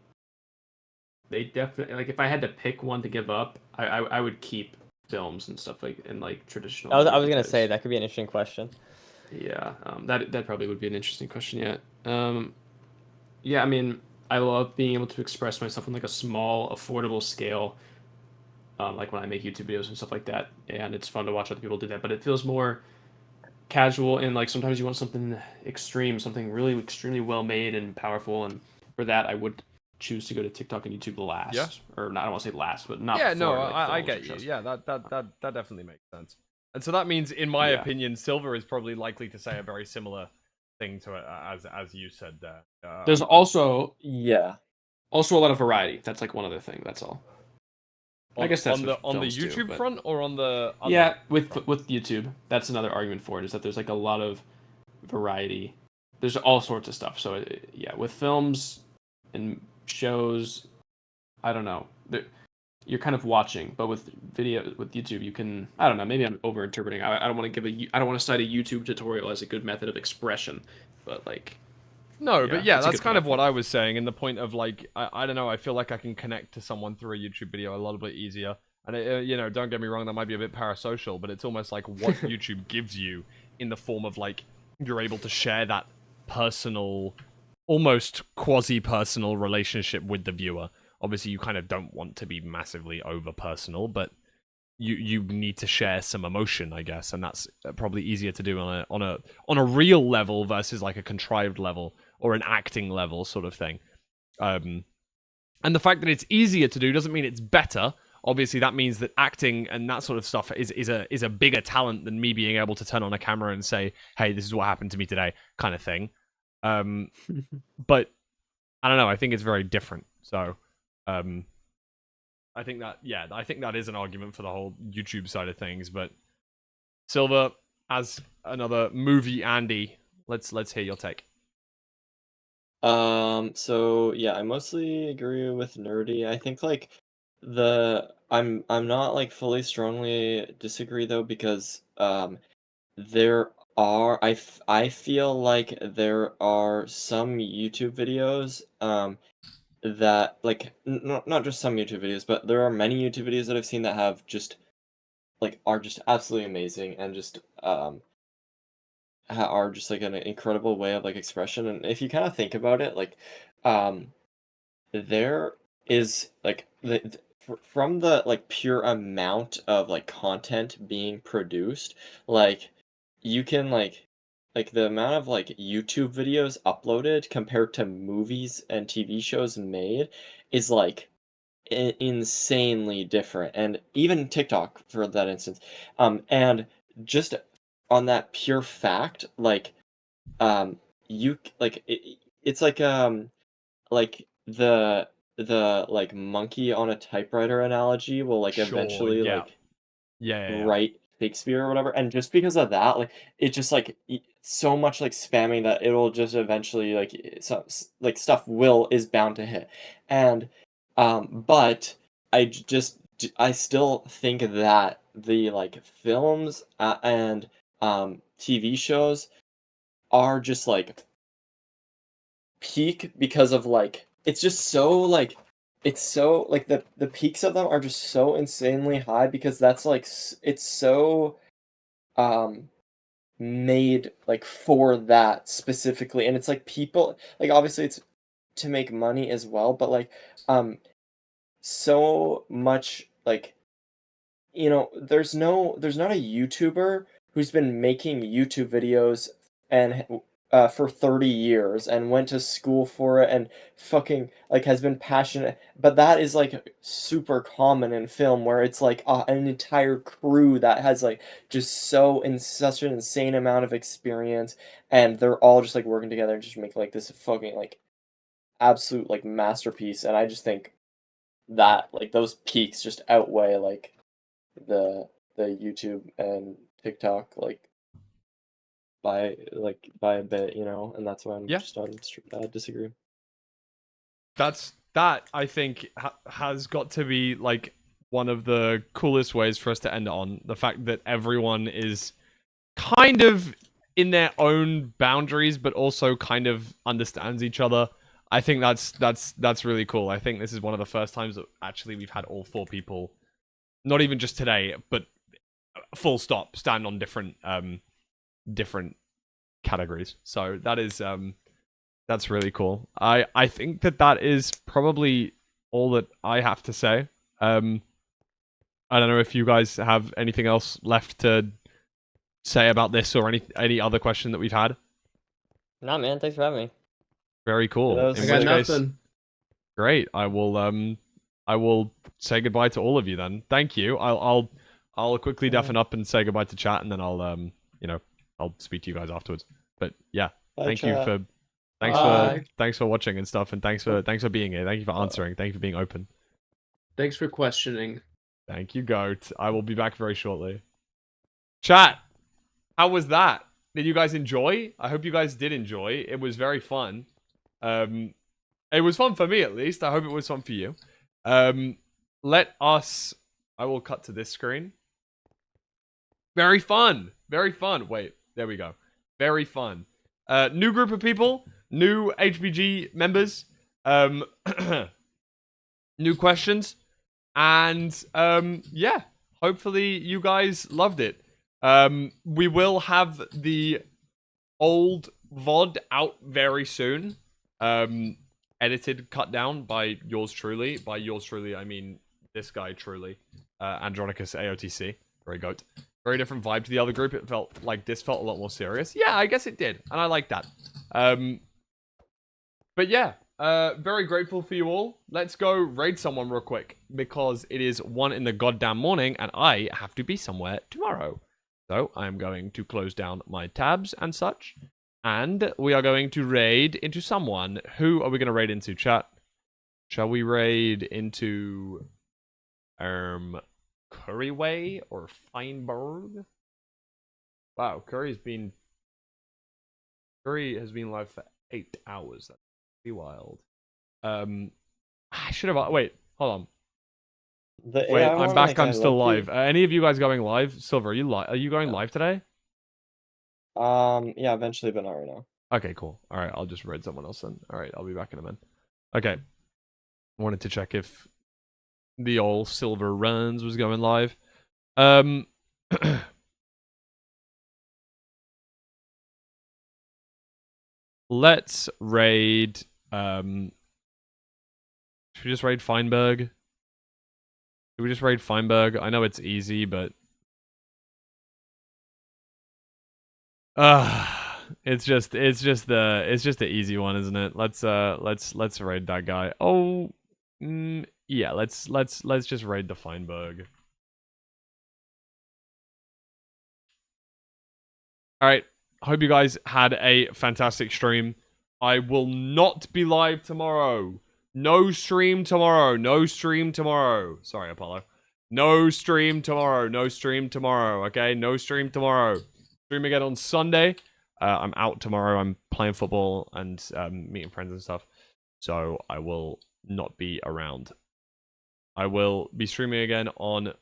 like if I had to pick one to give up, I would keep films and stuff like and like traditional. I was gonna say that could be an interesting question. Yeah, that probably would be an interesting question. Yeah, I mean, I love being able to express myself on like a small, affordable scale, like when I make YouTube videos and stuff like that, and it's fun to watch other people do that. But it feels more casual, and like sometimes you want something extreme, something really extremely well made and powerful, and for that I would choose to go to TikTok and YouTube last. Yeah. Or not, I don't want to say last, but not. Yeah, before, no, like, I get you. shows. Yeah, that definitely makes sense. And so that means, in my opinion, Silver is probably likely to say a very similar thing to it as you said there. There's also a lot of variety. That's like one other thing. That's all. I guess that's on the YouTube front or on the other with YouTube. That's another argument for it, is that there's like a lot of variety. There's all sorts of stuff. So yeah, with films and shows, I don't know. You're kind of watching, but with YouTube, you can. I don't know. Maybe I'm over interpreting. I don't want to I don't want to cite a YouTube tutorial as a good method of expression, but like. No, but yeah, that's kind of what I was saying. In the point of like, I don't know. I feel like I can connect to someone through a YouTube video a little bit easier. And don't get me wrong, that might be a bit parasocial, but it's almost like what YouTube gives you in the form of like you're able to share that personal, almost quasi-personal relationship with the viewer. Obviously, you kind of don't want to be massively over-personal, but you need to share some emotion, I guess, and that's probably easier to do on a real level versus like a contrived level or an acting level sort of thing. And the fact that it's easier to do doesn't mean it's better. Obviously, that means that acting and that sort of stuff is a bigger talent than me being able to turn on a camera and say, "Hey, this is what happened to me today," kind of thing. But I don't know. I think it's very different. So. I think that is an argument for the whole YouTube side of things, but Silver, as another movie Andy, let's hear your take. So yeah, I mostly agree with Nerdy. I think like I'm not like fully strongly disagree though, because there are I feel like there are some YouTube videos that like not just some YouTube videos, but there are many YouTube videos that I've seen that have just like are just absolutely amazing and just are just like an incredible way of like expression. And if you kind of think about it, like um there is like from the like pure amount of like content being produced, like you can like the amount of like YouTube videos uploaded compared to movies and TV shows made is like insanely different, and even TikTok for that instance. And just on that pure fact, um you like it's like the like monkey on a typewriter analogy will like Sure, eventually yeah. like Yeah. write Shakespeare or whatever, and just because of that, like it just like so much like spamming that it'll just eventually like like stuff will is bound to hit. And but I still think that the like films and TV shows are just like peak because of like it's just so like it's so like the peaks of them are just so insanely high because that's like it's so um made like for that specifically, and it's like people like obviously it's to make money as well, but like um so much like there's not a YouTuber who's been making YouTube videos and for 30 years and went to school for it and fucking like has been passionate, but that is like super common in film where it's like an entire crew that has like just so in such an insane amount of experience, and they're all just like working together and just make like this fucking like absolute like masterpiece. And I just think that like those peaks just outweigh the YouTube and TikTok by a bit, and that's why I'm Yeah. just on disagree. That I think has got to be like one of the coolest ways for us to end it on. The fact that everyone is kind of in their own boundaries, but also kind of understands each other. I think that's really cool. I think this is one of the first times that actually we've had all four people, not even just today, but full stop, stand on different categories. So that is that's really cool. I think that is probably all that I have to say. I don't know if you guys have anything else left to say about this or any other question that we've had. Nah, man, thanks for having me. Very cool. Yeah, that was In I which got case, nothing. great. I will say goodbye to all of you then. Thank you. I'll quickly deafen up and say goodbye to chat, and then I'll speak to you guys afterwards. But yeah, Bye, thank you chat. for Bye. thanks for watching and stuff, and thanks for being here. Thank you for answering. Thank you for being open. Thanks for questioning. Thank you, Goat. I will be back very shortly. Chat, how was that? Did you guys enjoy? I hope you guys did enjoy. It was very fun. It was fun for me at least. I hope it was fun for you. Let us. I will cut to this screen. Very fun. Very fun. Wait, there we go. Very fun. New group of people. New HBG members. New questions. And yeah. Hopefully you guys loved it. We will have the old VOD out very soon. Edited, cut down by yours truly. By yours truly, I mean this guy truly. Andronicus AOTC. Very goat. Very different vibe to the other group. It felt like this felt a lot more serious. Yeah, I guess it did. And I like that. But yeah, very grateful for you all. Let's go raid someone real quick. Because it is 1 in the goddamn morning and I have to be somewhere tomorrow. So I'm going to close down my tabs and such. And we are going to raid into someone. Who are we going to raid into, chat? Shall we raid into Couriway or Feinberg? Wow, Curry has been live for 8 hours. That's pretty wild. I should have wait, hold on. Wait, I'm back, I'm still live. Any of you guys going live? Silver, are you live? Are you going live today? Yeah, eventually, but not right now. Okay, cool. Alright, I'll just raid someone else then. Alright, I'll be back in a minute. Okay. I wanted to check if the old Silverrruns was going live. Let's raid. Should we just raid Feinberg? Should we just raid Feinberg? I know it's easy, but it's just the easy one, isn't it? Let's raid that guy. Oh, yeah. Let's just raid the Feinberg. All right. Hope you guys had a fantastic stream. I will not be live tomorrow. No stream tomorrow. No stream tomorrow. Sorry, Apollo. No stream tomorrow. No stream tomorrow. Okay, no stream tomorrow. Stream again on Sunday. I'm out tomorrow. I'm playing football and meeting friends and stuff. So I will not be around. I will be streaming again on